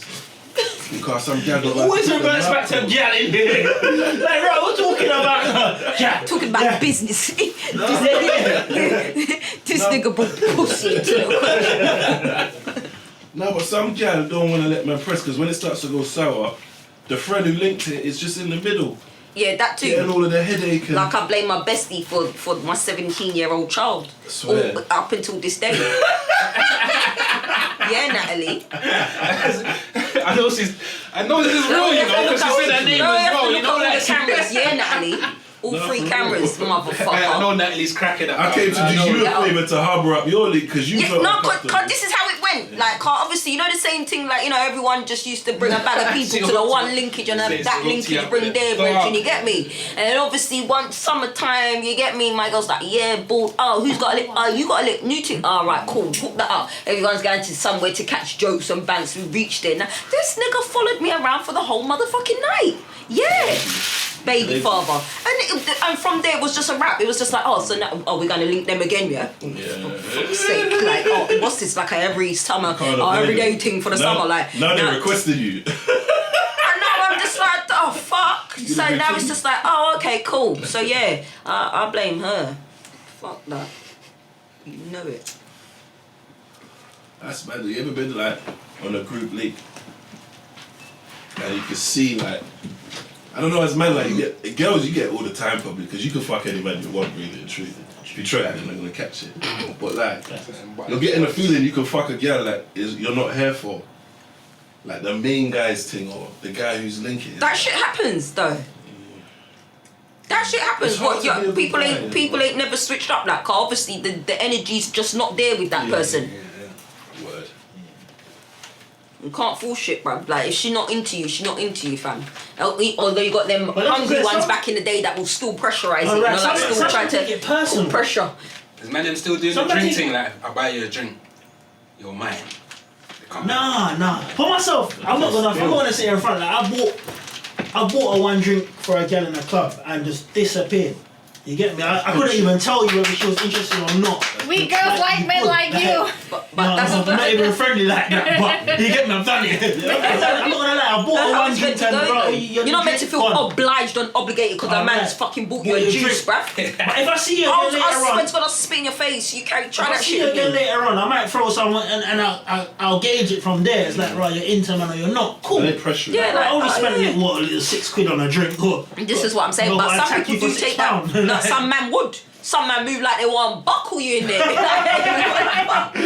[SPEAKER 3] Because some gal don't
[SPEAKER 2] Always
[SPEAKER 3] like to
[SPEAKER 2] reverse
[SPEAKER 3] put
[SPEAKER 2] back
[SPEAKER 3] them
[SPEAKER 2] to gal in here. Like, right, we're talking about yeah.
[SPEAKER 1] Talking about business. This nigga brought pussy into the
[SPEAKER 3] No, but some gal don't want to let man press because when it starts to go sour, the friend who linked it is just in the middle.
[SPEAKER 1] Yeah, that too.
[SPEAKER 3] Getting all of the headache and...
[SPEAKER 1] Like I blame my bestie for my 17-year-old child.
[SPEAKER 3] I swear.
[SPEAKER 1] All, up until this day. Yeah, Natalie.
[SPEAKER 5] I know this is real, you know, because she said her name as well, you know,
[SPEAKER 1] all
[SPEAKER 5] like...
[SPEAKER 1] the cameras. Yeah, Natalie. All
[SPEAKER 3] No,
[SPEAKER 1] three
[SPEAKER 3] for
[SPEAKER 1] cameras,
[SPEAKER 3] real.
[SPEAKER 5] I
[SPEAKER 1] motherfucker.
[SPEAKER 5] know Natalie's cracking up.
[SPEAKER 3] I came to do you a favour to harbour up your link because you
[SPEAKER 1] Yeah,
[SPEAKER 3] felt
[SPEAKER 1] no,
[SPEAKER 3] uncomfortable.
[SPEAKER 1] cause this is how it went. Like, obviously, you know the same thing. Like, you know, everyone just used to bring a bag of people to the one linkage, and that linkage bring their bridge, you get me. And then obviously, once summertime, you get me. My girl's like, yeah, ball. Oh, who's got a link? Oh, you got a link. New thing. All right, cool. Book that up. Everyone's going to somewhere to catch jokes and banks. We reached there. Now, this nigga followed me around for the whole motherfucking night. Yeah. Baby father, and from there it was just a wrap. It was just like, oh, so now we're gonna link them again, yeah. For fuck's sake, like, oh, what's this like every summer, every day thing for the summer, like.
[SPEAKER 3] Now they requested you.
[SPEAKER 1] And now I'm just like, oh fuck. So now it's just like, oh, okay, cool. So yeah, I blame her. Fuck that. You know it.
[SPEAKER 3] That's bad. You ever been like on a group link and you can see like, I don't know, as man, like you get girls, you get all the time probably because you can fuck any man you want, really and truly. If you try it, you're not gonna catch it. But like, you're getting a feeling you can fuck a girl like you're not here for, like the main guy's thing or the guy who's linking.
[SPEAKER 1] That shit happens though. That shit happens.
[SPEAKER 3] It's hard
[SPEAKER 1] What?
[SPEAKER 3] to
[SPEAKER 1] Yeah,
[SPEAKER 3] be a
[SPEAKER 1] people
[SPEAKER 3] guy,
[SPEAKER 1] ain't never switched up. Like, 'cause obviously the energy's just not there with that person.
[SPEAKER 3] Word.
[SPEAKER 1] You can't fool shit, bruv. Like, if she not into you, she not into you, fam. Although you got them
[SPEAKER 2] But that's
[SPEAKER 1] hungry
[SPEAKER 2] because
[SPEAKER 1] ones
[SPEAKER 2] some-
[SPEAKER 1] back in the day that will still pressurize it.
[SPEAKER 2] Oh,
[SPEAKER 1] You
[SPEAKER 2] right,
[SPEAKER 1] know, like
[SPEAKER 2] some-
[SPEAKER 1] still
[SPEAKER 2] some
[SPEAKER 1] try
[SPEAKER 2] people
[SPEAKER 1] to
[SPEAKER 2] get personal.
[SPEAKER 1] put pressure.
[SPEAKER 5] Is man them still doing the
[SPEAKER 2] Somebody-
[SPEAKER 5] drink thing? Like, I buy you a drink, you're mine. They can't-
[SPEAKER 2] Nah. For myself, I'm not gonna sit here in front. Like I bought a one drink for a girl in a club and just disappeared. You get me? I couldn't even tell you whether she was interested or not.
[SPEAKER 7] We girls like men
[SPEAKER 2] could.
[SPEAKER 7] like you.
[SPEAKER 1] But
[SPEAKER 2] No,
[SPEAKER 1] that's
[SPEAKER 2] I'm not even friendly like that, but you get me, I've done it. I'm not gonna lie, I bought a one drink and bro,
[SPEAKER 1] You're not meant to feel obliged and obligated because a man's fucking bought you a juice, bruv.
[SPEAKER 2] But if I see you again later
[SPEAKER 1] I swear
[SPEAKER 2] on,
[SPEAKER 1] to God, I'll spit in your face. You can't
[SPEAKER 2] if
[SPEAKER 1] try
[SPEAKER 2] I
[SPEAKER 1] that
[SPEAKER 2] see you
[SPEAKER 1] shit
[SPEAKER 2] again
[SPEAKER 1] again.
[SPEAKER 2] later on, I might throw someone and I'll gauge it from there. It's like, right, you're into man or you're not. Cool.
[SPEAKER 3] They pressure.
[SPEAKER 1] Yeah,
[SPEAKER 2] I only spent
[SPEAKER 1] yeah.
[SPEAKER 2] what, a little £6 on a drink.
[SPEAKER 1] This is what I'm saying,
[SPEAKER 2] No,
[SPEAKER 1] but
[SPEAKER 2] I
[SPEAKER 1] some
[SPEAKER 2] attack you
[SPEAKER 1] people
[SPEAKER 2] for
[SPEAKER 1] do take
[SPEAKER 2] £6.
[SPEAKER 1] that. No, some man would. Some man move like they want to buckle you in there. Like,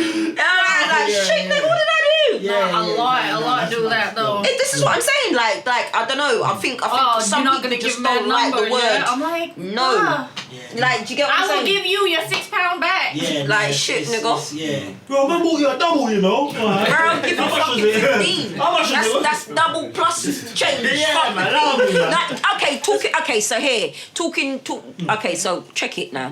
[SPEAKER 1] shit, nigga, what did I do?
[SPEAKER 7] A lot do that though.
[SPEAKER 1] This is what I'm saying. Like, I don't know. I think
[SPEAKER 7] Oh,
[SPEAKER 1] some
[SPEAKER 7] you're not
[SPEAKER 1] people
[SPEAKER 7] gonna
[SPEAKER 1] just
[SPEAKER 7] give me
[SPEAKER 1] don't
[SPEAKER 7] a
[SPEAKER 1] like
[SPEAKER 7] number,
[SPEAKER 1] the word.
[SPEAKER 7] yeah? I'm like,
[SPEAKER 1] No.
[SPEAKER 7] nah.
[SPEAKER 1] Like, do you get what I'm
[SPEAKER 7] I
[SPEAKER 1] saying?
[SPEAKER 7] will give you your £6 back.
[SPEAKER 2] Yeah,
[SPEAKER 1] Like, shit, nigga.
[SPEAKER 2] Yeah. Bro, man bought you a double, you know.
[SPEAKER 1] Bro, I'll give you
[SPEAKER 2] How much was
[SPEAKER 1] fucking
[SPEAKER 2] it?
[SPEAKER 1] 15.
[SPEAKER 2] How much was it?
[SPEAKER 1] That's double plus change.
[SPEAKER 2] Yeah,
[SPEAKER 1] Fuck
[SPEAKER 2] man, love me, man.
[SPEAKER 1] Okay, so here, okay, so check it now.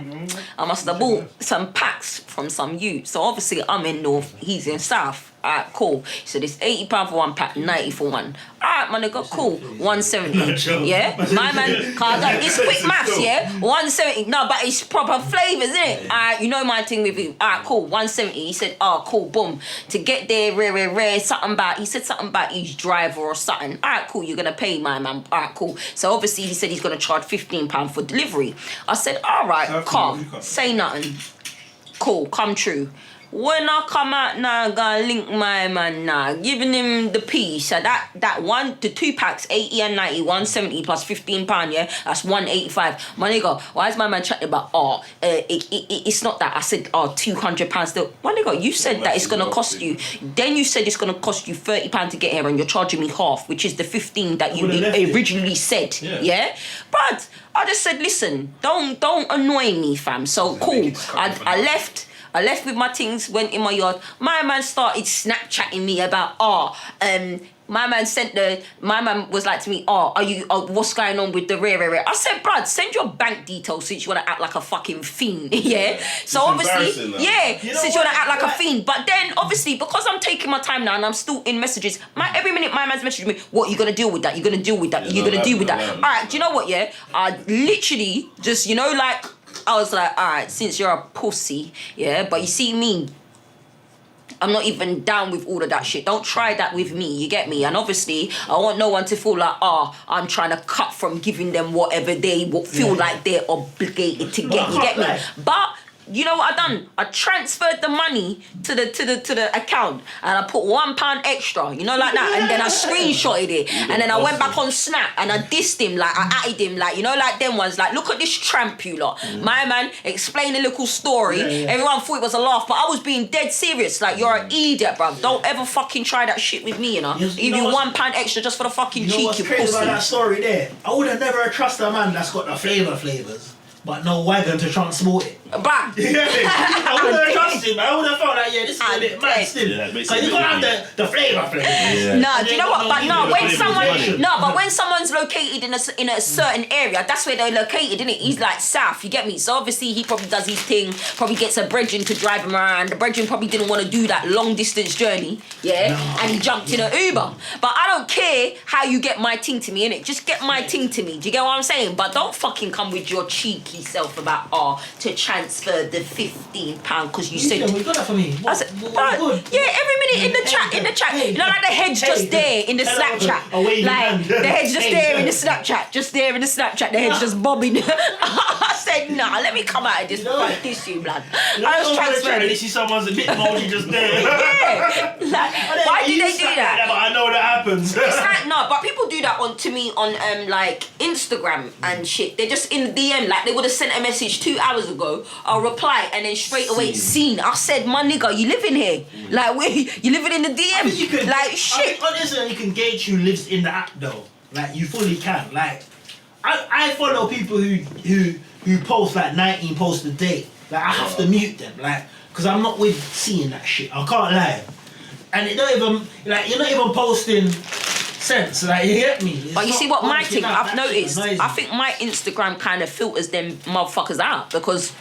[SPEAKER 1] I must have bought some packs from some youth. So obviously I'm in North, he's in South. Alright, cool. So it's £80 for one pack, 90 for one. Alright, my nigga, cool. 170. Yeah? My man, it's quick maths, yeah? 170. No, but it's proper flavours, isn't it? Alright, you know my thing with you. Alright, cool. 170. He said, oh, cool, boom. To get there, rare, something about, he said something about each driver or something. Alright, cool, you're gonna pay my man. Alright, cool. So obviously he said he's gonna charge £15 for delivery. I said, alright, calm. Say nothing. Cool, come true. When I come out now, I'm gonna link my man now, giving him the piece. So that the 2 packs, 80 and 90, 170 plus £15, yeah, that's 185. My nigga, why is my man chatting about it's not that? I said £200 still. My nigga, you said that it's gonna cost you. Then you said it's gonna cost you £30 to get here, and you're charging me half, which is the 15 that you originally said. Yeah, but I just said, listen, don't annoy me, fam. So cool. I left. I left with my things, went in my yard. My man started Snapchatting me about, my man was like to me, what's going on with the rare? I said, bruv, send your bank details since you want to act like a fucking fiend, yeah? So obviously, since you want to act like a fiend. But then, obviously, because I'm taking my time now and I'm still in messages, every minute my man's messaging me, what, you going to deal with that? You're going to deal with that? You're going to deal with that? All right, do you know what, yeah? I literally just, I was like, all right, since you're a pussy, yeah? But you see me, I'm not even down with all of that shit. Don't try that with me, you get me? And obviously, I want no one to feel like, I'm trying to cut from giving them whatever they feel like they're obligated to get, you get me? But you know what I done? I transferred the money to the account and I put £1 extra, like that, and then I screenshotted it and then I went back on Snap and I dissed him, I added him, like them ones, look at this tramp you lot. My man explained a little story. Everyone thought it was a laugh, but I was being dead serious. You're an idiot, bruv. Don't ever fucking try that shit with me, Give you £1 extra just for the fucking cheek,
[SPEAKER 2] what's
[SPEAKER 1] you
[SPEAKER 2] crazy
[SPEAKER 1] pussy.
[SPEAKER 2] about that story there? I would have never trusted a man that's got the flavors, but no wagon to transport it.
[SPEAKER 1] Bam!
[SPEAKER 2] I would have trusted him. I would have felt like, this is a bit mad still. Because you can't have the flavour.
[SPEAKER 1] No, do you know what? But when someone's located in a certain area, that's where they're located, innit? He's like south, you get me? So obviously he probably does his thing, probably gets a brethren to drive him around. The brethren probably didn't want to do that long distance journey, and he jumped in an Uber. But I don't care how you get my ting to me, innit? Just get my ting to me. Do you get what I'm saying? But don't fucking come with your cheeky self about, to transfer the £15 because you said...
[SPEAKER 2] We got that for me.
[SPEAKER 1] I said, every minute in the chat, like the head's just there in the Snapchat. The head's just there in the Snapchat, the head's just bobbing. I said, nah, let me come out of this you, blood. I was transferring.
[SPEAKER 2] You see someone's a bit moldy just there.
[SPEAKER 1] Why did they do that?
[SPEAKER 2] But I know that happens.
[SPEAKER 1] It's but people do that on Instagram and shit. They're just in the DM, they would have sent a message 2 hours ago, I'll reply, and then straight away seen. I said, my nigga, you living here? You living in the DM? Shit.
[SPEAKER 2] Honestly, you can gauge who lives in the app though. You fully can. I follow people who post 19 posts a day. I have to mute them, because I'm not with seeing that shit. I can't lie. And it don't even, you're not even posting sense, you get me?
[SPEAKER 1] But you see what my thing, I've noticed, I think my Instagram kind of filters them motherfuckers out, because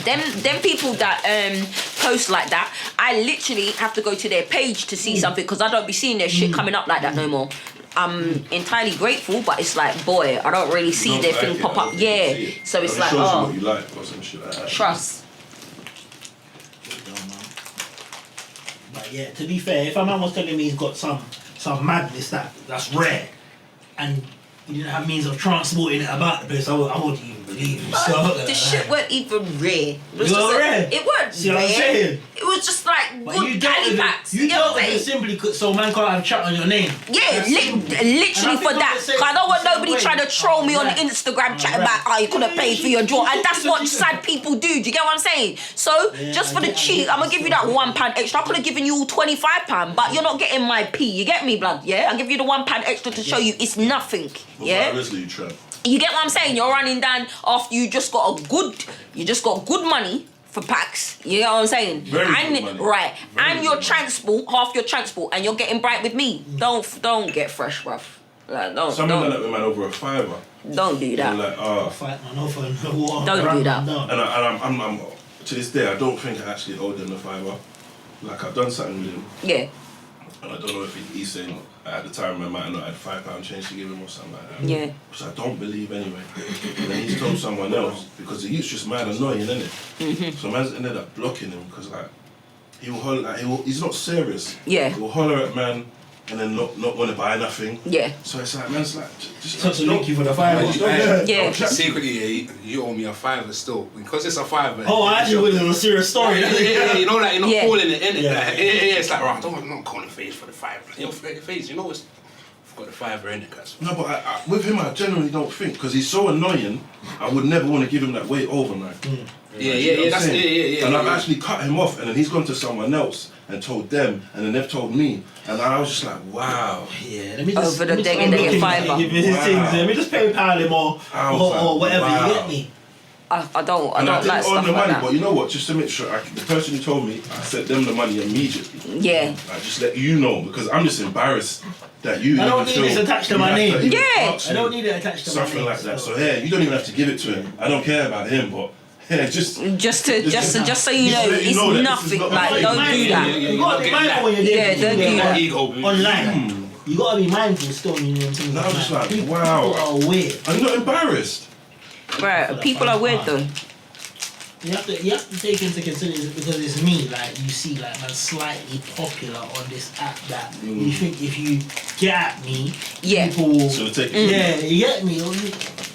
[SPEAKER 1] them people that post like that, I literally have to go to their page to see something, because I don't be seeing their shit coming up like that no more. I'm entirely grateful, but it's boy, I don't really see their thing pop up. Yeah, so it's
[SPEAKER 3] shows you what you like or some shit like that.
[SPEAKER 1] Trust.
[SPEAKER 2] But yeah, to be fair, if a man was telling me he's got some madness that's rare, and he didn't have means of transporting it about the place, I wouldn't even believe him.
[SPEAKER 1] The shit weren't even rare. It was
[SPEAKER 2] rare?
[SPEAKER 1] It weren't
[SPEAKER 2] See
[SPEAKER 1] rare.
[SPEAKER 2] what I'm saying?
[SPEAKER 1] It was just good galley packs.
[SPEAKER 2] You dealt with it simply so man can't have chat on your name.
[SPEAKER 1] Yeah, literally for that. Because I don't want nobody trying to troll me on Instagram chat about, you couldn't pay for your draw. And that's what sad people do. Do you get what I'm saying? So, just for the cheat, I'm going to give you that £1 extra. I could have given you all £25, but you're not getting my P. You get me, blood? Yeah? I'll give you the £1 extra to show you it's nothing. Yeah? You get what I'm saying? You're running down after you just got good money for packs. You know what I'm saying?
[SPEAKER 3] Very good money.
[SPEAKER 1] Right.
[SPEAKER 3] Very
[SPEAKER 1] and your
[SPEAKER 3] good
[SPEAKER 1] transport, half your transport, and you're getting bright with me. Don't get fresh, bruv.
[SPEAKER 3] Someone done that with man over a £5.
[SPEAKER 1] Don't do that. Don't do that.
[SPEAKER 3] And I'm to this day, I don't think I actually owed him the £5. I've done something with him.
[SPEAKER 1] Yeah.
[SPEAKER 3] And I don't know if he's saying at the time I might have not had £5 change to give him or something like that.
[SPEAKER 1] Yeah.
[SPEAKER 3] Which I don't believe anyway. And then he's told someone else, because the youth's just mad annoying, isn't it? Mm-hmm. So man's ended up blocking him because he will holler, he's not serious.
[SPEAKER 1] Yeah.
[SPEAKER 3] He will holler at man and then not want to buy nothing.
[SPEAKER 1] Yeah.
[SPEAKER 3] So it's man's just
[SPEAKER 2] to link you for the £5.
[SPEAKER 1] Yeah.
[SPEAKER 5] Secretly, you owe me a £5 still, because it's a £5.
[SPEAKER 2] Oh, I actually was in a serious story.
[SPEAKER 5] Yeah, you're not calling it, innit?
[SPEAKER 2] Yeah.
[SPEAKER 5] It's right, I'm not calling face for the £5. Your face, I've got the £5 in it, cuz.
[SPEAKER 3] No, but with him, I generally don't think, because he's so annoying, I would never want to give him that weight over, man.
[SPEAKER 5] Yeah.
[SPEAKER 3] And I've actually cut him off, and then he's gone to someone else and told them, and then they've told me, and I was just like, wow.
[SPEAKER 2] Yeah, let me just
[SPEAKER 1] over the day and they get £5.
[SPEAKER 2] Let me just PayPal him or whatever.
[SPEAKER 3] Wow.
[SPEAKER 2] You get me?
[SPEAKER 1] I don't
[SPEAKER 3] And I
[SPEAKER 1] like
[SPEAKER 3] didn't
[SPEAKER 1] stuff
[SPEAKER 3] earn the
[SPEAKER 1] like
[SPEAKER 3] money,
[SPEAKER 1] that.
[SPEAKER 3] but you know what? Just to make sure, the person who told me, I sent them the money immediately.
[SPEAKER 1] Yeah.
[SPEAKER 3] I just let you know because I'm just embarrassed that you.
[SPEAKER 2] I don't
[SPEAKER 3] even
[SPEAKER 2] need
[SPEAKER 3] feel
[SPEAKER 2] this attached to
[SPEAKER 3] you
[SPEAKER 2] my
[SPEAKER 3] have
[SPEAKER 2] name.
[SPEAKER 3] even
[SPEAKER 1] Yeah.
[SPEAKER 3] ask
[SPEAKER 2] I don't
[SPEAKER 3] me
[SPEAKER 2] need it attached to my
[SPEAKER 3] something
[SPEAKER 2] name.
[SPEAKER 3] like that. So yeah, you don't even have to give it to him. I don't care about him, but yeah, just
[SPEAKER 1] Just so you
[SPEAKER 3] just
[SPEAKER 1] know,
[SPEAKER 3] let you
[SPEAKER 1] it's
[SPEAKER 3] know that this is
[SPEAKER 1] nothing.
[SPEAKER 3] not
[SPEAKER 1] Like,
[SPEAKER 3] a
[SPEAKER 1] don't
[SPEAKER 3] fake.
[SPEAKER 1] do that.
[SPEAKER 2] You gotta be mindful when you're
[SPEAKER 1] Yeah,
[SPEAKER 2] doing
[SPEAKER 1] don't do that.
[SPEAKER 5] Ego.
[SPEAKER 2] online. You gotta be mindful still when you're doing things
[SPEAKER 3] And I was just like,
[SPEAKER 2] People
[SPEAKER 3] wow.
[SPEAKER 2] are weird.
[SPEAKER 3] I'm not embarrassed.
[SPEAKER 1] Right, people are weird though.
[SPEAKER 2] You have to take into consideration because it's me. Like you see, like man, slightly popular on this app that you think if you get at me,
[SPEAKER 1] Yeah.
[SPEAKER 2] people will.
[SPEAKER 3] So take
[SPEAKER 2] Yeah, you get me.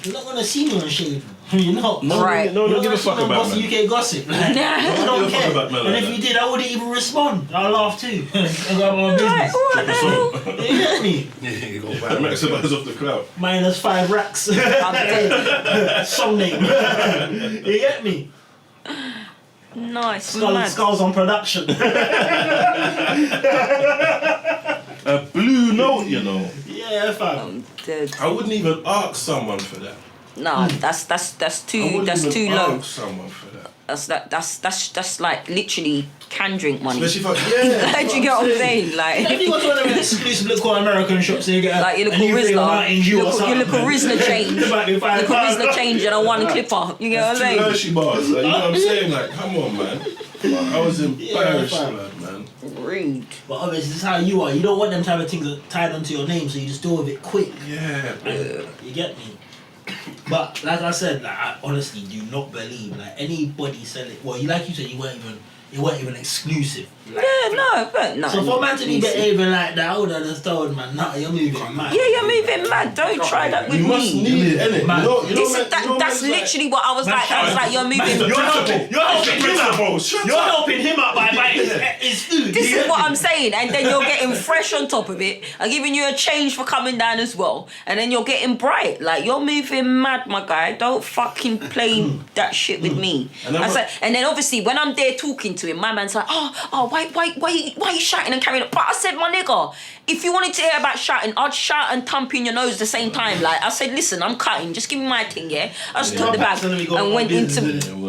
[SPEAKER 2] You're not gonna see me on shave. You're not.
[SPEAKER 3] No,
[SPEAKER 1] Right.
[SPEAKER 3] no,
[SPEAKER 2] You're
[SPEAKER 3] don't give a
[SPEAKER 2] not
[SPEAKER 3] fuck
[SPEAKER 2] gonna
[SPEAKER 3] about
[SPEAKER 2] boss
[SPEAKER 3] man.
[SPEAKER 2] UK gossip. Like, I
[SPEAKER 3] Don't
[SPEAKER 2] don't
[SPEAKER 3] give a fuck
[SPEAKER 2] care.
[SPEAKER 3] about man
[SPEAKER 2] And
[SPEAKER 3] like
[SPEAKER 2] if
[SPEAKER 3] that.
[SPEAKER 2] you did, I wouldn't even respond. I'll laugh too. I got my business.
[SPEAKER 1] What the hell?
[SPEAKER 2] You get me?
[SPEAKER 5] Yeah, you go
[SPEAKER 3] That
[SPEAKER 5] back.
[SPEAKER 3] maximize off the cloud.
[SPEAKER 2] Minus 5 racks.
[SPEAKER 1] I'm dead.
[SPEAKER 2] Song name. You get me?
[SPEAKER 1] Nice, mad.
[SPEAKER 2] Skulls on production.
[SPEAKER 3] A blue note, you know.
[SPEAKER 2] Yeah, fam.
[SPEAKER 1] I'm dead.
[SPEAKER 3] I wouldn't even ask someone for that.
[SPEAKER 1] Nah, that's
[SPEAKER 3] I
[SPEAKER 1] too
[SPEAKER 3] wouldn't even
[SPEAKER 1] low.
[SPEAKER 3] ask someone for that.
[SPEAKER 1] That's like literally can drink money.
[SPEAKER 3] Especially if I, yeah.
[SPEAKER 1] Do you get what I'm saying?
[SPEAKER 2] If
[SPEAKER 1] Like,
[SPEAKER 2] you go to one of them exclusive little American shops and you get
[SPEAKER 1] like your
[SPEAKER 2] a
[SPEAKER 1] little
[SPEAKER 2] new thing on
[SPEAKER 1] Rizzler,
[SPEAKER 2] Mountain Dew or
[SPEAKER 1] your
[SPEAKER 2] something.
[SPEAKER 1] little Rizzler change,
[SPEAKER 2] It might be
[SPEAKER 1] your
[SPEAKER 2] £5.
[SPEAKER 1] Rizzler change and a one clipper. You get what I'm
[SPEAKER 3] Two
[SPEAKER 1] saying?
[SPEAKER 3] Hershey bars, like, you know what I'm saying? Like, come on, man. Like, I was embarrassed,
[SPEAKER 2] fam.
[SPEAKER 3] man.
[SPEAKER 1] Rude.
[SPEAKER 2] But obviously, this is how you are. You don't want them type of things tied onto your name, so you just deal with it quick.
[SPEAKER 3] Yeah, man.
[SPEAKER 2] You get me? But like I said, like I honestly do not believe like anybody selling. Well, like you said, you weren't even exclusive. Like,
[SPEAKER 1] Yeah, no, but no.
[SPEAKER 2] so for a man to be behaving like that, I would have just told man, nah, you're moving mad.
[SPEAKER 1] Yeah, you're moving mad. Don't try that with
[SPEAKER 3] You must
[SPEAKER 1] me.
[SPEAKER 3] need it, innit? You
[SPEAKER 2] Man.
[SPEAKER 3] know,
[SPEAKER 1] That's literally what I was like. I was like, you're moving.
[SPEAKER 2] You're helping him out. You're helping him out by buying his food.
[SPEAKER 1] This is what I'm saying, and then you're getting fresh on top of it. I'm giving you a change for coming down as well, and then you're getting bright. Like you're moving mad, my guy. Don't fucking play that shit with me.
[SPEAKER 3] And
[SPEAKER 1] I said, and then obviously when I'm there talking to him, my man's like, why you shouting and carrying on? But I said, my nigga, if you wanted to hear about shouting, I'd shout and thump in your nose at the same time. Like I said, listen, I'm cutting. Just give me my thing, yeah. I just took the bag and went into.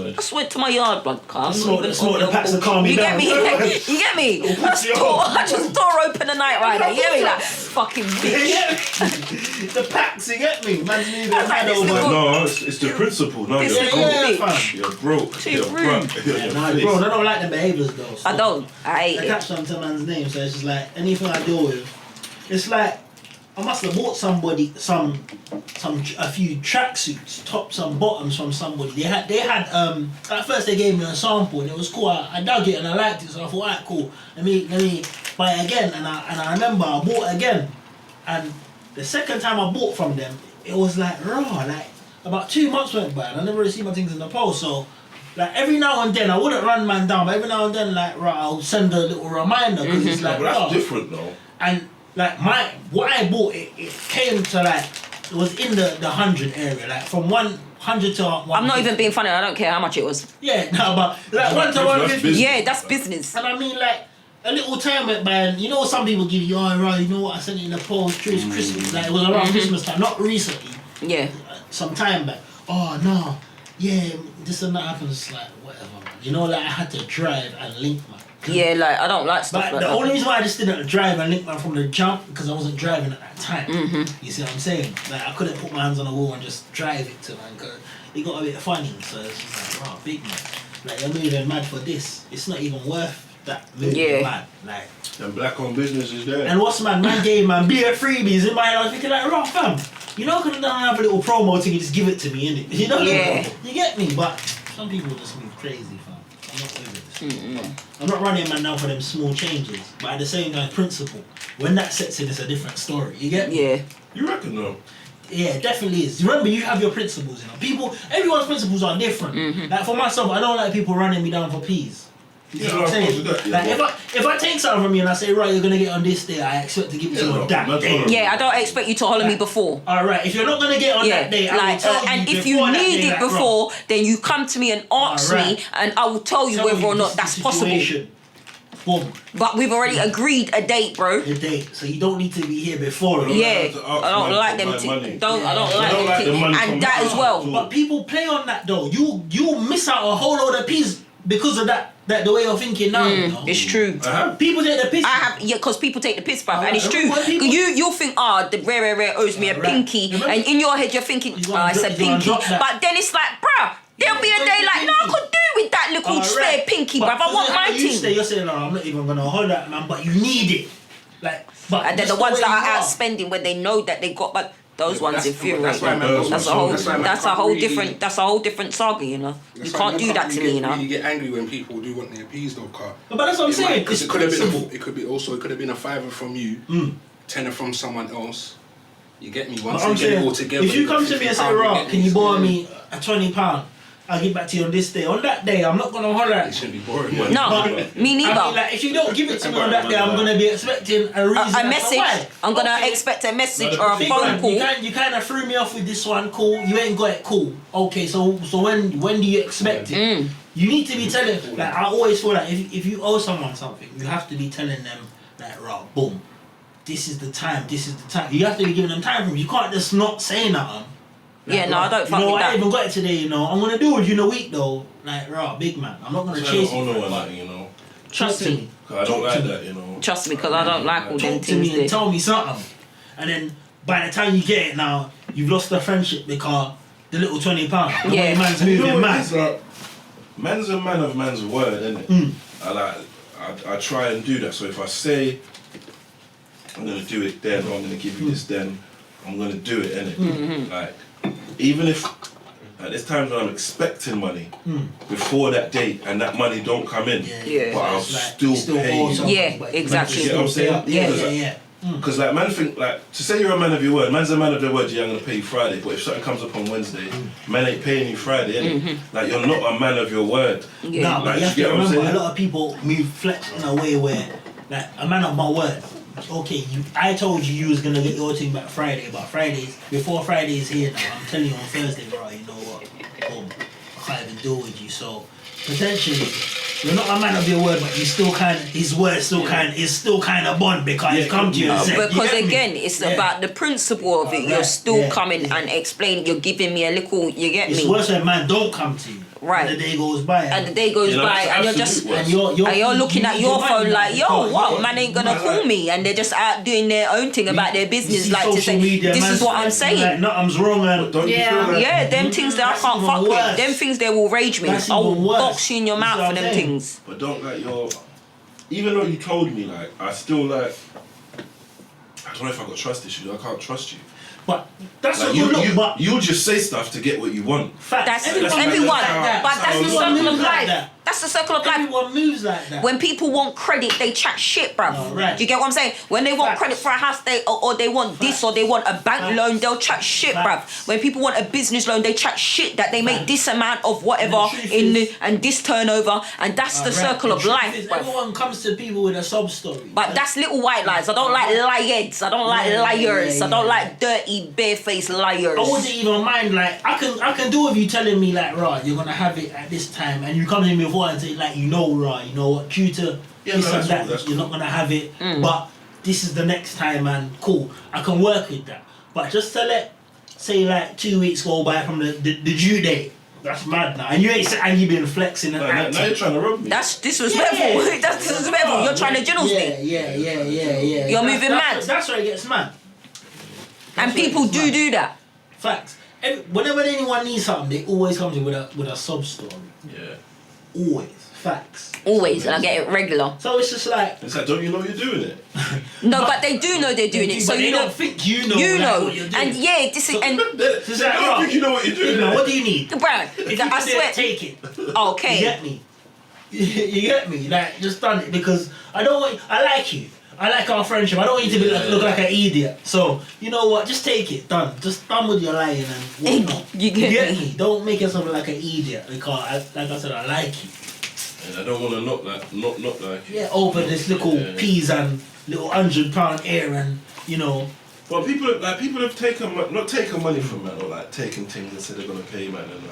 [SPEAKER 1] I just went to my yard, blood car.
[SPEAKER 2] Smoke the packs to calm me
[SPEAKER 1] You
[SPEAKER 2] down.
[SPEAKER 1] get me? You get me? I just tore open the night rider. You get me? Like fucking bitch.
[SPEAKER 2] The packs, you get me? Man's moving
[SPEAKER 1] Like
[SPEAKER 2] mad
[SPEAKER 1] this
[SPEAKER 2] over.
[SPEAKER 1] little-
[SPEAKER 3] No, it's the principle. No,
[SPEAKER 1] This
[SPEAKER 3] you're
[SPEAKER 1] little
[SPEAKER 3] broke.
[SPEAKER 1] bitch.
[SPEAKER 3] You're broke.
[SPEAKER 1] Too
[SPEAKER 3] You're
[SPEAKER 1] rude.
[SPEAKER 3] broke. You're
[SPEAKER 2] Nah,
[SPEAKER 3] face.
[SPEAKER 2] bro, I don't like the behaviours though. So
[SPEAKER 1] I don't. I hate it.
[SPEAKER 2] attach them to man's name, so it's just like anything I deal with. It's like I must have bought somebody a few tracksuits, tops and bottoms from somebody. They had at first they gave me a sample and it was cool. I dug it and I liked it, so I thought, alright, cool. Let me buy it again. And I remember I bought it again, and the second time I bought from them, it was like raw. Like about 2 months went by and I never received my things in the post. So like every now and then I wouldn't run man down, but every now and then like right, I'll send a little reminder because it's like
[SPEAKER 3] But that's
[SPEAKER 2] raw.
[SPEAKER 3] different, though.
[SPEAKER 2] And like what I bought, it came to like it was in the 100 area, like from 100 to 150.
[SPEAKER 1] I'm not even being funny. I don't care how much it was.
[SPEAKER 2] Yeah, no, but like 1 to
[SPEAKER 3] That's
[SPEAKER 2] 150.
[SPEAKER 3] business.
[SPEAKER 1] Yeah, that's business.
[SPEAKER 2] And I mean like a little time went by, and you know some people give you, oh right, you know what, I sent it in the post, Christmas, like it was around Christmas time, not recently,
[SPEAKER 1] Yeah.
[SPEAKER 2] some time back. Oh no, yeah, this and that happens. It's like whatever, man. You know, like I had to drive and link man.
[SPEAKER 1] Yeah, like I don't like stuff
[SPEAKER 2] But
[SPEAKER 1] like
[SPEAKER 2] the
[SPEAKER 1] that.
[SPEAKER 2] only reason why I just didn't drive and link man from the jump because I wasn't driving at that time. You see what I'm saying? Like I couldn't put my hands on the wheel and just drive it to man because it got a bit funny. So it's just like, wow, big man. Like you're moving mad for this. It's not even worth that moving
[SPEAKER 1] Yeah.
[SPEAKER 2] mad. Like
[SPEAKER 3] And black on business is there.
[SPEAKER 2] and what's man gave man beer freebies in my head. I was thinking like, raw fam, you know, could have a little promo thing. You just give it to me, innit? You know?
[SPEAKER 1] Yeah.
[SPEAKER 2] You get me? But some people just move crazy, fam. I'm not with it. I'm not running man now for them small changes, but at the same time, principle. When that sets in, it's a different story. You get me?
[SPEAKER 1] Yeah.
[SPEAKER 3] You reckon, though?
[SPEAKER 2] Yeah, it definitely is. Remember, you have your principles. You know, everyone's principles are different. Like for myself, I don't like people running me down for peas. You see
[SPEAKER 3] Yeah,
[SPEAKER 2] what I'm
[SPEAKER 3] of course,
[SPEAKER 2] saying?
[SPEAKER 3] that- yeah,
[SPEAKER 2] Like if I take something from you and I say, right, you're gonna get on this day, I expect to give it to you on that
[SPEAKER 3] that's
[SPEAKER 2] day.
[SPEAKER 3] all right.
[SPEAKER 1] Yeah, I don't expect you to holler me before.
[SPEAKER 2] All right, if you're not gonna get on
[SPEAKER 1] Yeah,
[SPEAKER 2] that day, I will
[SPEAKER 1] like,
[SPEAKER 2] tell
[SPEAKER 1] and
[SPEAKER 2] you
[SPEAKER 1] if you
[SPEAKER 2] before that
[SPEAKER 1] need
[SPEAKER 2] day,
[SPEAKER 1] it
[SPEAKER 2] like, bro,
[SPEAKER 1] before, then you come to me and ask
[SPEAKER 2] Alright.
[SPEAKER 1] me, and I will tell you
[SPEAKER 2] tell
[SPEAKER 1] whether
[SPEAKER 2] me
[SPEAKER 1] or
[SPEAKER 2] this
[SPEAKER 1] not
[SPEAKER 2] is
[SPEAKER 1] that's
[SPEAKER 2] the
[SPEAKER 1] possible.
[SPEAKER 2] situation. boom.
[SPEAKER 1] But we've already agreed a date, bro.
[SPEAKER 2] The date. So you don't need to be here before.
[SPEAKER 1] Yeah,
[SPEAKER 3] have to ask
[SPEAKER 1] I don't
[SPEAKER 3] man
[SPEAKER 1] like
[SPEAKER 3] for
[SPEAKER 1] them.
[SPEAKER 3] my
[SPEAKER 1] T-
[SPEAKER 3] money.
[SPEAKER 1] don't I don't
[SPEAKER 2] Yeah.
[SPEAKER 1] like
[SPEAKER 3] I don't like
[SPEAKER 1] them.
[SPEAKER 3] the money
[SPEAKER 1] And
[SPEAKER 3] from
[SPEAKER 1] that
[SPEAKER 3] my
[SPEAKER 1] as well.
[SPEAKER 3] mouth.
[SPEAKER 2] But people play on that though. You miss out a whole load of peas because of that the way you're thinking now. You know?
[SPEAKER 1] It's true.
[SPEAKER 2] People take the piss.
[SPEAKER 1] I have because people take the piss, bruv, and it's true.
[SPEAKER 2] When people-
[SPEAKER 1] You'll think, the rare owes me a
[SPEAKER 2] Right.
[SPEAKER 1] pinky,
[SPEAKER 2] Remember-
[SPEAKER 1] and in your head you're thinking,
[SPEAKER 2] You wanna
[SPEAKER 1] it's a
[SPEAKER 2] drop- you wanna
[SPEAKER 1] pinky,
[SPEAKER 2] drop that.
[SPEAKER 1] but then it's like, bruh, there'll be a
[SPEAKER 2] Yeah,
[SPEAKER 1] day
[SPEAKER 2] where's
[SPEAKER 1] like,
[SPEAKER 2] the
[SPEAKER 1] no, I
[SPEAKER 2] pinky?
[SPEAKER 1] could do with that little spare pinky, bruv. I want my
[SPEAKER 2] You
[SPEAKER 1] team.
[SPEAKER 2] stay, you're saying, no, I'm not even gonna hold that, man. But you need it, like. But
[SPEAKER 1] And then
[SPEAKER 2] just
[SPEAKER 1] the ones
[SPEAKER 2] way
[SPEAKER 1] that
[SPEAKER 2] you
[SPEAKER 1] are outspending when they know that they got, but those ones
[SPEAKER 5] that's
[SPEAKER 1] infuriate.
[SPEAKER 5] why
[SPEAKER 1] me.
[SPEAKER 5] man goes
[SPEAKER 1] That's a
[SPEAKER 5] on
[SPEAKER 1] whole,
[SPEAKER 5] social.
[SPEAKER 1] that's a whole different, that's a whole different saga, you know. You can't do that to me, you know.
[SPEAKER 5] You get angry when people do want their peas though, car.
[SPEAKER 2] But that's what I'm saying.
[SPEAKER 5] Because
[SPEAKER 2] It's
[SPEAKER 5] it could have been,
[SPEAKER 2] principle.
[SPEAKER 5] it could have been a £5 from you, £10 from someone else. You get me?
[SPEAKER 2] But
[SPEAKER 5] Once
[SPEAKER 2] I'm
[SPEAKER 5] you get it
[SPEAKER 2] saying,
[SPEAKER 5] all together.
[SPEAKER 2] if you come to me and say,
[SPEAKER 5] £50,
[SPEAKER 2] "Rock,
[SPEAKER 5] you
[SPEAKER 2] can you
[SPEAKER 5] get
[SPEAKER 2] borrow
[SPEAKER 5] me?
[SPEAKER 2] me a £20? I'll give back to you on this day." On that day, I'm not gonna holler at
[SPEAKER 5] It
[SPEAKER 2] you.
[SPEAKER 5] shouldn't be boring.
[SPEAKER 3] Yeah.
[SPEAKER 5] man.
[SPEAKER 1] No,
[SPEAKER 2] But-
[SPEAKER 1] me
[SPEAKER 2] I mean,
[SPEAKER 1] neither.
[SPEAKER 2] like, if you don't give it to me on that day, I'm gonna be expecting a reason.
[SPEAKER 1] A
[SPEAKER 2] as to
[SPEAKER 1] message.
[SPEAKER 2] why.
[SPEAKER 1] I'm gonna
[SPEAKER 2] Okay.
[SPEAKER 1] expect a message
[SPEAKER 3] No,
[SPEAKER 1] or a
[SPEAKER 3] the
[SPEAKER 1] phone
[SPEAKER 2] Man,
[SPEAKER 1] call.
[SPEAKER 2] You kind of threw me off with this one. Cool. You ain't got it. Cool. Okay. So when do you expect it? You need to be telling. Like, I always feel like if you owe someone something, you have to be telling them like, right, boom, this is the time. This is the time. You have to be giving them time frames. You can't just not say nothing.
[SPEAKER 1] Yeah, no, I don't
[SPEAKER 2] You
[SPEAKER 1] fuck
[SPEAKER 2] know,
[SPEAKER 1] with
[SPEAKER 2] I
[SPEAKER 1] that.
[SPEAKER 2] even got it today. You know, I'm gonna do it in a week though. Like, right, big man. I'm not gonna
[SPEAKER 3] So I
[SPEAKER 2] chase
[SPEAKER 3] don't
[SPEAKER 2] you.
[SPEAKER 3] know
[SPEAKER 2] for it,
[SPEAKER 3] one
[SPEAKER 2] but
[SPEAKER 3] you know.
[SPEAKER 2] Trust me.
[SPEAKER 3] 'Cause I don't
[SPEAKER 2] Talk to
[SPEAKER 3] like
[SPEAKER 2] me.
[SPEAKER 3] that, you know.
[SPEAKER 1] Trust me, because I don't like all them
[SPEAKER 2] Talk to
[SPEAKER 1] things
[SPEAKER 2] me and
[SPEAKER 1] there.
[SPEAKER 2] tell me something. And then by the time you get it now, you've lost the friendship because the little £20. The
[SPEAKER 1] Yeah.
[SPEAKER 2] way man's
[SPEAKER 3] You know
[SPEAKER 2] moving,
[SPEAKER 3] what
[SPEAKER 2] man.
[SPEAKER 3] it is, like, man's a man of man's word, isn't it? I try and do that. So if I say I'm gonna do it then, or I'm gonna give you this then, I'm gonna do it, innit? Like, even if there's times when I'm expecting money before that date and that money don't come in,
[SPEAKER 1] Yeah.
[SPEAKER 3] but I'll
[SPEAKER 2] It's like,
[SPEAKER 3] still
[SPEAKER 2] you still
[SPEAKER 3] pay
[SPEAKER 2] owe
[SPEAKER 3] you.
[SPEAKER 2] something,
[SPEAKER 1] Yeah,
[SPEAKER 2] but
[SPEAKER 1] exactly.
[SPEAKER 2] you
[SPEAKER 3] You get what I'm saying?
[SPEAKER 2] Yeah,
[SPEAKER 3] Because,
[SPEAKER 2] yeah, yeah.
[SPEAKER 3] Because like man think like to say you're a man of your word, man's a man of their word, yeah, I'm gonna pay you Friday, but if something comes up on Wednesday, man ain't paying you Friday, innit? Like you're not a man of your word.
[SPEAKER 1] Yeah.
[SPEAKER 2] Nah, but
[SPEAKER 3] Like,
[SPEAKER 2] you have
[SPEAKER 3] you
[SPEAKER 2] to
[SPEAKER 3] get what I'm
[SPEAKER 2] remember, a
[SPEAKER 3] saying?
[SPEAKER 2] lot of people move flex in a way where, like, a man of my word. Okay, I told you was gonna get your thing back Friday, but before Friday is here now, I'm telling you on Thursday, bro, you know what? Boom, I can't even deal with you. So potentially, you're not a man of your word, but you still his word is still kind of bond because he's come to you and said, you
[SPEAKER 1] Because
[SPEAKER 2] get me?
[SPEAKER 1] again, it's
[SPEAKER 2] Yeah.
[SPEAKER 1] about the principle of it.
[SPEAKER 2] Right,
[SPEAKER 1] You're still
[SPEAKER 2] yeah,
[SPEAKER 1] coming
[SPEAKER 2] yeah.
[SPEAKER 1] and explaining. You're giving me a little. You get
[SPEAKER 2] It's
[SPEAKER 1] me?
[SPEAKER 2] worse when man don't come to you.
[SPEAKER 1] Right.
[SPEAKER 2] And the day goes by.
[SPEAKER 1] And the day goes
[SPEAKER 3] You know,
[SPEAKER 1] by,
[SPEAKER 3] it's
[SPEAKER 1] and you're
[SPEAKER 3] absolute
[SPEAKER 1] just
[SPEAKER 3] worse.
[SPEAKER 2] And you're
[SPEAKER 1] looking at your phone like, yo,
[SPEAKER 2] because,
[SPEAKER 1] what?
[SPEAKER 2] yeah,
[SPEAKER 1] Man ain't gonna
[SPEAKER 3] man,
[SPEAKER 1] call
[SPEAKER 3] like-
[SPEAKER 1] me, and they're just out doing their own thing about their
[SPEAKER 2] You
[SPEAKER 1] business,
[SPEAKER 2] see
[SPEAKER 1] like to
[SPEAKER 2] social
[SPEAKER 1] say,
[SPEAKER 2] media,
[SPEAKER 1] this
[SPEAKER 2] man,
[SPEAKER 1] is what I'm
[SPEAKER 2] like,
[SPEAKER 1] saying.
[SPEAKER 2] nothing's wrong and
[SPEAKER 3] Don't you
[SPEAKER 7] Yeah.
[SPEAKER 3] feel like
[SPEAKER 1] Yeah, them things that I
[SPEAKER 2] That's
[SPEAKER 1] can't
[SPEAKER 2] even
[SPEAKER 1] fuck with.
[SPEAKER 2] worse.
[SPEAKER 1] Them things they will rage me.
[SPEAKER 2] That's
[SPEAKER 1] I will
[SPEAKER 2] even worse.
[SPEAKER 1] box you in your
[SPEAKER 2] You see
[SPEAKER 1] mouth
[SPEAKER 2] what
[SPEAKER 1] for
[SPEAKER 2] I'm
[SPEAKER 1] them
[SPEAKER 2] saying?
[SPEAKER 1] things.
[SPEAKER 3] But don't like your even though you told me like I still like I don't know if I got trust issues, I can't trust you.
[SPEAKER 2] But that's
[SPEAKER 3] Like
[SPEAKER 2] what you look. But
[SPEAKER 3] you just say stuff to get what you want.
[SPEAKER 1] That's
[SPEAKER 2] Everyone
[SPEAKER 1] everyone,
[SPEAKER 2] moves like that.
[SPEAKER 1] but that's the
[SPEAKER 3] Everyone
[SPEAKER 1] circle of
[SPEAKER 2] moves like
[SPEAKER 1] life.
[SPEAKER 2] that.
[SPEAKER 1] That's the circle of life.
[SPEAKER 2] Everyone moves like that.
[SPEAKER 1] When people want credit, they chat shit, bruv.
[SPEAKER 2] Oh, right.
[SPEAKER 1] Do you get what I'm saying? When they want
[SPEAKER 2] Facts.
[SPEAKER 1] credit for a house, or they want this, or they want a bank
[SPEAKER 2] Facts.
[SPEAKER 1] loan, they'll chat shit,
[SPEAKER 2] Facts.
[SPEAKER 1] bruv. When people want a business loan, they chat shit that they make
[SPEAKER 2] Facts.
[SPEAKER 1] this amount of whatever
[SPEAKER 2] And the truth
[SPEAKER 1] in
[SPEAKER 2] is-
[SPEAKER 1] and this turnover, and that's the
[SPEAKER 2] Right.
[SPEAKER 1] circle
[SPEAKER 2] The
[SPEAKER 1] of
[SPEAKER 2] truth
[SPEAKER 1] life,
[SPEAKER 2] is,
[SPEAKER 1] bruv.
[SPEAKER 2] everyone comes to people with a sob story.
[SPEAKER 1] But that's little white lies. I don't like liars. I don't like
[SPEAKER 2] Yeah,
[SPEAKER 1] liars.
[SPEAKER 2] yeah,
[SPEAKER 1] I don't
[SPEAKER 2] yeah.
[SPEAKER 1] like dirty, barefaced liars.
[SPEAKER 2] I wouldn't even mind, like, I can do with you telling me, like, right, you're gonna have it at this time, and you come to me before and say, like, you know, right, you know what, due to
[SPEAKER 3] Yeah,
[SPEAKER 2] this
[SPEAKER 3] no,
[SPEAKER 2] and
[SPEAKER 3] that's
[SPEAKER 2] that,
[SPEAKER 3] cool, that's
[SPEAKER 2] you're not gonna have it, but this is the next time, and cool, I can work with that. But just to say, like, 2 weeks go by from the due date, that's mad now. And you've been flexing and
[SPEAKER 3] Now
[SPEAKER 2] acting.
[SPEAKER 3] you're trying to rob me.
[SPEAKER 1] That's disrespectful.
[SPEAKER 2] Yeah.
[SPEAKER 1] That's disrespectful. You're trying to jiddles me.
[SPEAKER 2] Yeah.
[SPEAKER 1] You're moving mad.
[SPEAKER 2] That's where it gets mad.
[SPEAKER 1] And
[SPEAKER 2] That's where it
[SPEAKER 1] people
[SPEAKER 2] gets
[SPEAKER 1] do
[SPEAKER 2] mad.
[SPEAKER 1] do that.
[SPEAKER 2] Facts. Whenever anyone needs something, they always come to you with a sub story.
[SPEAKER 3] Yeah.
[SPEAKER 2] Always. Facts.
[SPEAKER 1] Always, and I get it regular.
[SPEAKER 2] So it's just like,
[SPEAKER 3] It's like, don't you know you're doing it?
[SPEAKER 1] No, but they do know they're doing it. So
[SPEAKER 2] but they
[SPEAKER 1] you
[SPEAKER 2] don't
[SPEAKER 1] know,
[SPEAKER 2] think you know.
[SPEAKER 1] you
[SPEAKER 2] like,
[SPEAKER 1] know,
[SPEAKER 2] what you're doing.
[SPEAKER 1] and yeah, this is and
[SPEAKER 2] It's like,
[SPEAKER 3] I don't
[SPEAKER 2] right,
[SPEAKER 3] think you know what you're doing.
[SPEAKER 2] man, what do you need?
[SPEAKER 1] bruh,
[SPEAKER 2] If you
[SPEAKER 1] I
[SPEAKER 2] can
[SPEAKER 1] swear.
[SPEAKER 2] take it. You
[SPEAKER 1] Okay.
[SPEAKER 2] get me? You get me? Like, just done it because I like you. I like our friendship. I don't want you to look like an idiot. So, you know what? Just take it. Done. Just done with your lying and whatnot.
[SPEAKER 1] You get
[SPEAKER 2] me? Don't make yourself look like an idiot because, like I said, I like you.
[SPEAKER 3] And I don't want to not like you.
[SPEAKER 2] Yeah, over this little
[SPEAKER 3] Yeah.
[SPEAKER 2] peas and little £100 air and, you know.
[SPEAKER 3] But people have taken not taken money from man or like taken things and said they're gonna pay man and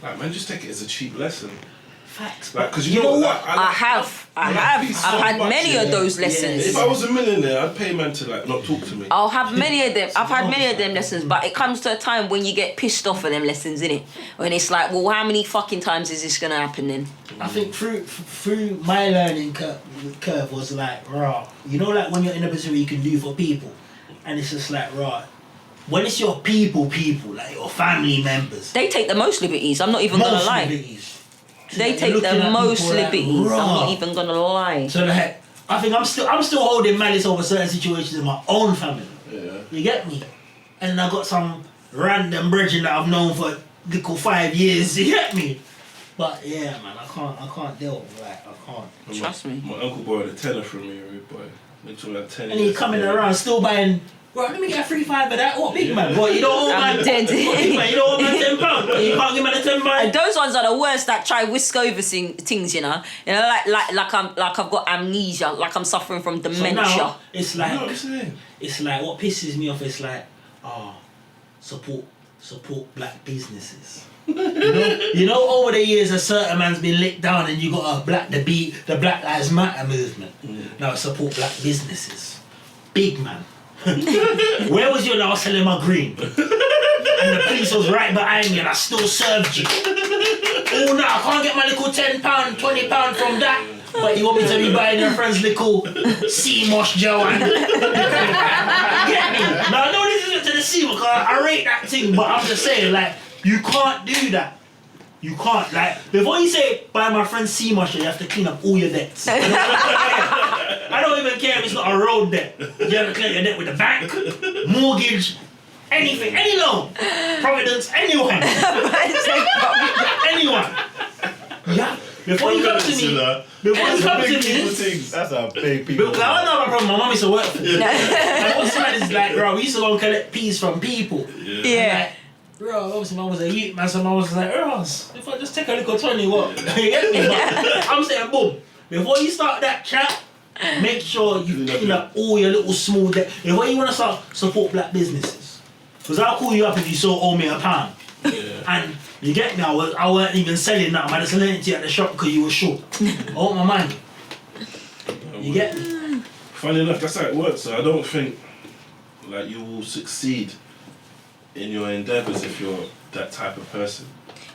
[SPEAKER 3] like man just take it as a cheap lesson.
[SPEAKER 2] Facts.
[SPEAKER 3] Like, because
[SPEAKER 2] You know what?
[SPEAKER 1] I have. I've had many of those lessons.
[SPEAKER 3] If I was a millionaire, I'd pay man to like not talk to me.
[SPEAKER 1] I'll have many of them. I've had many of them lessons, but it comes to a time when you get pissed off of them lessons, innit? When it's like, well, how many fucking times is this gonna happen then?
[SPEAKER 2] I think through my learning curve was like, raw. You know, like when you're in a position where you can do for people, and it's just like, raw. When it's your people, like your family members,
[SPEAKER 1] They take the most liberties. I'm not even gonna lie.
[SPEAKER 2] liberties.
[SPEAKER 1] They
[SPEAKER 2] Like,
[SPEAKER 1] take
[SPEAKER 2] looking
[SPEAKER 1] the
[SPEAKER 2] at
[SPEAKER 1] most
[SPEAKER 2] people like,
[SPEAKER 1] liberties. I'm
[SPEAKER 2] raw.
[SPEAKER 1] not even gonna lie.
[SPEAKER 2] So like, I think I'm still holding malice over certain situations in my own family.
[SPEAKER 3] Yeah.
[SPEAKER 2] You get me? And then I got some random brethren that I've known for little 5 years. You get me? But yeah, man, I can't deal with that. I can't.
[SPEAKER 1] Trust me.
[SPEAKER 3] My uncle borrowed a tenner from me, rude boy. They took like 10
[SPEAKER 2] And he coming around still buying. Right, let me get a 3-5 of that. What big man? Boy, you don't owe
[SPEAKER 1] I'm
[SPEAKER 2] man.
[SPEAKER 1] dead.
[SPEAKER 2] What big man? You don't owe man £10. You can't give man a £10.
[SPEAKER 1] And those ones are the worst that try whisk over things, you know. You know, like I've got amnesia, like I'm suffering from
[SPEAKER 2] So
[SPEAKER 1] dementia.
[SPEAKER 2] now it's
[SPEAKER 3] You know what I'm
[SPEAKER 2] like
[SPEAKER 3] saying?
[SPEAKER 2] it's like what pisses me off. It's like support black businesses. You know, over the years a certain man's been licked down, and you got the Black Lives Matter movement. Now support black businesses. Big man. Where was you when I was selling my green? And the police was right behind me, and I still served you. Oh no, I can't get my little £10, £20 from that. But you want me to be buying your friend's little sea moss Joe and get me? Now I know this isn't to the sea because I rate that thing, but I'm just saying, like, you can't do that. You can't, like, before you say buy my friend's sea moss, you have to clean up all your debts. I don't even care if it's not a road debt. You have to clear your debt with the bank, mortgage, anything, any loan, Providence, anyone. Anyone. Yeah. Before you come to me,
[SPEAKER 8] That's a big people.
[SPEAKER 2] because I don't know my problem. My mum used to work for me. And what's mad is like, bro, we used to go and collect peas from people.
[SPEAKER 1] Yeah.
[SPEAKER 2] Bro, obviously mum was a youth man, so mum was like, Ross, if I just take a little 20, what? You get me? But I'm saying, boom, before you start that chat, make sure you clean up all your little small debt. Before you want to start, support black businesses. Because I'll call you up if you still owe me £1. And you get me, I weren't even selling that, man. I was selling it to you at the shop because you were short. I want my money. You get me?
[SPEAKER 3] Funny enough, that's how it works. So I don't think like you will succeed in your endeavours if you're that type of person.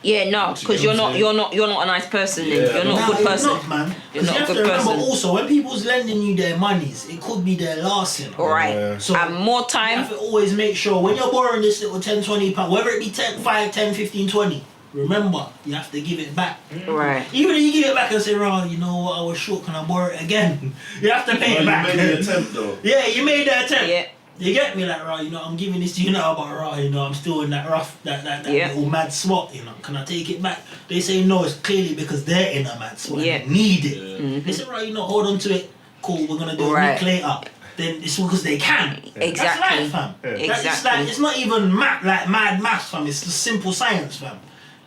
[SPEAKER 1] Yeah, no, because you're not a nice person. Then.
[SPEAKER 3] Yeah.
[SPEAKER 1] You're not a good person.
[SPEAKER 2] Not, man.
[SPEAKER 1] You're
[SPEAKER 2] Because
[SPEAKER 1] not
[SPEAKER 2] you
[SPEAKER 1] a
[SPEAKER 2] have to
[SPEAKER 1] good
[SPEAKER 2] remember
[SPEAKER 1] person.
[SPEAKER 2] also, when people's lending you their monies, it could be their last, you know.
[SPEAKER 1] Alright.
[SPEAKER 8] Yeah.
[SPEAKER 2] So
[SPEAKER 1] And more
[SPEAKER 2] you
[SPEAKER 1] time.
[SPEAKER 2] have to always make sure when you're borrowing this little 10, 20 pounds, whether it be 10, 5, 10, 15, 20, remember, you have to give it back.
[SPEAKER 1] Right.
[SPEAKER 2] Even if you give it back and say, oh, you know what, I was short, can I borrow it again? You have to pay it
[SPEAKER 3] You
[SPEAKER 2] back.
[SPEAKER 3] made the attempt though.
[SPEAKER 2] Yeah, you made the attempt.
[SPEAKER 1] Yeah.
[SPEAKER 2] You get me, like, right, you know, I'm giving this to you now, but right, you know, I'm still in that rough, that
[SPEAKER 1] Yeah.
[SPEAKER 2] little mad spot, you know, can I take it back? They say no, it's clearly because they're in a mad spot
[SPEAKER 1] Yeah.
[SPEAKER 2] and they need it. They say, right, you know, hold on to it, cool, we're gonna do a
[SPEAKER 1] Right.
[SPEAKER 2] week later. Then it's because they can.
[SPEAKER 1] Exactly.
[SPEAKER 2] That's life, fam. That- It's,
[SPEAKER 1] Exactly.
[SPEAKER 2] like, it's not even mad maths, fam, it's just simple science, fam.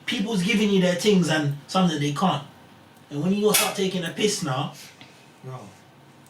[SPEAKER 2] People's giving you their things and something they can't. And when you start taking a piss now, bro.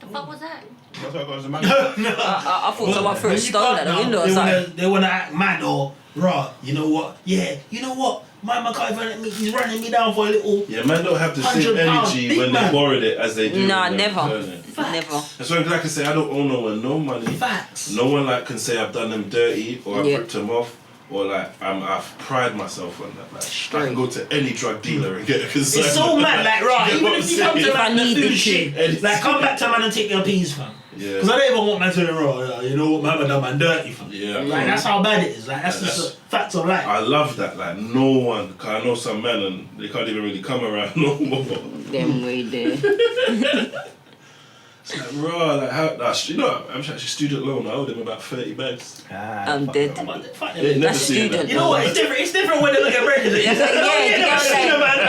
[SPEAKER 7] The fuck was that?
[SPEAKER 8] That's why I got the man.
[SPEAKER 1] I thought someone threw a
[SPEAKER 2] When you
[SPEAKER 1] stone
[SPEAKER 2] can't
[SPEAKER 1] at the
[SPEAKER 2] now,
[SPEAKER 1] window or
[SPEAKER 2] they
[SPEAKER 1] something.
[SPEAKER 2] they wanna act mad or raw. You know what? Yeah, you know what? My man can't even let me. He's running me down for a little.
[SPEAKER 3] Yeah, man don't have the same
[SPEAKER 2] £100
[SPEAKER 3] energy
[SPEAKER 2] big
[SPEAKER 3] when
[SPEAKER 2] man.
[SPEAKER 3] they borrowed it as they do.
[SPEAKER 1] Nah,
[SPEAKER 3] when they
[SPEAKER 1] never.
[SPEAKER 3] return it.
[SPEAKER 1] Never.
[SPEAKER 3] That's why, like I say, I don't owe no one no money.
[SPEAKER 2] Facts.
[SPEAKER 3] No one like can say I've done them dirty or I've
[SPEAKER 1] Yeah.
[SPEAKER 3] ripped them off or like I've pride myself on that. Like I
[SPEAKER 1] Straight.
[SPEAKER 3] can go to any drug dealer and get a concern.
[SPEAKER 2] It's so mad, like right.
[SPEAKER 3] You know
[SPEAKER 2] Even
[SPEAKER 3] what
[SPEAKER 2] if
[SPEAKER 3] I'm
[SPEAKER 2] you come to
[SPEAKER 3] saying?
[SPEAKER 2] man and
[SPEAKER 1] needed
[SPEAKER 2] do
[SPEAKER 1] to.
[SPEAKER 2] shit, like come back to man and take your peas, fam.
[SPEAKER 3] Yeah.
[SPEAKER 2] Because I don't even want man to be raw. You know what, man done man dirty, fam.
[SPEAKER 3] Yeah.
[SPEAKER 2] Like that's how bad it is. Like that's
[SPEAKER 3] Yeah,
[SPEAKER 2] just a fact of life.
[SPEAKER 3] I love that. Like no one, cause I know some men and they can't even really come around no more.
[SPEAKER 1] Them way there.
[SPEAKER 3] It's like raw. Like how? Nah, you know, I'm actually student loan. I owe them about 30 bags.
[SPEAKER 1] I'm dead.
[SPEAKER 2] Fuck
[SPEAKER 3] They
[SPEAKER 2] them.
[SPEAKER 3] never
[SPEAKER 1] That's
[SPEAKER 3] seen
[SPEAKER 1] student.
[SPEAKER 3] that.
[SPEAKER 2] You know what? It's different. It's different when they look at bread.
[SPEAKER 1] Yeah, you know what I'm saying? Like,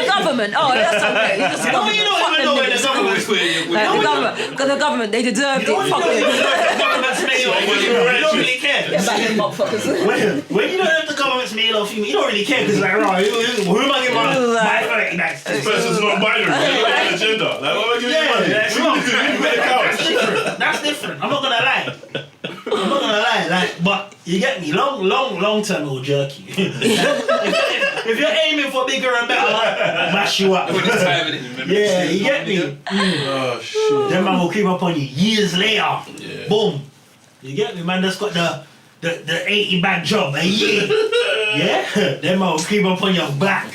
[SPEAKER 1] the government. Oh, that's okay. You just
[SPEAKER 2] You know, you don't
[SPEAKER 1] fuck
[SPEAKER 2] even
[SPEAKER 1] them
[SPEAKER 2] know where the
[SPEAKER 1] niggas.
[SPEAKER 2] government's
[SPEAKER 1] Like, the government, because the government, they deserved
[SPEAKER 2] You know
[SPEAKER 1] it.
[SPEAKER 2] what
[SPEAKER 1] Fuck
[SPEAKER 2] you
[SPEAKER 1] them.
[SPEAKER 2] the government's made of you. You don't really care.
[SPEAKER 1] Back them motherfuckers.
[SPEAKER 2] When you don't have the government's made of you, you don't really care because like, right, who am I giving my 30 bags to?
[SPEAKER 3] This person's not binary. They don't have an agenda. Like, what am I giving you money?
[SPEAKER 2] that's
[SPEAKER 3] What
[SPEAKER 2] not.
[SPEAKER 3] you gonna do? Leave me the couch.
[SPEAKER 2] That's different. That's different. I'm not gonna lie. I'm not gonna lie. Like, but you get me. Long term, it'll jerk you. if you're aiming for bigger and better, I'll mash you up. Yeah, you get me?
[SPEAKER 3] Oh shit.
[SPEAKER 2] Them man will creep up on you years later.
[SPEAKER 3] Yeah.
[SPEAKER 2] Boom. You get me, man? That's got the 80 bag job a year. Yeah? Them man will creep up on your back.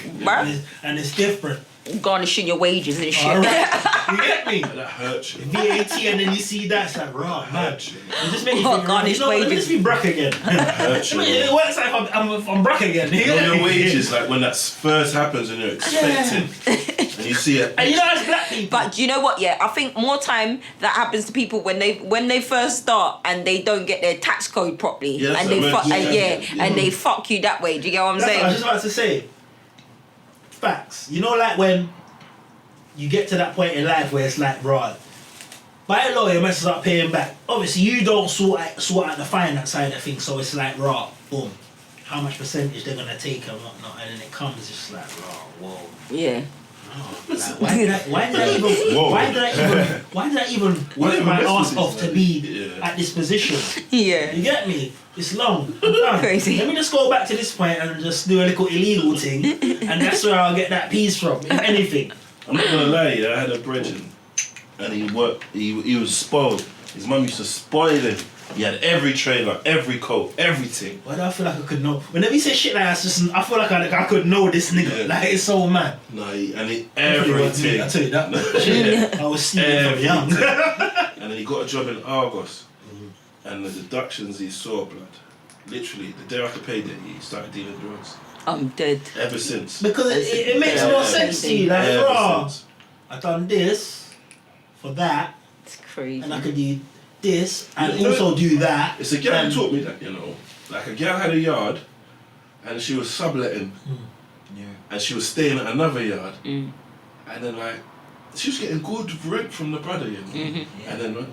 [SPEAKER 2] And it's different.
[SPEAKER 1] Garnishing your wages and shit.
[SPEAKER 2] Alright. You get me?
[SPEAKER 3] That hurts you.
[SPEAKER 2] VAT and then you see that, it's like, raw, man. It just makes you
[SPEAKER 1] What,
[SPEAKER 2] think,
[SPEAKER 1] garnish
[SPEAKER 2] you know, let me
[SPEAKER 1] wages?
[SPEAKER 2] just be broke again.
[SPEAKER 3] Hurts you.
[SPEAKER 2] It works like I'm broke again.
[SPEAKER 3] You know your wages, like when that first happens and you're expecting, and you see it.
[SPEAKER 2] And you know, as black people.
[SPEAKER 1] But do you know what? Yeah, I think more time that happens to people when they first start and they don't get their tax code properly,
[SPEAKER 3] Yeah,
[SPEAKER 1] and
[SPEAKER 3] that's
[SPEAKER 1] they
[SPEAKER 3] what
[SPEAKER 1] fuck
[SPEAKER 3] I meant.
[SPEAKER 1] and they fuck you that way. Do you get what I'm
[SPEAKER 2] That's
[SPEAKER 1] saying?
[SPEAKER 2] what I was just about to say. Facts. You know, like when you get to that point in life where it's like, right, by law you messes up paying back. Obviously, you don't sort out the finance side of things, so it's like, right, boom, how much percentage they're gonna take and whatnot, and then it comes just like, right, whoa.
[SPEAKER 1] Yeah.
[SPEAKER 2] Like, why did I even work my ass off to be at this position?
[SPEAKER 1] Yeah.
[SPEAKER 2] You get me? It's long. I'm done.
[SPEAKER 1] Crazy.
[SPEAKER 2] Let me just go back to this point and just do a little illegal thing, and that's where I'll get that piece from, if anything.
[SPEAKER 3] I'm not gonna lie, yeah, I had a brethren, and he was spoiled. His mum used to spoil him. He had every trailer, every coat, everything.
[SPEAKER 2] Why do I feel like I could know? Whenever you say shit like that, I feel like I could know this nigga.
[SPEAKER 3] Yeah.
[SPEAKER 2] Like, it's so mad.
[SPEAKER 3] No, everything.
[SPEAKER 2] I tell you that much. I was sleeping from young.
[SPEAKER 3] And then he got a job in Argos, and the deductions he saw, blood. Literally, the day after payday, he started dealing drugs.
[SPEAKER 1] I'm dead.
[SPEAKER 3] Ever since.
[SPEAKER 2] Because it makes no sense to you. Like,
[SPEAKER 3] Ever
[SPEAKER 2] bro,
[SPEAKER 3] since.
[SPEAKER 2] I done this for that,
[SPEAKER 1] It's crazy.
[SPEAKER 2] and I could do this and
[SPEAKER 3] You know,
[SPEAKER 2] also do that.
[SPEAKER 3] It's a girl
[SPEAKER 2] and
[SPEAKER 3] who taught me that, you know. Like a girl had a yard, and she was subletting, and she was staying at another yard, and then like she was getting good rent from the brother, you know. And then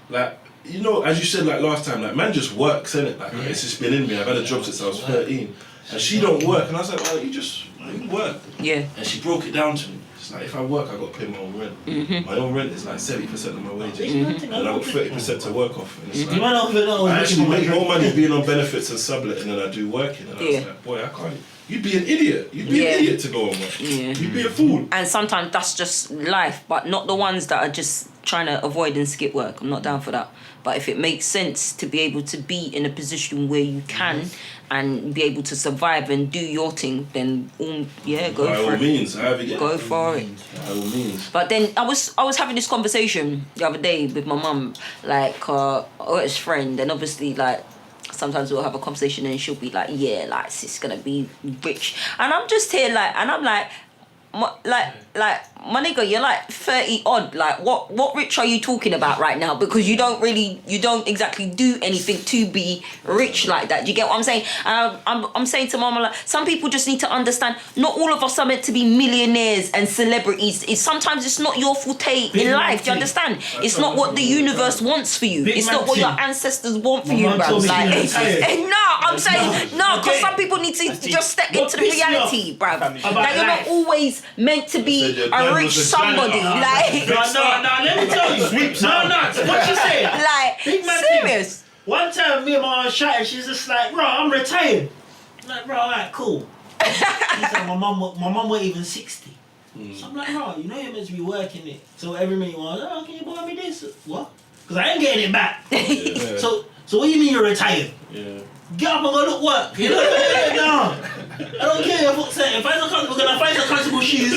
[SPEAKER 3] like, you know, as you said like last time, like man just works, innit? Like it's just been in me. I've had a job since I was 13, and she don't work, and I was like, well, you work.
[SPEAKER 1] Yeah.
[SPEAKER 3] And she broke it down to me. It's like if I work, I got to pay my own rent. My own rent is like 70% of my wages, and I got 30% to work off. And it's
[SPEAKER 2] you
[SPEAKER 3] like,
[SPEAKER 2] might not even know.
[SPEAKER 3] I actually make more money being on benefits and subletting than I do working. And I was like, boy, I can't. You'd be an idiot. You'd be an idiot to go on work. You'd be a fool.
[SPEAKER 1] And sometimes that's just life, but not the ones that are just trying to avoid and skip work. I'm not down for that. But if it makes sense to be able to be in a position where you can and be able to survive and do your thing, then go
[SPEAKER 3] By
[SPEAKER 1] for
[SPEAKER 3] all
[SPEAKER 1] it.
[SPEAKER 3] means, however you get.
[SPEAKER 1] Go for it.
[SPEAKER 3] By all means.
[SPEAKER 1] But then I was having this conversation the other day with my mum, like his friend, and obviously like sometimes we'll have a conversation and she'll be like, yeah, like sis gonna be rich, and I'm just here like, and I'm like, my nigga, you're like 30 odd. Like, what rich are you talking about right now? Because you don't exactly do anything to be rich like that. Do you get what I'm saying? I'm saying to mama, like, some people just need to understand, not all of us are meant to be millionaires and celebrities. Sometimes it's not your forte in life. Do you understand? It's not what the universe wants for you. It's not what your ancestors want for you, bruv. Like, I'm saying, no, because some people need to just step into the reality, bruv. That you're not always meant to be a rich somebody. Like,
[SPEAKER 2] No, let me tell you. What you say?
[SPEAKER 1] like,
[SPEAKER 2] Big man
[SPEAKER 1] serious.
[SPEAKER 2] thing. One time me and my mom was chatting, she's just like, bro, I'm retired. I'm like, bro, alright, cool. She's like, my mum wasn't even 60. So I'm like, bro, you know you're meant to be working it. So every minute you want, oh, can you buy me this? What? Because I ain't getting it back. So what do you mean you're retired?
[SPEAKER 3] Yeah.
[SPEAKER 2] Get up and go look work. You know? No. I don't care if we're gonna find some comfortable shoes.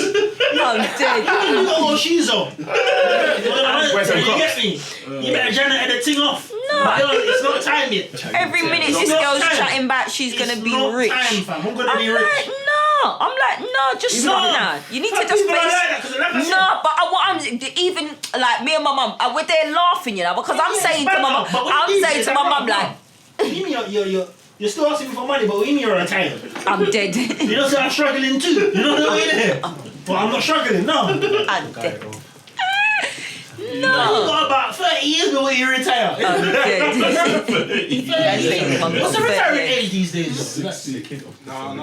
[SPEAKER 1] I'm dead.
[SPEAKER 2] You got more shoes on. You get me? You better Janet the thing off.
[SPEAKER 1] No.
[SPEAKER 2] It's not time yet.
[SPEAKER 1] Every minute this girl's chatting back, she's gonna be rich.
[SPEAKER 2] Time, fam. I'm gonna be rich.
[SPEAKER 1] Like, no. I'm like, no, just
[SPEAKER 2] No.
[SPEAKER 1] stop now. You need to just
[SPEAKER 2] People are
[SPEAKER 1] face.
[SPEAKER 2] like that, 'cause like I said-
[SPEAKER 1] No, but what I'm even like me and my mum, we're there laughing, you know, because I'm saying to my mum, I'm saying to my mum like,
[SPEAKER 2] what do you mean you're still asking me for money, but what do you mean you're retired?
[SPEAKER 1] I'm dead.
[SPEAKER 2] You know, so I'm struggling too. You know what I mean? But I'm not struggling, no.
[SPEAKER 1] I'm dead.
[SPEAKER 2] You
[SPEAKER 1] No.
[SPEAKER 2] got about 30 years before you retire.
[SPEAKER 1] I'm dead.
[SPEAKER 2] What's the retirement age these days?
[SPEAKER 5] No,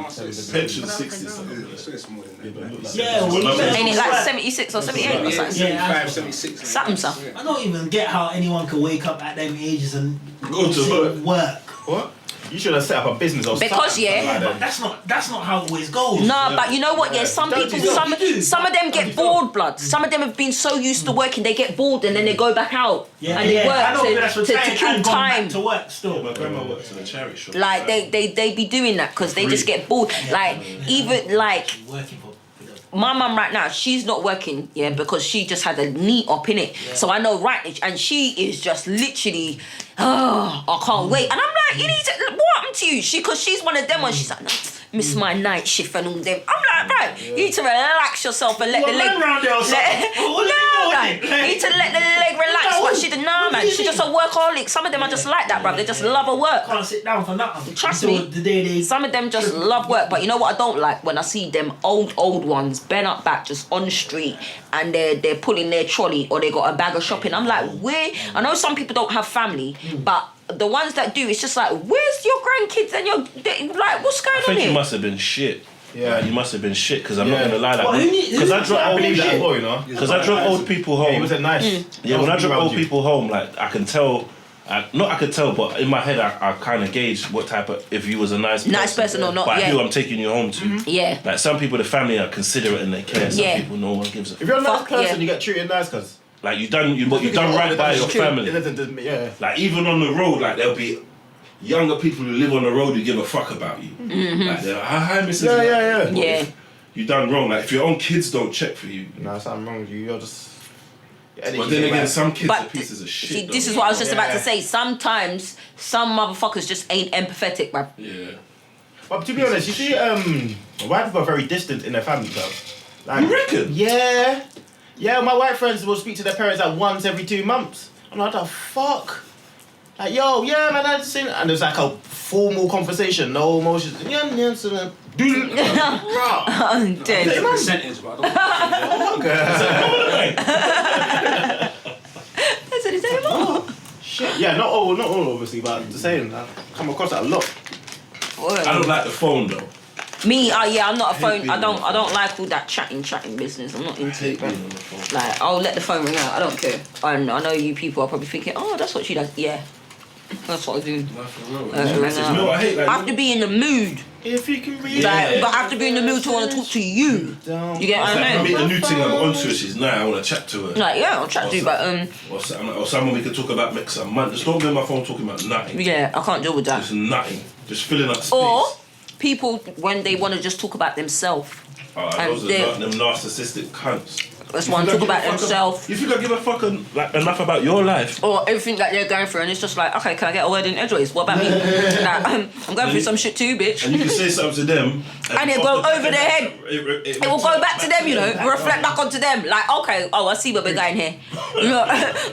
[SPEAKER 5] so it's
[SPEAKER 3] Pension 60 something.
[SPEAKER 5] it's more than that.
[SPEAKER 2] Yeah, well, you better
[SPEAKER 1] Ain't it like
[SPEAKER 2] subscribe.
[SPEAKER 1] 76 or 78 or something?
[SPEAKER 5] 75, 76.
[SPEAKER 1] Something.
[SPEAKER 2] I don't even get how anyone can wake up at them ages and
[SPEAKER 3] Go to
[SPEAKER 2] say
[SPEAKER 3] work.
[SPEAKER 2] work.
[SPEAKER 3] What?
[SPEAKER 8] You should have set up a business or
[SPEAKER 1] Because,
[SPEAKER 8] something.
[SPEAKER 1] yeah.
[SPEAKER 2] But that's not how it always goes.
[SPEAKER 1] No, but you know what? Yeah, some
[SPEAKER 8] Don't
[SPEAKER 1] people,
[SPEAKER 8] you do?
[SPEAKER 1] some of them get bored, blood. Some of them have been so used to working, they get bored and then they go back out and they
[SPEAKER 2] I know
[SPEAKER 1] work
[SPEAKER 2] that's
[SPEAKER 1] to
[SPEAKER 2] retired
[SPEAKER 1] kill
[SPEAKER 2] and gone
[SPEAKER 1] time.
[SPEAKER 2] back to work still.
[SPEAKER 3] My grandma works in a charity shop.
[SPEAKER 1] Like they be doing that because they just get bored. Like even like
[SPEAKER 2] Working for
[SPEAKER 1] my mum right now, she's not working, yeah, because she just had a knee up in it. So I know right, and she is just literally, I can't wait. And I'm like, you need to, what happened to you? Because she's one of them ones. She's like, no, miss my night shift and all them. I'm like, right, you need to relax yourself and let the leg.
[SPEAKER 2] around there or something.
[SPEAKER 1] No, man, you need to let the leg relax. But she did, no, man, she's just a workaholic. Some of them are just like that, bruv. They just love her work.
[SPEAKER 2] Can't sit down for nothing.
[SPEAKER 1] Trust
[SPEAKER 2] Until
[SPEAKER 1] me.
[SPEAKER 2] The day they
[SPEAKER 1] Some of them just love work, but you know what I don't like? When I see them old ones bent up back just on the street and they're pulling their trolley or they got a bag of shopping. I'm like, where? I know some people don't have family, but the ones that do, it's just like, where's your grandkids and your, like, what's going
[SPEAKER 3] I
[SPEAKER 1] on
[SPEAKER 3] think
[SPEAKER 1] here?
[SPEAKER 3] you must have been shit.
[SPEAKER 8] Yeah.
[SPEAKER 3] You must have been shit because I'm
[SPEAKER 8] Yeah.
[SPEAKER 3] not gonna lie.
[SPEAKER 2] Well, who
[SPEAKER 3] Like,
[SPEAKER 2] need-
[SPEAKER 3] because I
[SPEAKER 2] who
[SPEAKER 3] drop
[SPEAKER 8] I
[SPEAKER 3] old
[SPEAKER 8] believe that
[SPEAKER 3] shit.
[SPEAKER 8] boy, you know.
[SPEAKER 3] Because I drop old people home.
[SPEAKER 8] He was a nice.
[SPEAKER 3] Yeah, when I drop old
[SPEAKER 8] you.
[SPEAKER 3] people home, like I can tell. Not I could tell, but in my head I kind of gauge what type of, if you was a nice
[SPEAKER 1] person or not,
[SPEAKER 3] But I
[SPEAKER 1] yeah.
[SPEAKER 3] knew I'm taking you home to.
[SPEAKER 1] Yeah.
[SPEAKER 3] Like some people, the family are considerate and they care. Some
[SPEAKER 1] Yeah.
[SPEAKER 3] people, no one gives a.
[SPEAKER 8] If you're a nice
[SPEAKER 1] Fuck,
[SPEAKER 8] person,
[SPEAKER 1] yeah.
[SPEAKER 8] you get treated nice, cuz.
[SPEAKER 3] Like you done right by your family.
[SPEAKER 8] Yeah.
[SPEAKER 3] Like even on the road, like there'll be younger people who live on the road who give a fuck about you. Like they're like, hi Mrs.
[SPEAKER 8] Yeah.
[SPEAKER 3] But
[SPEAKER 1] Yeah.
[SPEAKER 3] if you done wrong. Like if your own kids don't check for you.
[SPEAKER 8] Nah, something wrong with you. You're just.
[SPEAKER 3] But then again, some kids are
[SPEAKER 1] But
[SPEAKER 3] pieces of shit.
[SPEAKER 1] see,
[SPEAKER 3] though.
[SPEAKER 1] this is what I was just about to
[SPEAKER 8] Yeah.
[SPEAKER 1] say. Sometimes some motherfuckers just ain't empathetic, bruv.
[SPEAKER 3] Yeah.
[SPEAKER 8] But to be honest, you see, white people are very distant in their family, bro. Like,
[SPEAKER 3] You reckon?
[SPEAKER 8] Yeah. Yeah, my white friends will speak to their parents like once every 2 months. I'm like, the fuck? Like, yo, yeah, man, I just seen it. And there's like a formal conversation, no emotions. Yeah, so then, bruh.
[SPEAKER 1] I'm dead.
[SPEAKER 5] It's a percentage, but I
[SPEAKER 1] I said, is that more?
[SPEAKER 8] Shit. Yeah, not all, obviously, but just saying, I come across that a lot.
[SPEAKER 3] I don't like the phone though.
[SPEAKER 1] Me, yeah, I'm not a
[SPEAKER 3] hate
[SPEAKER 1] phone.
[SPEAKER 3] being
[SPEAKER 1] I
[SPEAKER 3] on
[SPEAKER 1] don't
[SPEAKER 3] the phone.
[SPEAKER 1] like all that chatting business. I'm not
[SPEAKER 3] I
[SPEAKER 1] into
[SPEAKER 3] hate
[SPEAKER 1] it.
[SPEAKER 3] being
[SPEAKER 1] Man.
[SPEAKER 3] on the phone.
[SPEAKER 1] Like, I'll let the phone ring out. I don't care. And I know you people are probably thinking, oh, that's what she does. Yeah, that's what I do.
[SPEAKER 3] Like, for real.
[SPEAKER 1] Ring
[SPEAKER 3] You
[SPEAKER 1] out.
[SPEAKER 3] know what I hate? Like,
[SPEAKER 1] I have to be in the mood.
[SPEAKER 8] If you can read
[SPEAKER 1] Like, but I have to be in the mood to want to talk to you. You get what
[SPEAKER 3] It's like,
[SPEAKER 1] I
[SPEAKER 3] I meet
[SPEAKER 1] mean?
[SPEAKER 3] a new thing I'm onto her, she's nice, I want to chat to her.
[SPEAKER 1] Like, yeah, I'll chat to you, but
[SPEAKER 3] Or someone we could talk about, make some money. Just don't be on my phone talking about nothing.
[SPEAKER 1] yeah, I can't deal with that.
[SPEAKER 3] Just nothing. Just filling up space.
[SPEAKER 1] Or people when they want to just talk about themselves. and
[SPEAKER 3] Those
[SPEAKER 1] they're-
[SPEAKER 3] are them narcissistic cunts.
[SPEAKER 1] That's
[SPEAKER 3] You
[SPEAKER 1] one
[SPEAKER 3] think I
[SPEAKER 1] talk
[SPEAKER 3] give a
[SPEAKER 1] about
[SPEAKER 3] fuck
[SPEAKER 1] themselves.
[SPEAKER 3] You think I give a fuck like, enough about your life?
[SPEAKER 1] Or everything that they're going through, and it's just like, okay, can I get a word in edgeways? What about me? Like, I'm going through some shit too, bitch.
[SPEAKER 3] And you can say something to them.
[SPEAKER 1] And it go over their head. It will go back to them, you know, reflect back onto them. Like, okay, oh, I see where we're going here. You know,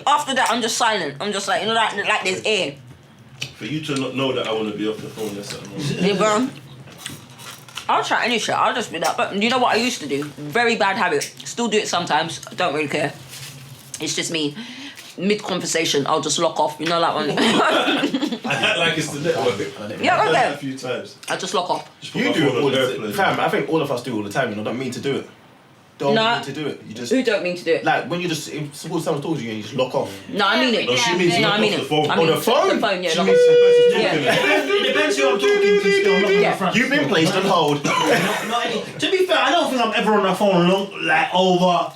[SPEAKER 1] after that, I'm just silent. I'm just like, you know, like there's air.
[SPEAKER 3] For you to not know that I want to be off the phone, that's something wrong.
[SPEAKER 1] Yeah, bro. I'll try any shit. I'll just be that. But you know what I used to do? Very bad habit. Still do it sometimes. Don't really care. It's just me. Mid-conversation, I'll just lock off. You know that one?
[SPEAKER 3] I act like it's the network.
[SPEAKER 1] Yeah,
[SPEAKER 3] I've done
[SPEAKER 1] okay.
[SPEAKER 3] that a few times.
[SPEAKER 1] I just lock off.
[SPEAKER 3] Just put
[SPEAKER 8] You
[SPEAKER 3] my
[SPEAKER 8] do it
[SPEAKER 3] phone on
[SPEAKER 8] all the
[SPEAKER 3] airplane.
[SPEAKER 8] time. Fam, I think all of us do all the time, you know, don't mean to do it. Don't
[SPEAKER 1] Nah.
[SPEAKER 8] mean to do it. You just,
[SPEAKER 1] Who don't mean to do it?
[SPEAKER 8] like, when you just, suppose someone talks to you and you just lock off.
[SPEAKER 1] No, I mean it.
[SPEAKER 3] No, she means
[SPEAKER 1] No,
[SPEAKER 3] lock
[SPEAKER 1] I mean
[SPEAKER 3] off
[SPEAKER 1] it.
[SPEAKER 3] the phone.
[SPEAKER 1] I mean
[SPEAKER 8] Oh, the phone?
[SPEAKER 1] The phone, yeah.
[SPEAKER 3] She
[SPEAKER 1] lock
[SPEAKER 3] means
[SPEAKER 1] off.
[SPEAKER 3] the person's
[SPEAKER 1] Yeah.
[SPEAKER 3] talking to me.
[SPEAKER 2] It depends who I'm talking to still, not
[SPEAKER 1] Yeah.
[SPEAKER 2] the front.
[SPEAKER 8] You've been placed on hold.
[SPEAKER 2] Not any, to be fair, I don't think I'm ever on the phone long, like over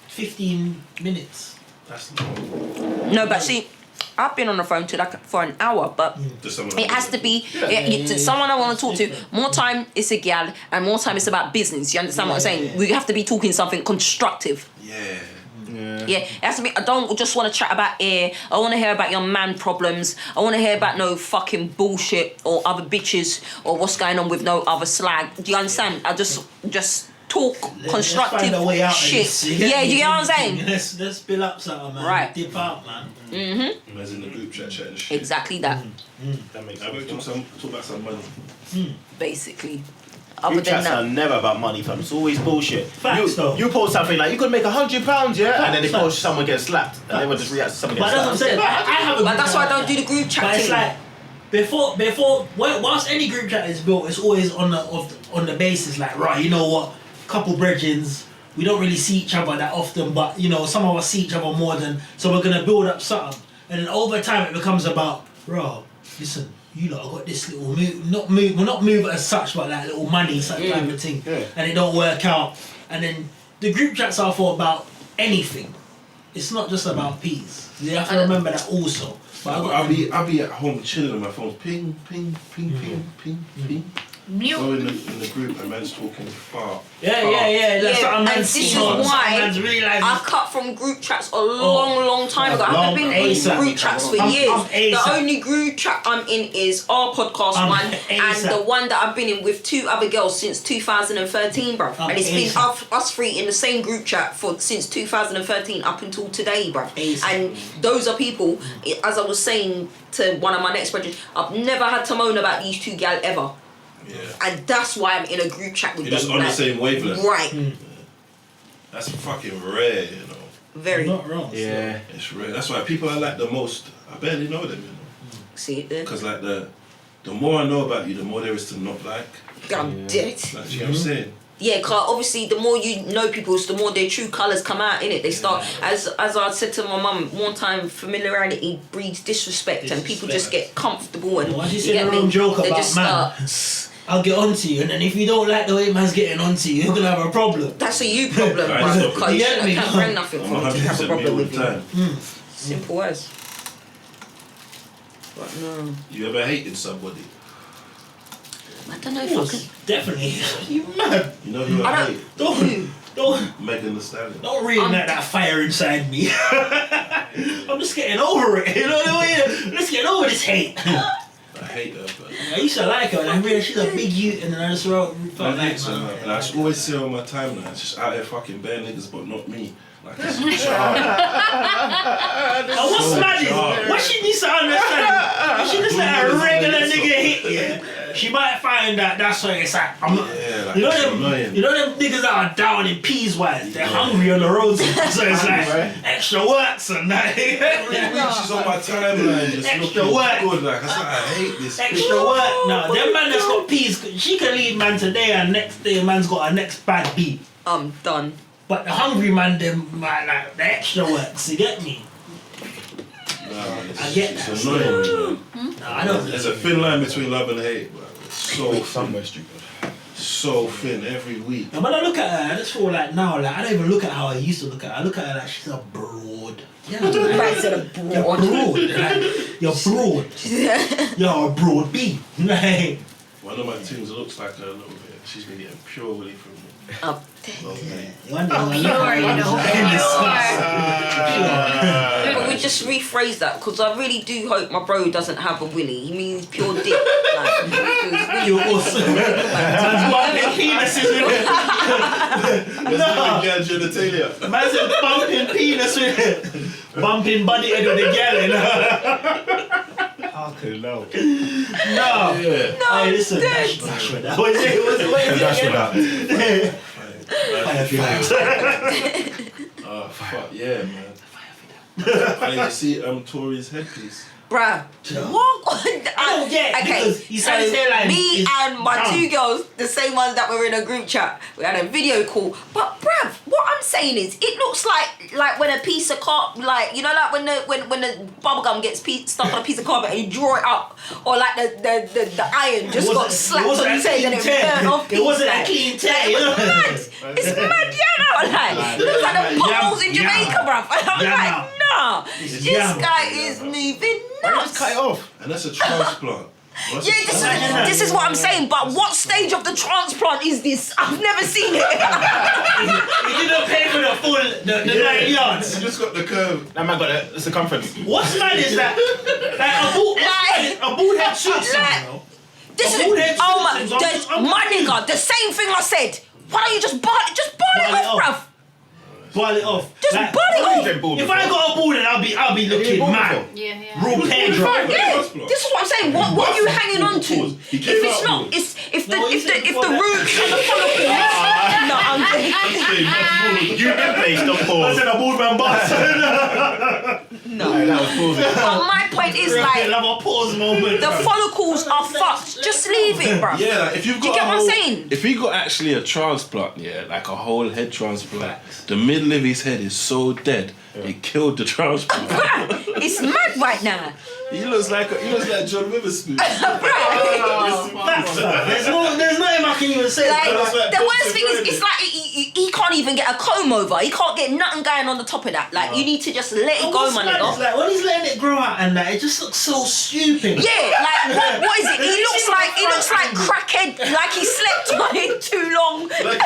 [SPEAKER 2] 15 minutes.
[SPEAKER 3] That's
[SPEAKER 1] No, but see, I've been on the phone for an hour, but
[SPEAKER 3] just someone
[SPEAKER 1] it has to be someone I want to talk to. More time it's a gal, and more time it's about business. You understand what I'm saying? We have to be talking something constructive.
[SPEAKER 3] Yeah.
[SPEAKER 1] Yeah, it has to be. I don't just want to chat about air. I want to hear about your man problems. I want to hear about no fucking bullshit or other bitches or what's going on with no other slag. Do you understand? I just talk constructive
[SPEAKER 2] Let's find a way out of
[SPEAKER 1] shit.
[SPEAKER 2] this.
[SPEAKER 1] Yeah, do you get what I'm saying?
[SPEAKER 2] Let's build up something, man.
[SPEAKER 1] Right.
[SPEAKER 2] Dip out, man.
[SPEAKER 3] As in the group chat and shit.
[SPEAKER 1] Exactly that.
[SPEAKER 8] That makes
[SPEAKER 3] I will talk about some money.
[SPEAKER 1] Basically. Other
[SPEAKER 8] Group
[SPEAKER 1] than
[SPEAKER 8] chats are
[SPEAKER 1] that,
[SPEAKER 8] never about money, fam. It's always bullshit.
[SPEAKER 2] Facts, though.
[SPEAKER 8] You post something like, you could make £100, yeah? And then they
[SPEAKER 2] Facts.
[SPEAKER 8] post someone gets slapped. And they would just react to someone
[SPEAKER 2] But
[SPEAKER 8] getting
[SPEAKER 2] that's what I'm
[SPEAKER 8] slapped.
[SPEAKER 2] saying. I have a
[SPEAKER 1] but
[SPEAKER 2] group
[SPEAKER 1] that's
[SPEAKER 2] chat
[SPEAKER 1] why I
[SPEAKER 2] like
[SPEAKER 1] don't do the group chat
[SPEAKER 2] But it's
[SPEAKER 1] thing.
[SPEAKER 2] like whilst any group chat is built, it's always on the basis like, right, you know what, couple brethrens, we don't really see each other that often, but you know, some of us see each other more than, so we're gonna build up something, and then over time it becomes about, bro, listen, you lot got this little move, not move as such, but like little money such type of thing, and it don't work out. And then the group chats are for about anything. It's not just about peas. You have to remember that also. But
[SPEAKER 3] I'll be at home chilling on my phone. Ping, ping, ping, ping, ping, ping.
[SPEAKER 7] Mute.
[SPEAKER 3] Go in the group and man's talking far.
[SPEAKER 2] Yeah. That's what I'm
[SPEAKER 1] and this is why I cut from group chats a long time ago. I haven't been in group chats for years. The only group chat I'm in is our podcast one and the one that I've been in with 2 other girls since 2013, bro. And it's been us 3 in the same group chat since 2013 up until today, bro. And those are people, as I was saying to one of my next brothers, I've never had to moan about these 2 gal ever.
[SPEAKER 3] Yeah.
[SPEAKER 1] And that's why I'm in a group chat with
[SPEAKER 3] You're
[SPEAKER 1] them.
[SPEAKER 3] just on the same wavelength.
[SPEAKER 1] Right.
[SPEAKER 3] Yeah. That's fucking rare, you know.
[SPEAKER 1] Very.
[SPEAKER 2] Not wrong.
[SPEAKER 8] Yeah.
[SPEAKER 3] It's rare. That's why people I like the most, I barely know them, you know.
[SPEAKER 1] See it there?
[SPEAKER 3] Because like the more I know about you, the more there is to not like.
[SPEAKER 1] I'm dead.
[SPEAKER 3] Like, you know what I'm saying?
[SPEAKER 1] Yeah, cause obviously the more you know people, the more their true colours come out, innit? They start, as I said to my mum one time, familiarity breeds disrespect and people just get comfortable and
[SPEAKER 2] Once you
[SPEAKER 1] you
[SPEAKER 2] say
[SPEAKER 1] get
[SPEAKER 2] the wrong
[SPEAKER 1] me?
[SPEAKER 2] joke
[SPEAKER 1] They
[SPEAKER 2] about
[SPEAKER 1] just
[SPEAKER 2] man, I'll get onto you, and then if you don't like the way man's getting onto you, you're gonna have a problem.
[SPEAKER 1] That's a you problem,
[SPEAKER 3] Right,
[SPEAKER 1] bro.
[SPEAKER 3] so-
[SPEAKER 1] Because you
[SPEAKER 2] You get
[SPEAKER 1] shouldn't
[SPEAKER 2] me?
[SPEAKER 1] can't bring nothing
[SPEAKER 3] I'm
[SPEAKER 1] from me to have a
[SPEAKER 3] 100% me
[SPEAKER 1] problem
[SPEAKER 3] all
[SPEAKER 1] with
[SPEAKER 3] the
[SPEAKER 1] you.
[SPEAKER 3] time.
[SPEAKER 1] Simple as. But no,
[SPEAKER 3] You ever hated somebody?
[SPEAKER 1] I don't know if I could.
[SPEAKER 2] Definitely. You mad?
[SPEAKER 3] You know who I,
[SPEAKER 1] I
[SPEAKER 3] hate?
[SPEAKER 2] Don't
[SPEAKER 3] Megan Thee Stallion.
[SPEAKER 2] reignite that fire inside me. I'm just getting over it. You know what I mean? Let's get over this hate.
[SPEAKER 3] I hate her, but
[SPEAKER 2] I used to like her, and I realized she's a big youth, and then I just felt
[SPEAKER 3] I
[SPEAKER 2] like,
[SPEAKER 3] hate her. And I just always see her on my timeline. It's just out there fucking bare niggas, but not me. Like it's jarring.
[SPEAKER 2] oh, what's
[SPEAKER 3] So
[SPEAKER 2] mad is,
[SPEAKER 3] jarring.
[SPEAKER 2] what she needs to understand, if she just let a regular nigga hit you, she might find that that's where it's at. I'm not,
[SPEAKER 3] Yeah, like
[SPEAKER 2] you know
[SPEAKER 3] it's
[SPEAKER 2] them,
[SPEAKER 3] annoying.
[SPEAKER 2] you know them niggas that are down in peas wise, they're hungry on the roads, so it's like extra works and that.
[SPEAKER 3] She's on my timeline, just
[SPEAKER 2] Extra
[SPEAKER 3] looking
[SPEAKER 2] work.
[SPEAKER 3] good. Like I said, I hate this.
[SPEAKER 2] Extra work. No, them man that's got peas, she can leave man today and next day man's got a next bad beat.
[SPEAKER 1] I'm done.
[SPEAKER 2] But the hungry man, them might like the extra works, you get me?
[SPEAKER 3] Nah, it's,
[SPEAKER 2] I get
[SPEAKER 3] it's
[SPEAKER 2] that.
[SPEAKER 3] annoying, man.
[SPEAKER 2] No, I don't.
[SPEAKER 3] There's a thin line between love and hate, bro. It's so thin.
[SPEAKER 8] Somewhere stupid.
[SPEAKER 3] So thin every week.
[SPEAKER 2] And when I look at her, I just feel like now, like I don't even look at how I used to look at her. I look at her like she's a broad. Yeah, like,
[SPEAKER 1] Right, so the
[SPEAKER 2] you're
[SPEAKER 1] broad.
[SPEAKER 2] broad. Like, you're broad. You're a broad bee. Like,
[SPEAKER 3] One of my tunes looks like her a little bit. She's been getting pure willy from me.
[SPEAKER 1] Oh,
[SPEAKER 3] Okay.
[SPEAKER 2] one day when I look
[SPEAKER 7] Pure,
[SPEAKER 2] at her,
[SPEAKER 7] you
[SPEAKER 2] I'm
[SPEAKER 7] know.
[SPEAKER 2] just
[SPEAKER 1] but we just rephrase that because I really do hope my bro doesn't have a willy. He means pure dick. Like, because
[SPEAKER 2] you're awesome. Man's bumping penises with it.
[SPEAKER 3] Let's give a girl genitalia.
[SPEAKER 2] Man's bumping penis with it. Bumping body head with the girl, you know.
[SPEAKER 8] Fucking no.
[SPEAKER 2] No.
[SPEAKER 3] Yeah.
[SPEAKER 2] Hey, listen, dash with that. What is it?
[SPEAKER 8] Dash with that.
[SPEAKER 3] Oh fuck yeah, man. I need to see Tory's headpiece.
[SPEAKER 1] bruh, what?
[SPEAKER 2] I don't get it, because he
[SPEAKER 1] so
[SPEAKER 2] said his hairline
[SPEAKER 1] me
[SPEAKER 2] is
[SPEAKER 1] and my
[SPEAKER 2] down.
[SPEAKER 1] 2 girls, the same ones that were in a group chat, we had a video call. But bruv, what I'm saying is, it looks like when a piece of like you know, like when the bubble gum gets stuck on a piece of carpet and you draw it up, or like the iron just got slapped on his head and it burned off.
[SPEAKER 2] It wasn't a clean tear.
[SPEAKER 1] It was mad. It's mad, yeah, no, like it looks like the potholes in Jamaica, bruv. And I'm like, nah, this guy is moving nuts.
[SPEAKER 8] Just cut it off.
[SPEAKER 3] And that's a transplant. What's a
[SPEAKER 1] Yeah, this is what I'm saying. But what stage of the transplant is this? I've never seen it.
[SPEAKER 2] He didn't pay for the full, the 9 yards.
[SPEAKER 3] You just got the curve.
[SPEAKER 8] That man got the circumference.
[SPEAKER 2] What's mad is that, like, a bald head suits him,
[SPEAKER 1] Like,
[SPEAKER 2] you know?
[SPEAKER 1] This is
[SPEAKER 2] Who then
[SPEAKER 1] oh my,
[SPEAKER 2] suits him?
[SPEAKER 1] my nigga. The same thing I said. Why don't you just ball it
[SPEAKER 2] Ball it
[SPEAKER 1] off, bruv?
[SPEAKER 2] Ball it off.
[SPEAKER 1] Just
[SPEAKER 2] Like,
[SPEAKER 1] ball it off.
[SPEAKER 2] if I got a ball, then I'll be looking mad.
[SPEAKER 7] Yeah.
[SPEAKER 2] Real hair drop.
[SPEAKER 1] Yeah, this is what I'm saying. What are you hanging on to?
[SPEAKER 3] He
[SPEAKER 1] If
[SPEAKER 3] came
[SPEAKER 1] it's
[SPEAKER 3] out
[SPEAKER 1] not,
[SPEAKER 3] with-
[SPEAKER 1] it's if the
[SPEAKER 2] No, he said
[SPEAKER 1] if the
[SPEAKER 2] before that.
[SPEAKER 1] roots and the follicles. No, I'm
[SPEAKER 8] You did face the
[SPEAKER 2] I
[SPEAKER 8] pause.
[SPEAKER 2] said a bald man boss.
[SPEAKER 1] no.
[SPEAKER 8] That was pausing.
[SPEAKER 1] But my point is
[SPEAKER 2] I
[SPEAKER 1] like
[SPEAKER 2] love a pause moment.
[SPEAKER 1] the follicles are fucked. Just leave it, bruv.
[SPEAKER 3] Yeah, like if you've
[SPEAKER 1] Do you
[SPEAKER 3] got
[SPEAKER 1] get
[SPEAKER 3] a
[SPEAKER 1] what I'm
[SPEAKER 3] whole-
[SPEAKER 1] saying?
[SPEAKER 3] If he got actually a transplant, yeah, like a whole head transplant, the in Livy's head is so dead. It killed the transport.
[SPEAKER 1] It's mad right now.
[SPEAKER 3] He looks like John Witherspoon.
[SPEAKER 2] There's nothing I can even say.
[SPEAKER 1] Like,
[SPEAKER 3] like
[SPEAKER 1] the worst
[SPEAKER 3] Dr.
[SPEAKER 1] thing is,
[SPEAKER 3] Brody.
[SPEAKER 1] it's like he can't even get a comb over. He can't get nothing going on the top of that. Like, you need to just let it go, my nigga.
[SPEAKER 2] Like when he's letting it grow out and that, it just looks so stupid.
[SPEAKER 1] Yeah, like what is it? He looks like crackhead. Like he slept on it too long.
[SPEAKER 3] Like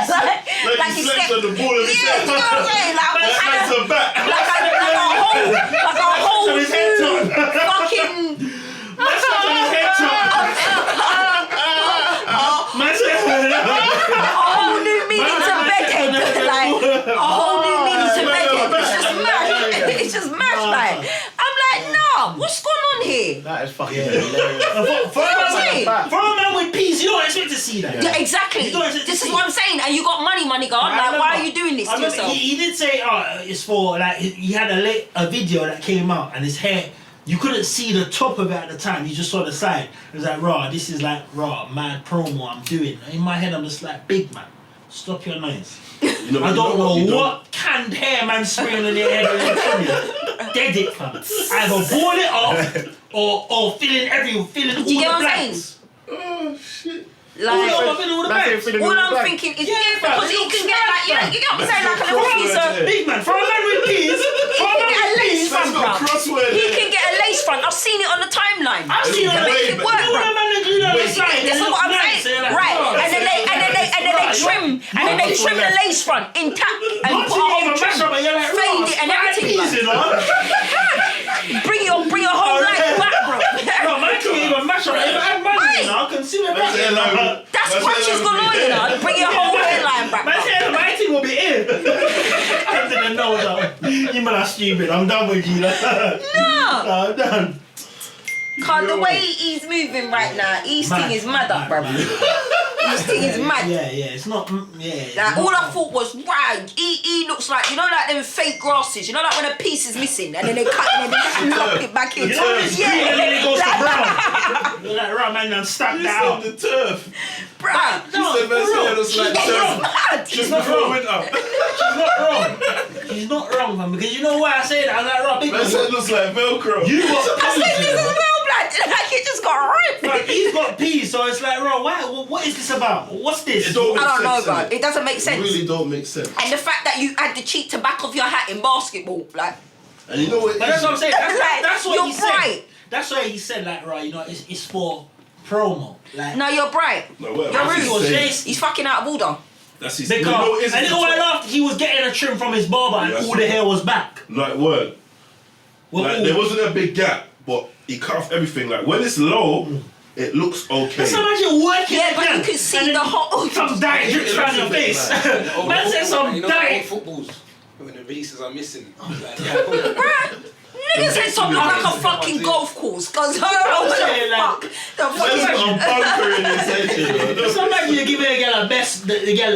[SPEAKER 3] he slept on the ball of his head.
[SPEAKER 1] You know what I'm saying? Like a whole
[SPEAKER 2] on his head top.
[SPEAKER 1] fucking.
[SPEAKER 2] That's on his head top.
[SPEAKER 1] A whole new meaning to bedhead. Like a whole new meaning to bedhead. It's just mad. It's just mad. Like I'm like, nah, what's going on here?
[SPEAKER 8] That is fucking hilarious.
[SPEAKER 2] For a man with peas, you don't expect to see that.
[SPEAKER 1] Yeah, exactly.
[SPEAKER 2] You don't expect to
[SPEAKER 1] This is
[SPEAKER 2] see
[SPEAKER 1] what I'm saying. And you got money, God. Like, why are you doing this to yourself?
[SPEAKER 2] He did say, it's for, like, he had a video that came out and his hair, you couldn't see the top of it at the time, you just saw the side. It was like, this is like, mad promo I'm doing. In my head, I'm just like, big man, stop your noise. I don't know what canned hair man spraying on your head and dead it, fam. Either ball it off or filling all
[SPEAKER 1] Do you
[SPEAKER 2] the
[SPEAKER 1] get what I'm
[SPEAKER 2] blanks.
[SPEAKER 1] saying?
[SPEAKER 3] Oh shit.
[SPEAKER 1] Like,
[SPEAKER 2] Filling all the blanks.
[SPEAKER 1] all I'm thinking is, because he can get like, you get what I'm saying, like a little piece of.
[SPEAKER 2] Big man, for a man with peas,
[SPEAKER 1] He can get a lace front, bro.
[SPEAKER 3] crossword
[SPEAKER 1] He
[SPEAKER 3] there.
[SPEAKER 1] can get a lace front. I've seen it on the timeline.
[SPEAKER 2] I've seen
[SPEAKER 1] They
[SPEAKER 2] it.
[SPEAKER 1] make it work, bro. This is what I'm saying. Right. And then they trim the lace front intact and put a whole trim, fade it and everything. Bring your whole life back, bro.
[SPEAKER 2] No, man can't even mash up. If I had money, I can see it back.
[SPEAKER 1] That's punches galore, you know. Bring your whole hairline back,
[SPEAKER 2] My
[SPEAKER 1] bro.
[SPEAKER 2] thing will be in. I didn't know that. You man are stupid. I'm done with you.
[SPEAKER 1] No.
[SPEAKER 2] I'm done.
[SPEAKER 1] Cause the way he's moving right now, his thing is mad up, bro. His thing is mad.
[SPEAKER 2] Yeah, it's not.
[SPEAKER 1] Like, all I thought was, wow, he looks like, you know, like them fake grasses. You know, like when a piece is missing and then they cut it and then they lock it back in.
[SPEAKER 2] You know it's green and then it goes to brown. You're like, right, man, and stack
[SPEAKER 3] He's
[SPEAKER 2] that
[SPEAKER 3] on
[SPEAKER 2] out.
[SPEAKER 3] the turf.
[SPEAKER 1] Bruh.
[SPEAKER 3] He said man's hair looks like
[SPEAKER 1] He's
[SPEAKER 3] turf.
[SPEAKER 1] mad.
[SPEAKER 3] Just before it went up.
[SPEAKER 2] She's not wrong, man, because you know why I say that? I'm like, right, big
[SPEAKER 3] Man's
[SPEAKER 2] man.
[SPEAKER 3] hair looks like Velcro.
[SPEAKER 2] You got
[SPEAKER 1] I said this as well, blood. Like, it just got ripped.
[SPEAKER 2] Like, he's got peas, so it's like, bro, what is this about? What's this?
[SPEAKER 3] It don't make
[SPEAKER 1] I don't know,
[SPEAKER 3] sense,
[SPEAKER 1] bro.
[SPEAKER 3] innit?
[SPEAKER 1] It doesn't make
[SPEAKER 3] It
[SPEAKER 1] sense.
[SPEAKER 3] really don't make sense.
[SPEAKER 1] And the fact that you had the cheek to back off your hat in basketball, like,
[SPEAKER 3] And you know what?
[SPEAKER 2] But that's what I'm saying. That's what
[SPEAKER 1] you're
[SPEAKER 2] he said.
[SPEAKER 1] bright.
[SPEAKER 2] That's why he said, like, right, you know, it's for promo. Like,
[SPEAKER 1] No, you're bright.
[SPEAKER 3] No, what
[SPEAKER 1] You're
[SPEAKER 3] else
[SPEAKER 1] rude.
[SPEAKER 3] he
[SPEAKER 2] was
[SPEAKER 3] saying?
[SPEAKER 2] Jason.
[SPEAKER 1] He's fucking out of order.
[SPEAKER 3] That's his.
[SPEAKER 2] Because,
[SPEAKER 3] You know what it is?
[SPEAKER 2] and then while after he was getting a trim from his barber and
[SPEAKER 3] Yes.
[SPEAKER 2] all the hair was back.
[SPEAKER 3] Like word.
[SPEAKER 2] Well,
[SPEAKER 3] Like there wasn't a big gap, but he cut off everything. Like when it's low, it looks okay.
[SPEAKER 2] Let's imagine working
[SPEAKER 1] Yeah, but
[SPEAKER 2] again,
[SPEAKER 1] you can see
[SPEAKER 2] and then
[SPEAKER 1] the whole.
[SPEAKER 2] some dye drips around your face. Man said some
[SPEAKER 5] You know,
[SPEAKER 2] dye.
[SPEAKER 5] old footballs when the releases are missing. Like,
[SPEAKER 1] Bruh, niggas said something like a fucking golf course, cause I don't know what the fuck. The
[SPEAKER 3] There's
[SPEAKER 1] fucking.
[SPEAKER 3] some bunker in his head, you know.
[SPEAKER 2] Just imagine you give a girl the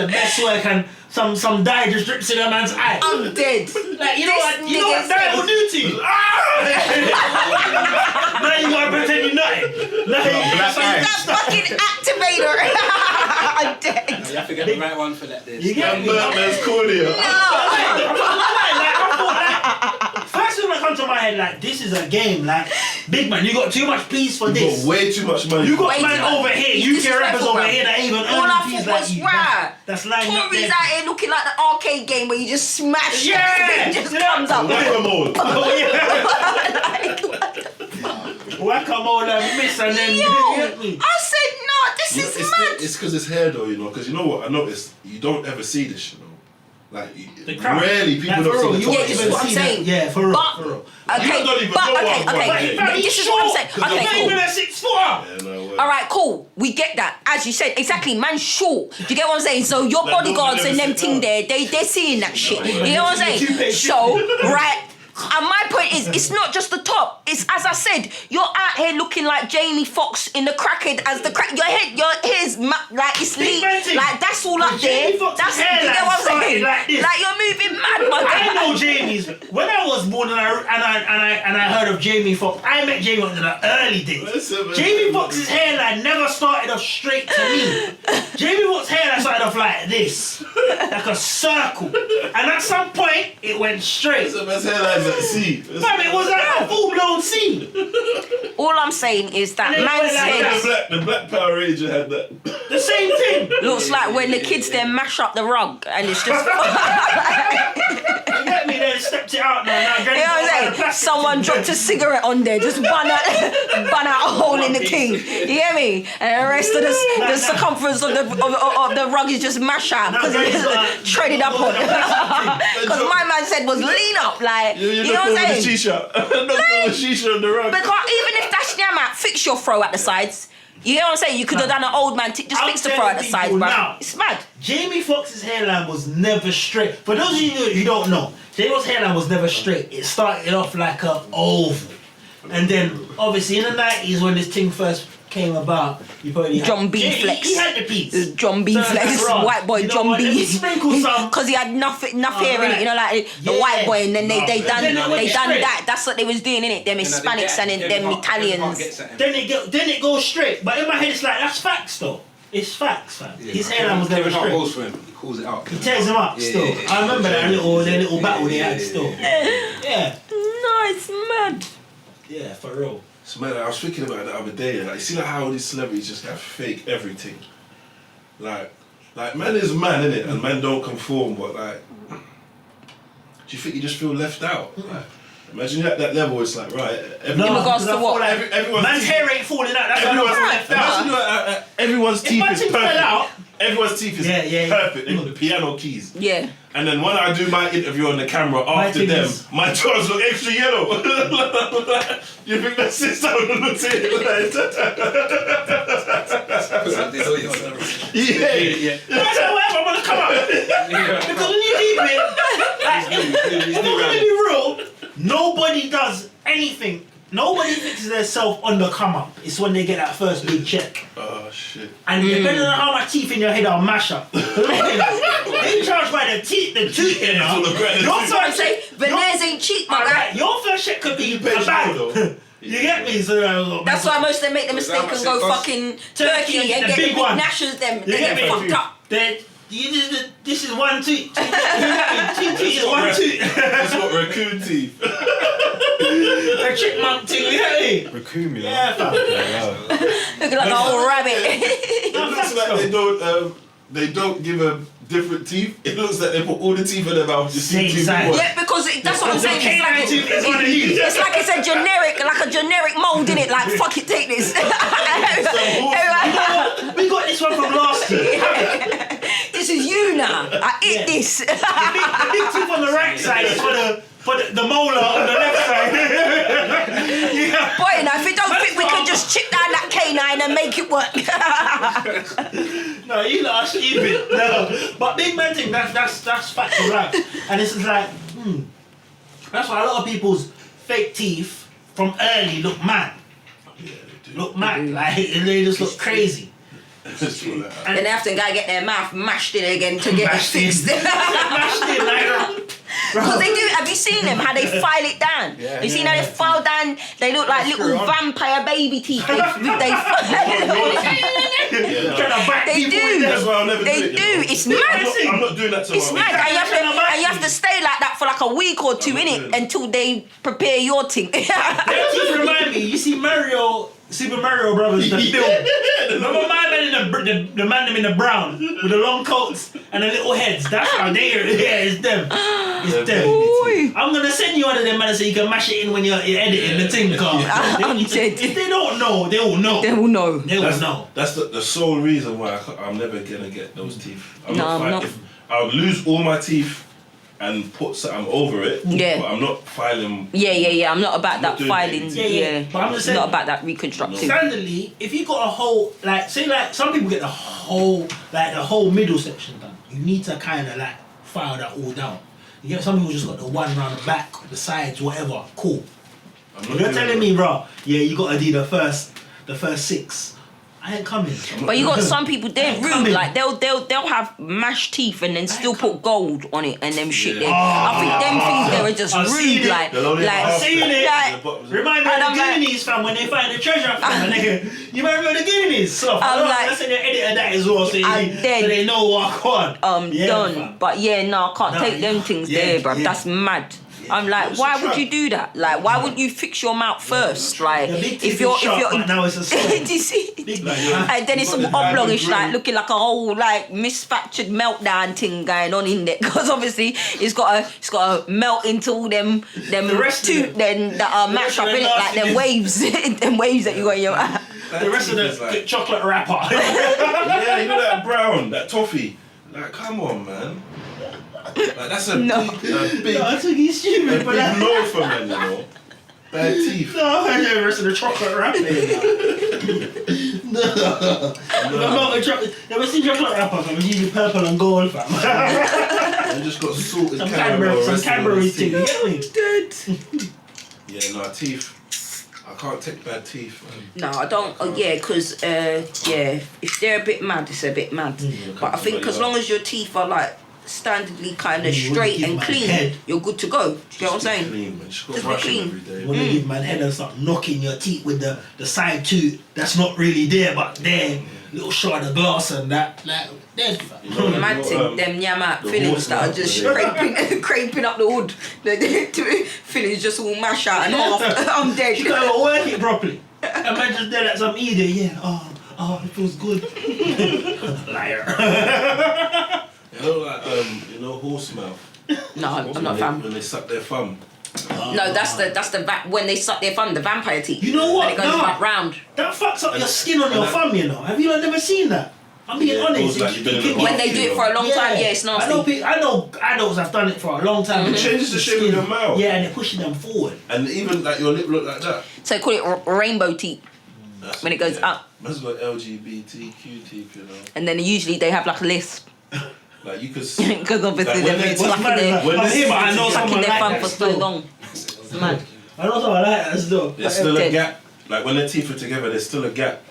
[SPEAKER 2] best work and some dye just drips in a man's eye.
[SPEAKER 1] I'm dead.
[SPEAKER 2] Like, you know what
[SPEAKER 1] nigga
[SPEAKER 2] dye will do to you? Now you gotta pretend you're nothing. Now you
[SPEAKER 8] black eye.
[SPEAKER 1] That fucking activator. I'm dead.
[SPEAKER 5] you have to get the right one for that.
[SPEAKER 2] You get me?
[SPEAKER 3] Man's cornea.
[SPEAKER 2] First thing that comes to my head, like, this is a game, like, big man, you got too much peas for
[SPEAKER 3] You
[SPEAKER 2] this.
[SPEAKER 3] got way too much money.
[SPEAKER 2] You got
[SPEAKER 1] Way
[SPEAKER 2] man
[SPEAKER 1] too much.
[SPEAKER 2] over here,
[SPEAKER 1] This
[SPEAKER 2] UK
[SPEAKER 1] is
[SPEAKER 2] rappers
[SPEAKER 1] level,
[SPEAKER 2] over
[SPEAKER 1] bro.
[SPEAKER 2] here that even
[SPEAKER 1] All I
[SPEAKER 2] earn peas
[SPEAKER 1] thought
[SPEAKER 2] like
[SPEAKER 1] was,
[SPEAKER 2] you.
[SPEAKER 1] right.
[SPEAKER 2] That's lining up
[SPEAKER 1] Tories
[SPEAKER 2] there.
[SPEAKER 1] out here looking like the arcade game where you just smash
[SPEAKER 2] Yeah!
[SPEAKER 1] it and it just comes up.
[SPEAKER 3] Whack-a-mole.
[SPEAKER 2] Oh, yeah. Whack-a-mole and miss and then
[SPEAKER 1] Yo,
[SPEAKER 2] you get me.
[SPEAKER 1] I said, no, this is mad.
[SPEAKER 3] It's because it's hair though, you know. Because you know what I noticed, you don't ever see this, you know. Like
[SPEAKER 2] The crowd.
[SPEAKER 3] rarely people
[SPEAKER 2] Like, for
[SPEAKER 3] don't
[SPEAKER 2] real,
[SPEAKER 3] see
[SPEAKER 2] you
[SPEAKER 3] the
[SPEAKER 1] Yeah,
[SPEAKER 3] top.
[SPEAKER 1] this is
[SPEAKER 2] even
[SPEAKER 1] what I'm
[SPEAKER 2] see that.
[SPEAKER 1] saying.
[SPEAKER 2] Yeah, for real,
[SPEAKER 1] But,
[SPEAKER 2] for real.
[SPEAKER 1] okay,
[SPEAKER 3] You don't even
[SPEAKER 1] but,
[SPEAKER 3] know
[SPEAKER 1] okay,
[SPEAKER 3] what I'm
[SPEAKER 1] okay.
[SPEAKER 3] like.
[SPEAKER 1] This is what I'm saying.
[SPEAKER 2] Not
[SPEAKER 1] Okay,
[SPEAKER 2] even
[SPEAKER 1] cool.
[SPEAKER 2] a 6 footer.
[SPEAKER 3] Yeah, no, word.
[SPEAKER 1] All right, cool. We get that. As you said, exactly. Man, short. Do you get what I'm saying? So your
[SPEAKER 3] Like,
[SPEAKER 1] bodyguards
[SPEAKER 3] nobody
[SPEAKER 1] and them
[SPEAKER 3] ever sit
[SPEAKER 1] ting
[SPEAKER 3] down.
[SPEAKER 1] they're seeing that shit.
[SPEAKER 3] word.
[SPEAKER 1] You know what I'm saying? So, right. And my point is, it's not just the top. It's, as I said, you're out here looking like Jamie Foxx in The Crackhead as the crack. Your hair's like it's
[SPEAKER 2] Big
[SPEAKER 1] lean.
[SPEAKER 2] man thing.
[SPEAKER 1] Like that's all up there.
[SPEAKER 2] Jamie Foxx's
[SPEAKER 1] That's you
[SPEAKER 2] hairline
[SPEAKER 1] get what I'm
[SPEAKER 2] started
[SPEAKER 1] saying.
[SPEAKER 2] like this.
[SPEAKER 1] You're moving mad, my
[SPEAKER 2] I
[SPEAKER 1] guy.
[SPEAKER 2] know Jamie's. When I was born and I heard of Jamie Foxx, I met Jamie Foxx in the early days. Jamie Foxx's hairline never started off straight to me. Jamie Foxx's hairline started off like this, like a circle, and at some point it went straight.
[SPEAKER 3] That's the best hairlines at sea.
[SPEAKER 2] Fam, it was like a full-blown scene.
[SPEAKER 1] All I'm saying is that
[SPEAKER 2] And then
[SPEAKER 1] man's
[SPEAKER 2] it went like
[SPEAKER 1] head
[SPEAKER 3] The Black Power Ranger had that.
[SPEAKER 2] The same thing.
[SPEAKER 1] looks like when the kids then mash up the rug and it's just.
[SPEAKER 2] You get me? They stepped it out now.
[SPEAKER 1] You know what I'm saying? Someone dropped a cigarette on there, just bun out a hole in the thing. You hear me? And the rest of the circumference of the rug is just mash up because it's treaded up on. Because my man said was lean up, like you know what I'm saying?
[SPEAKER 3] Shisha. Not with shisha on the rug.
[SPEAKER 1] Because even if that's your man, fix your throw at the sides. You know what I'm saying? You could have done an old man just
[SPEAKER 2] I'll
[SPEAKER 1] fix the
[SPEAKER 2] tell
[SPEAKER 1] throw at the
[SPEAKER 2] people
[SPEAKER 1] sides, bro.
[SPEAKER 2] now.
[SPEAKER 1] It's mad.
[SPEAKER 2] Jamie Foxx's hairline was never straight. For those of you who don't know, Jamie Foxx's hairline was never straight. It started off like an oval. And then, obviously, in the 90s when this thing first came about, you probably had...
[SPEAKER 1] John B. Flex.
[SPEAKER 2] He had the piece.
[SPEAKER 1] John B.
[SPEAKER 2] So,
[SPEAKER 1] Flex,
[SPEAKER 2] right,
[SPEAKER 1] white boy
[SPEAKER 2] you know
[SPEAKER 1] John
[SPEAKER 2] what, let me
[SPEAKER 1] B.
[SPEAKER 2] sprinkle some...
[SPEAKER 1] Because he had enough hair in it, you know, like the
[SPEAKER 2] Yeah.
[SPEAKER 1] white boy, and then they done
[SPEAKER 2] Then it went straight.
[SPEAKER 1] that. That's what they was doing, innit? Them Hispanics and then them Italians.
[SPEAKER 2] Then it goes straight. But in my head, it's like, that's facts, though. It's facts, fam. His hairline was never
[SPEAKER 5] Kevin Hart
[SPEAKER 2] straight.
[SPEAKER 5] goes for him. He calls it out.
[SPEAKER 2] He tears him up
[SPEAKER 5] Yeah,
[SPEAKER 2] still.
[SPEAKER 5] yeah, yeah.
[SPEAKER 2] I remember that little battle they had still. Yeah.
[SPEAKER 1] No, it's mad.
[SPEAKER 2] Yeah, for real.
[SPEAKER 3] So man, I was thinking about it the other day, like, see like how all these celebrities just have fake everything. Like man is man, innit? And man don't conform, but like, do you think you just feel left out? Like, imagine you're at that level, it's like, right,
[SPEAKER 1] In regards to what?
[SPEAKER 3] everyone's
[SPEAKER 2] Man's
[SPEAKER 3] teeth,
[SPEAKER 2] hair ain't falling out. That's why
[SPEAKER 3] everyone's,
[SPEAKER 2] I'm left out.
[SPEAKER 3] imagine you're everyone's
[SPEAKER 2] If
[SPEAKER 3] teeth
[SPEAKER 2] my
[SPEAKER 3] is
[SPEAKER 2] teeth fell
[SPEAKER 3] perfect.
[SPEAKER 2] out,
[SPEAKER 3] Everyone's teeth is
[SPEAKER 2] Yeah.
[SPEAKER 3] perfect. They got the piano keys.
[SPEAKER 1] Yeah.
[SPEAKER 3] And then when I do my interview on the camera after
[SPEAKER 2] thing
[SPEAKER 3] them,
[SPEAKER 2] is-
[SPEAKER 3] my jaws look extra yellow. You think that sits down and looks at it yeah.
[SPEAKER 2] that's how I'm gonna come out. Because when you leave it, like, if I'm gonna be real, nobody does anything. Nobody fixes themselves on the come up. It's when they get that first big check.
[SPEAKER 3] Oh shit.
[SPEAKER 2] And depending on how much teeth in your head are mash up. They charge by the tooth, you know.
[SPEAKER 3] Full of gratitude.
[SPEAKER 2] Your
[SPEAKER 1] So I
[SPEAKER 2] first
[SPEAKER 1] say,
[SPEAKER 2] check,
[SPEAKER 1] veneers ain't cheap, my guy.
[SPEAKER 2] alright, your first check could be
[SPEAKER 3] You
[SPEAKER 2] a
[SPEAKER 3] pay
[SPEAKER 2] bag.
[SPEAKER 3] more, though.
[SPEAKER 2] You get me? So
[SPEAKER 1] That's why most of them make the mistake and go fucking Turkey and
[SPEAKER 2] the
[SPEAKER 1] get
[SPEAKER 2] big
[SPEAKER 1] the
[SPEAKER 2] one.
[SPEAKER 1] big gnashers them.
[SPEAKER 2] You
[SPEAKER 1] They
[SPEAKER 2] get
[SPEAKER 1] get
[SPEAKER 2] me?
[SPEAKER 1] fucked up.
[SPEAKER 2] This is one tooth. Two teeth is one tooth.
[SPEAKER 3] It's got raccoon teeth.
[SPEAKER 2] A chipmunk tooth, you get me?
[SPEAKER 5] Raccoon, you know?
[SPEAKER 2] Yeah, fam.
[SPEAKER 1] Looking like a whole rabbit.
[SPEAKER 3] It looks like they don't give them different teeth. It looks like they put all the teeth in their mouth. Just
[SPEAKER 2] Same
[SPEAKER 3] see teeth
[SPEAKER 2] size.
[SPEAKER 3] in one.
[SPEAKER 1] Yeah, because that's what I'm
[SPEAKER 2] The
[SPEAKER 1] saying.
[SPEAKER 2] canine tooth is one of these.
[SPEAKER 1] It's like it's a generic mold in it. Like fuck it, take this.
[SPEAKER 2] We got this one from last year.
[SPEAKER 1] This is you now. I eat this.
[SPEAKER 2] The big tooth on the right side is for the molar on the left side. Yeah.
[SPEAKER 1] Boy, now if you don't think we can just chip down that canine and make it work.
[SPEAKER 2] No, you lot are stupid. No, but big man thing, that's fact of life. And this is like, that's why a lot of people's fake teeth from early look mad. Look mad, like they just look crazy.
[SPEAKER 1] And they have to go get their mouth mashed in again to get it
[SPEAKER 2] Mashed in.
[SPEAKER 1] fixed.
[SPEAKER 2] Mashed in like
[SPEAKER 1] Because they do, have you seen them? How they file it down? You seen how they file down? They look like little vampire baby teeth. They do.
[SPEAKER 3] That's why I'll never
[SPEAKER 1] They
[SPEAKER 3] do it.
[SPEAKER 1] do. It's mad.
[SPEAKER 3] I'm not doing that to
[SPEAKER 1] It's
[SPEAKER 3] my
[SPEAKER 1] mad. And you have to stay like that for like a week or two, innit? Until they prepare your thing.
[SPEAKER 2] Their teeth remind me, you see Super Mario Brothers, the film. Remember my man in the man them in the brown with the long coats and the little heads. That's how they are. Yeah, it's them. It's them.
[SPEAKER 1] Ooh.
[SPEAKER 2] I'm gonna send you one of them man so you can mash it in when you're editing the thing car.
[SPEAKER 1] I'm dead.
[SPEAKER 2] If they don't know, they will know.
[SPEAKER 1] They will know.
[SPEAKER 2] They will know.
[SPEAKER 3] That's the sole reason why I'm never gonna get those teeth.
[SPEAKER 1] I'm not.
[SPEAKER 3] If I'll lose all my teeth and put something over it.
[SPEAKER 1] Yeah.
[SPEAKER 3] But I'm not filing.
[SPEAKER 1] Yeah. I'm not about that
[SPEAKER 3] doing
[SPEAKER 1] filing.
[SPEAKER 3] anything.
[SPEAKER 2] Yeah. But I'm just saying,
[SPEAKER 1] not about that reconstructing.
[SPEAKER 2] Standardly, if you got a whole, like, say, like, some people get the whole middle section done. You need to kind of like file that all down. You get some people just got the one round the back, the sides, whatever. Cool.
[SPEAKER 3] I'm
[SPEAKER 2] If
[SPEAKER 3] not
[SPEAKER 2] you're
[SPEAKER 3] doing
[SPEAKER 2] telling
[SPEAKER 3] that.
[SPEAKER 2] me, bro, yeah, you gotta do the first 6. I ain't coming.
[SPEAKER 1] But you got some people, they're rude.
[SPEAKER 2] Coming.
[SPEAKER 1] Like they'll have mashed teeth and then still put gold on it and them shit.
[SPEAKER 3] Yeah.
[SPEAKER 1] There, I think them things there are just
[SPEAKER 2] I've seen
[SPEAKER 1] rude.
[SPEAKER 2] it.
[SPEAKER 1] Like,
[SPEAKER 3] They'll only have
[SPEAKER 2] I've seen it.
[SPEAKER 1] like,
[SPEAKER 2] Remind me
[SPEAKER 1] And
[SPEAKER 2] of
[SPEAKER 1] I'm
[SPEAKER 2] the
[SPEAKER 1] like-
[SPEAKER 2] Goonies, fam, when they find the treasure, fam. You remember the Goonies? So,
[SPEAKER 1] I'm like-
[SPEAKER 2] let's say they edited that as well, so,
[SPEAKER 1] I'm dead.
[SPEAKER 2] so they know what on. Yeah,
[SPEAKER 1] done.
[SPEAKER 2] fam.
[SPEAKER 1] But yeah, no, I can't
[SPEAKER 2] Nah,
[SPEAKER 1] take them
[SPEAKER 2] yeah.
[SPEAKER 1] things
[SPEAKER 2] Yeah,
[SPEAKER 1] there, bro.
[SPEAKER 2] yeah.
[SPEAKER 1] That's mad.
[SPEAKER 2] Yeah.
[SPEAKER 1] I'm like,
[SPEAKER 3] It's
[SPEAKER 1] why
[SPEAKER 3] a
[SPEAKER 1] would
[SPEAKER 3] trap.
[SPEAKER 1] you do that? Like, why wouldn't you fix your mouth first? Like,
[SPEAKER 2] The big
[SPEAKER 1] if
[SPEAKER 2] teeth
[SPEAKER 1] you're,
[SPEAKER 2] is sharp, but now it's a small.
[SPEAKER 1] do you see?
[SPEAKER 2] Big
[SPEAKER 3] Like,
[SPEAKER 2] man.
[SPEAKER 1] And then it's some
[SPEAKER 3] You've got the
[SPEAKER 1] oblongish,
[SPEAKER 3] diamond
[SPEAKER 1] like
[SPEAKER 3] ring.
[SPEAKER 1] looking like a whole like misfactured meltdown thing going on in there. Because obviously it's got to melt into all them
[SPEAKER 2] The rest of
[SPEAKER 1] two
[SPEAKER 2] it.
[SPEAKER 1] then that are mashed up
[SPEAKER 2] of
[SPEAKER 1] in
[SPEAKER 2] the
[SPEAKER 1] it like them
[SPEAKER 2] nastiness.
[SPEAKER 1] waves, them waves that you got in your mouth.
[SPEAKER 2] The rest of
[SPEAKER 3] Is
[SPEAKER 2] the
[SPEAKER 3] like,
[SPEAKER 2] chocolate wrapper.
[SPEAKER 3] yeah, you know that brown, that toffee. Like, come on, man. Like, that's a
[SPEAKER 1] No.
[SPEAKER 3] big,
[SPEAKER 2] I think he's
[SPEAKER 3] a
[SPEAKER 2] stupid
[SPEAKER 3] big
[SPEAKER 2] for that.
[SPEAKER 3] no for men, you know. Bad teeth.
[SPEAKER 2] No, the rest of the chocolate wrapper. No. Never seen chocolate wrapper, fam. It's usually purple and gold, fam.
[SPEAKER 3] And just got salted
[SPEAKER 2] Some
[SPEAKER 3] caramel.
[SPEAKER 2] Cadbury
[SPEAKER 3] resting
[SPEAKER 2] thing,
[SPEAKER 3] on
[SPEAKER 2] you
[SPEAKER 3] his
[SPEAKER 2] get me?
[SPEAKER 3] teeth. Yeah, no, teeth. I can't take bad teeth, man.
[SPEAKER 1] No, I don't. Yeah, because yeah, if they're a bit mad, it's a bit mad. But I think as long as your teeth are like standardly kind of
[SPEAKER 2] You wanna
[SPEAKER 1] straight
[SPEAKER 2] give
[SPEAKER 1] and
[SPEAKER 2] my
[SPEAKER 1] clean,
[SPEAKER 2] head.
[SPEAKER 1] you're good to go. Do you know what I'm saying?
[SPEAKER 3] Clean, man. Just got
[SPEAKER 1] Just
[SPEAKER 3] to brush
[SPEAKER 1] be
[SPEAKER 3] them
[SPEAKER 1] clean.
[SPEAKER 3] every day.
[SPEAKER 2] You wanna give man head and start knocking your teeth with the side tooth that's not really there, but there. Little shot of glass and that. Like, there's
[SPEAKER 3] You know, like,
[SPEAKER 1] Mad
[SPEAKER 3] you
[SPEAKER 1] thing,
[SPEAKER 3] know,
[SPEAKER 1] them yama
[SPEAKER 3] the
[SPEAKER 1] fillings
[SPEAKER 3] horse
[SPEAKER 1] that are
[SPEAKER 3] mouth,
[SPEAKER 1] just
[SPEAKER 3] yeah.
[SPEAKER 1] scraping up the wood. The fillings just all mash out and half. I'm
[SPEAKER 2] you
[SPEAKER 1] dead.
[SPEAKER 2] can't even work it properly. And man just there like some idiot, yeah. Oh, it feels good. Liar.
[SPEAKER 3] You know, like, you know, horse mouth.
[SPEAKER 1] No, I'm not a fan.
[SPEAKER 3] When they suck their thumb.
[SPEAKER 1] No, that's the when they suck their thumb, the vampire teeth.
[SPEAKER 2] You know what?
[SPEAKER 1] And it goes
[SPEAKER 2] No.
[SPEAKER 1] back round.
[SPEAKER 2] That fucks up your skin on
[SPEAKER 3] and
[SPEAKER 2] your
[SPEAKER 3] that-
[SPEAKER 2] thumb, you know. Have you never seen that? I'm being
[SPEAKER 3] Yeah, it
[SPEAKER 2] honest.
[SPEAKER 3] goes like you've been in the
[SPEAKER 1] When they do it for a long time, yeah, it's nasty.
[SPEAKER 2] I know adults have done it for a long time.
[SPEAKER 3] It changes the shape of your mouth.
[SPEAKER 2] Yeah, and they're pushing them forward.
[SPEAKER 3] And even like your lip look like that.
[SPEAKER 1] So they call it rainbow teeth.
[SPEAKER 3] That's
[SPEAKER 1] When it goes up.
[SPEAKER 3] Man's got LGBTQ teeth, you know.
[SPEAKER 1] And then usually they have like a lisp.
[SPEAKER 3] Like you could.
[SPEAKER 1] Because obviously
[SPEAKER 3] Like, when
[SPEAKER 1] they've been
[SPEAKER 3] they-
[SPEAKER 2] What's
[SPEAKER 1] sucking
[SPEAKER 2] mad is
[SPEAKER 1] their,
[SPEAKER 3] when
[SPEAKER 2] I'm
[SPEAKER 3] they-
[SPEAKER 2] here, but I know
[SPEAKER 1] sucking
[SPEAKER 2] someone
[SPEAKER 1] their
[SPEAKER 2] like
[SPEAKER 1] thumb
[SPEAKER 2] that
[SPEAKER 1] for so
[SPEAKER 2] still.
[SPEAKER 1] long. It's mad.
[SPEAKER 2] I know someone like that still.
[SPEAKER 3] There's still a
[SPEAKER 1] dead.
[SPEAKER 3] gap. Like when their teeth are together, there's still a gap.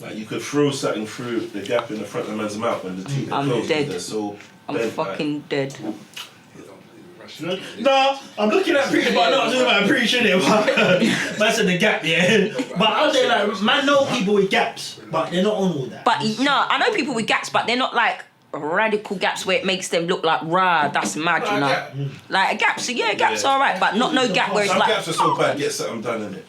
[SPEAKER 3] Like you could throw something through the gap in the front of a man's mouth when the teeth are
[SPEAKER 1] I'm
[SPEAKER 3] closed.
[SPEAKER 1] dead.
[SPEAKER 3] They're so
[SPEAKER 1] I'm
[SPEAKER 3] bent,
[SPEAKER 1] fucking dead.
[SPEAKER 2] No, I'm looking at Preach, but I'm not doing about Preach, innit? Man said the gap, yeah. But out there, like, man know people with gaps, but they're not on all that.
[SPEAKER 1] But no, I know people with gaps, but they're not like radical gaps where it makes them look like rah. That's mad, you know. Like a gap, so yeah, gaps
[SPEAKER 3] Yeah.
[SPEAKER 1] are alright, but not no gap where it's
[SPEAKER 3] Some
[SPEAKER 1] like
[SPEAKER 3] gaps are so bad. Get something done in it.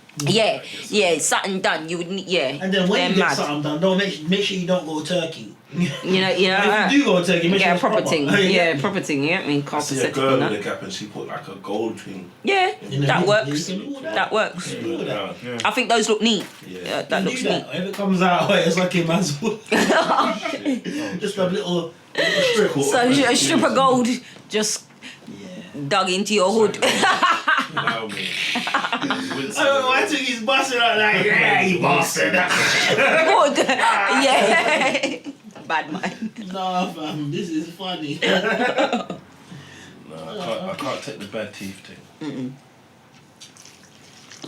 [SPEAKER 1] yeah, something done. You would need
[SPEAKER 2] And then when
[SPEAKER 1] they're
[SPEAKER 2] you get
[SPEAKER 1] mad.
[SPEAKER 2] something done, don't make sure you don't go Turkey.
[SPEAKER 1] You know.
[SPEAKER 2] If you do go Turkey, make sure
[SPEAKER 1] Yeah,
[SPEAKER 2] it's
[SPEAKER 1] proper
[SPEAKER 2] proper.
[SPEAKER 1] thing. Yeah, proper thing. You know what I mean?
[SPEAKER 3] I see a
[SPEAKER 1] Carpet
[SPEAKER 3] girl
[SPEAKER 1] setting.
[SPEAKER 3] with a gap and she put like a gold thing.
[SPEAKER 1] Yeah,
[SPEAKER 2] In the
[SPEAKER 1] that
[SPEAKER 2] middle,
[SPEAKER 1] works.
[SPEAKER 2] you can do
[SPEAKER 1] That works.
[SPEAKER 2] You can do that.
[SPEAKER 3] Yeah.
[SPEAKER 1] I think those look neat.
[SPEAKER 3] Yeah.
[SPEAKER 1] That looks
[SPEAKER 2] do
[SPEAKER 1] neat.
[SPEAKER 2] that. If it comes out, it's like a man's just a little strip.
[SPEAKER 1] So a strip of gold just dug into your hood.
[SPEAKER 3] Allow me.
[SPEAKER 2] Oh, I think he's busting out like, yeah, you bastard.
[SPEAKER 1] Good. Yeah. Bad man.
[SPEAKER 2] Nah, fam, this is funny.
[SPEAKER 3] No, I can't take the bad teeth thing.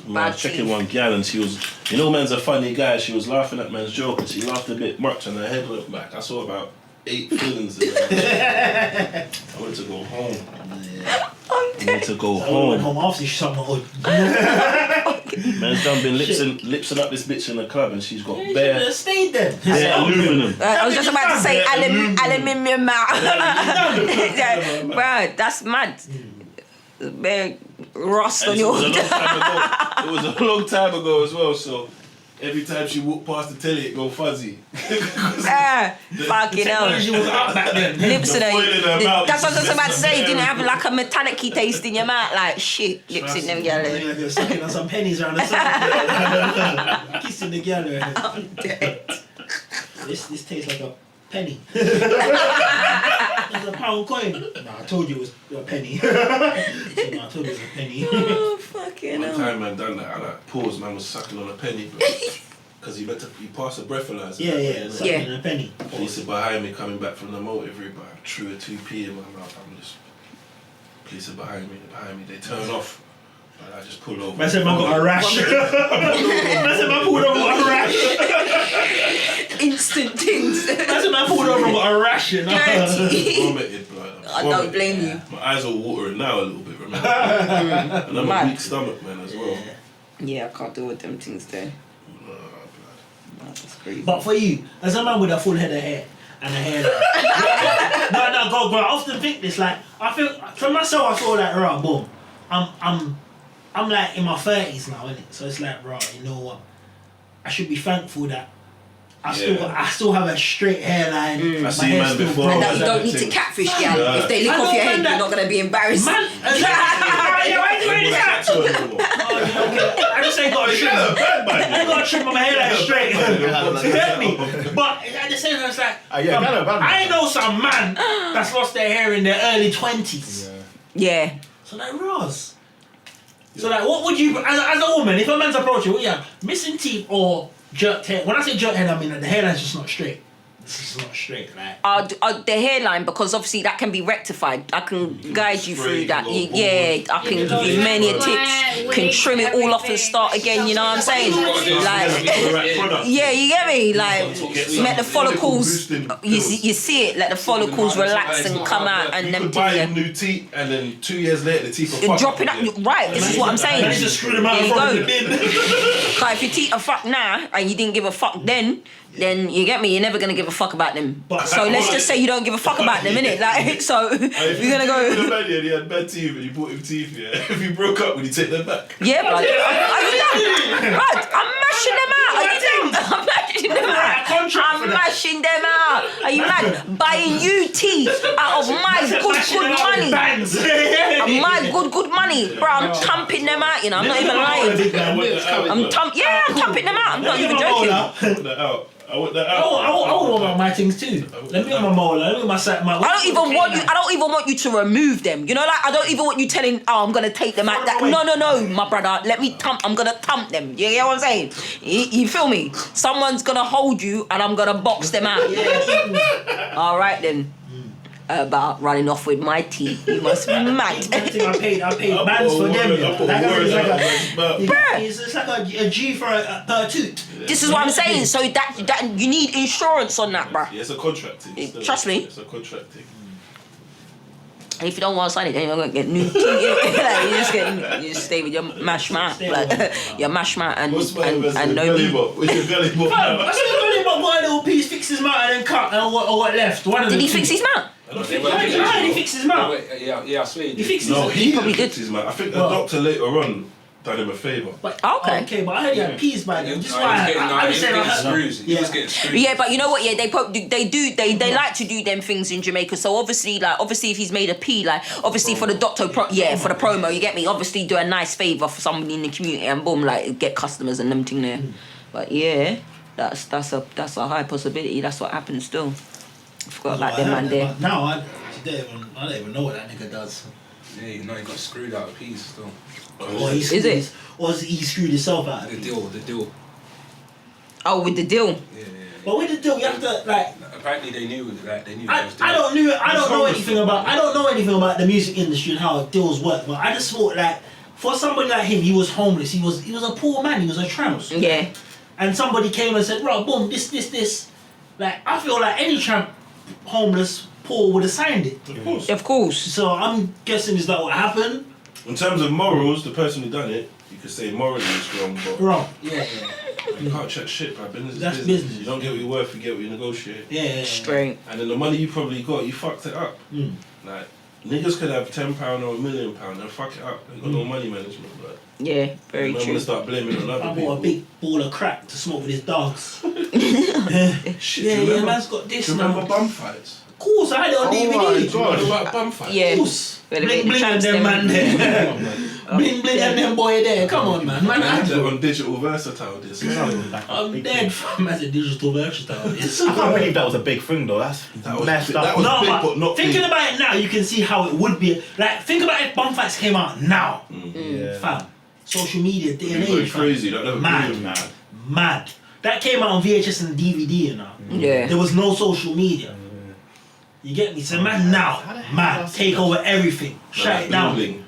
[SPEAKER 3] I
[SPEAKER 1] Bad
[SPEAKER 3] was checking
[SPEAKER 1] teeth.
[SPEAKER 3] one gal and she was, you know, man's a funny guy. She was laughing at man's joke and she laughed a bit much and her head went back. I saw about 8 fillings in there. I wanted to go home. I wanted to go
[SPEAKER 2] I went
[SPEAKER 3] home.
[SPEAKER 2] home after she shot my hood.
[SPEAKER 3] Man's done been lipsing up this bitch in the club and she's got
[SPEAKER 2] You should
[SPEAKER 3] bare
[SPEAKER 2] have stayed then.
[SPEAKER 3] aluminum.
[SPEAKER 1] I was just about to say aluminium mouth.
[SPEAKER 2] Aluminium.
[SPEAKER 1] Yeah, bro, that's mad. Bare rust on
[SPEAKER 3] And it
[SPEAKER 1] your
[SPEAKER 3] was a
[SPEAKER 1] hood.
[SPEAKER 3] long time ago. It was a long time ago as well, so every time she walked past the telly it go fuzzy.
[SPEAKER 1] Fucking hell.
[SPEAKER 2] Technology was up back then.
[SPEAKER 1] Lips in
[SPEAKER 3] The foil in her mouth
[SPEAKER 1] That's what I was
[SPEAKER 3] is
[SPEAKER 1] about to say.
[SPEAKER 3] just
[SPEAKER 1] Didn't have
[SPEAKER 3] everything.
[SPEAKER 1] like a metallic-y taste in your mouth. Like shit, lips in them
[SPEAKER 2] Like
[SPEAKER 1] girl.
[SPEAKER 2] you're sucking on some pennies around the side. Kissing the girl.
[SPEAKER 1] I'm dead.
[SPEAKER 2] This tastes like a penny. It's a pound coin. Nah, I told you it was a penny. Nah, I told you it was a penny.
[SPEAKER 1] Oh fucking
[SPEAKER 3] One
[SPEAKER 1] hell.
[SPEAKER 3] time man done that, I like paused, man was sucking on a penny because he passed a breathalyzer.
[SPEAKER 2] Yeah, sucking
[SPEAKER 1] Yeah.
[SPEAKER 2] on a penny.
[SPEAKER 3] Police are behind me coming back from the motive route, but I threw a 2p in my mouth. I'm just police are behind me. They turn off. And I just pull over.
[SPEAKER 2] Man said man got a rash. Man said man pulled over got a rash.
[SPEAKER 1] Instant things.
[SPEAKER 2] Man said man pulled over got a rash, you know.
[SPEAKER 3] Vomited, blood.
[SPEAKER 1] I don't blame you.
[SPEAKER 3] My eyes are watering now a little bit, remember? And I'm a
[SPEAKER 1] Mad.
[SPEAKER 3] weak stomach, man, as well.
[SPEAKER 1] Yeah, I can't deal with them things there. That's crazy.
[SPEAKER 2] But for you, as a man with a full head of hair and a hairline. no, God, bro. I often think this. Like, I feel for myself, I feel like, right, boom. I'm like in my 30s now, innit? So it's like, right, you know what? I should be thankful that I still have a straight hairline.
[SPEAKER 3] I see man before.
[SPEAKER 1] And that you don't need to catfish, yeah. If they lick off your head, you're not gonna be embarrassed.
[SPEAKER 2] Man, why you wearing that? I just ain't got a trim. I ain't got a trim on my hairline straight. You get me? But at the same time, it's like, I know some man that's lost their hair in their early 20s.
[SPEAKER 1] Yeah.
[SPEAKER 2] So like, Ross. So like, what would you, as a woman, if a man's approaching, what you have? Missing teeth or jerked hair? When I say jerked hair, I mean like the hairline's just not straight. It's just not straight, like.
[SPEAKER 1] The hairline, because obviously that can be rectified. I can guide you through that. I can give you many tips. Can trim it all off and start again. You know what I'm saying? Like, yeah, you get me? Like, let the follicles. You see it. Let the follicles relax and come out, and
[SPEAKER 3] you
[SPEAKER 1] them
[SPEAKER 3] could buy
[SPEAKER 1] things.
[SPEAKER 3] new teeth, and then 2 years later the teeth are
[SPEAKER 1] You're
[SPEAKER 3] fucked
[SPEAKER 1] dropping
[SPEAKER 3] up
[SPEAKER 1] up.
[SPEAKER 3] again.
[SPEAKER 1] Right. This is what I'm saying.
[SPEAKER 2] Man, just screw them out
[SPEAKER 1] There you
[SPEAKER 2] from
[SPEAKER 1] go.
[SPEAKER 2] the bin.
[SPEAKER 1] Cause if your teeth are fucked now and you didn't give a fuck then you get me, you're never gonna give a fuck about them. So let's just say you don't give a fuck about them, innit? Like, so you're gonna go.
[SPEAKER 3] He had bad teeth and you bought him teeth, yeah. If you broke up, would you take them back?
[SPEAKER 1] Yeah, blood. I'm mashing them out. Are you doing? I'm mashing them out. I'm mashing them out. Are you mad? Buying you teeth out of my good money. My good money, bro. I'm thumping them out. You know, I'm not even lying. I'm thumping them out. I'm not even joking.
[SPEAKER 3] I want that out.
[SPEAKER 2] I want about my things too. Let me have my molar. Let me have my sack.
[SPEAKER 1] I don't even want you to remove them. You know, like I don't even want you telling, I'm gonna take them out. No, my brother. Let me thump. I'm gonna thump them. You get what I'm saying? You feel me? Someone's gonna hold you, and I'm gonna box them out. All right then. About running off with my teeth. You must be mad.
[SPEAKER 2] I paid bands for them. It's like a G for a tooth.
[SPEAKER 1] This is what I'm saying. So that you need insurance on that, bro.
[SPEAKER 3] Yeah, it's a contract thing.
[SPEAKER 1] Trust me.
[SPEAKER 3] It's a contract thing.
[SPEAKER 1] And if you don't want to sign it, then you're gonna get new teeth. You just stay with your mash mat, like your mash mat and no meat.
[SPEAKER 3] What's your gully bop?
[SPEAKER 2] I still got him got a little piece, fix his mouth and then cut and what left.
[SPEAKER 1] Did he fix his mouth?
[SPEAKER 2] He fixed his mouth.
[SPEAKER 5] Yeah, I swear
[SPEAKER 2] He fixed his mouth.
[SPEAKER 3] He
[SPEAKER 1] probably did.
[SPEAKER 3] his man. I think the doctor later on done him a favour.
[SPEAKER 1] Okay,
[SPEAKER 2] but I heard he had peas by then. Just why
[SPEAKER 5] he was getting screws. He was getting screws.
[SPEAKER 1] Yeah, but you know what? Yeah, they like to do them things in Jamaica. So obviously if he's made a P, like obviously for the doctor, for the promo, you get me. Obviously do a nice favour for somebody in the community and boom, like get customers and them thing there. But yeah, that's a high possibility. That's what happens still. I forgot about them man there.
[SPEAKER 2] Now I don't even know what that nigga does.
[SPEAKER 5] Yeah, you know he got screwed out of peas still.
[SPEAKER 2] Or he screwed himself out of
[SPEAKER 5] The
[SPEAKER 2] it.
[SPEAKER 5] deal.
[SPEAKER 1] Oh, with the deal.
[SPEAKER 5] Yeah.
[SPEAKER 2] But with the deal, you have to like.
[SPEAKER 5] Apparently they knew that. They knew.
[SPEAKER 2] I don't know anything about the music industry and how deals work. But I just thought like, for somebody like him, he was homeless. He was a poor man. He was a tramp.
[SPEAKER 1] Yeah.
[SPEAKER 2] And somebody came and said, "Right, boom, this." Like I feel like any tramp, homeless, poor would have signed it.
[SPEAKER 1] Of course.
[SPEAKER 2] So I'm guessing is that what happened?
[SPEAKER 3] In terms of morals, the person who done it, you could say morally it's wrong, but
[SPEAKER 2] Wrong. Yeah.
[SPEAKER 3] you can't check shit, bro. Business is
[SPEAKER 2] That's
[SPEAKER 3] business.
[SPEAKER 2] business.
[SPEAKER 3] You don't get what you're worth, you get what you negotiate.
[SPEAKER 2] Yeah.
[SPEAKER 1] Straight.
[SPEAKER 3] And then the money you probably got, you fucked it up. Like, niggas could have £10 or £1 million and fuck it up. They got no money management, but
[SPEAKER 1] Yeah, very
[SPEAKER 3] I'm
[SPEAKER 1] true.
[SPEAKER 3] gonna start blaming on other
[SPEAKER 2] I
[SPEAKER 3] people.
[SPEAKER 2] bought a big ball of crack to smoke with his dogs.
[SPEAKER 3] Shit,
[SPEAKER 2] Yeah,
[SPEAKER 3] do you remember,
[SPEAKER 2] man's got this
[SPEAKER 3] do you remember
[SPEAKER 2] now.
[SPEAKER 3] bum fights?
[SPEAKER 2] Of course, I had it on DVD.
[SPEAKER 3] What about bum fights?
[SPEAKER 1] Yeah.
[SPEAKER 2] Of course.
[SPEAKER 1] Well,
[SPEAKER 2] Bling bling and
[SPEAKER 1] trans
[SPEAKER 2] them man there. Bling bling and them boy there. Come on, man. Man,
[SPEAKER 3] I had that
[SPEAKER 2] I'm
[SPEAKER 3] on digital versatile disc.
[SPEAKER 2] dead from as a digital versatile.
[SPEAKER 8] I can't believe that was a big thing though. That's
[SPEAKER 3] was
[SPEAKER 8] messed
[SPEAKER 3] big-
[SPEAKER 8] up.
[SPEAKER 3] that was
[SPEAKER 2] No,
[SPEAKER 3] big,
[SPEAKER 2] but
[SPEAKER 3] but not
[SPEAKER 2] thinking
[SPEAKER 3] big.
[SPEAKER 2] about it now, you can see how it would be. Like, think about if Bum Fights came out now.
[SPEAKER 8] Yeah.
[SPEAKER 2] Fam. Social media, day and
[SPEAKER 3] It was
[SPEAKER 2] age. fam.
[SPEAKER 3] crazy. That never
[SPEAKER 2] Mad.
[SPEAKER 3] been
[SPEAKER 2] Mad. That came out on VHS and DVD, you know.
[SPEAKER 1] Yeah.
[SPEAKER 2] There was no social media. You get me? So man now, man, take over everything. Shut it down.
[SPEAKER 3] Bling.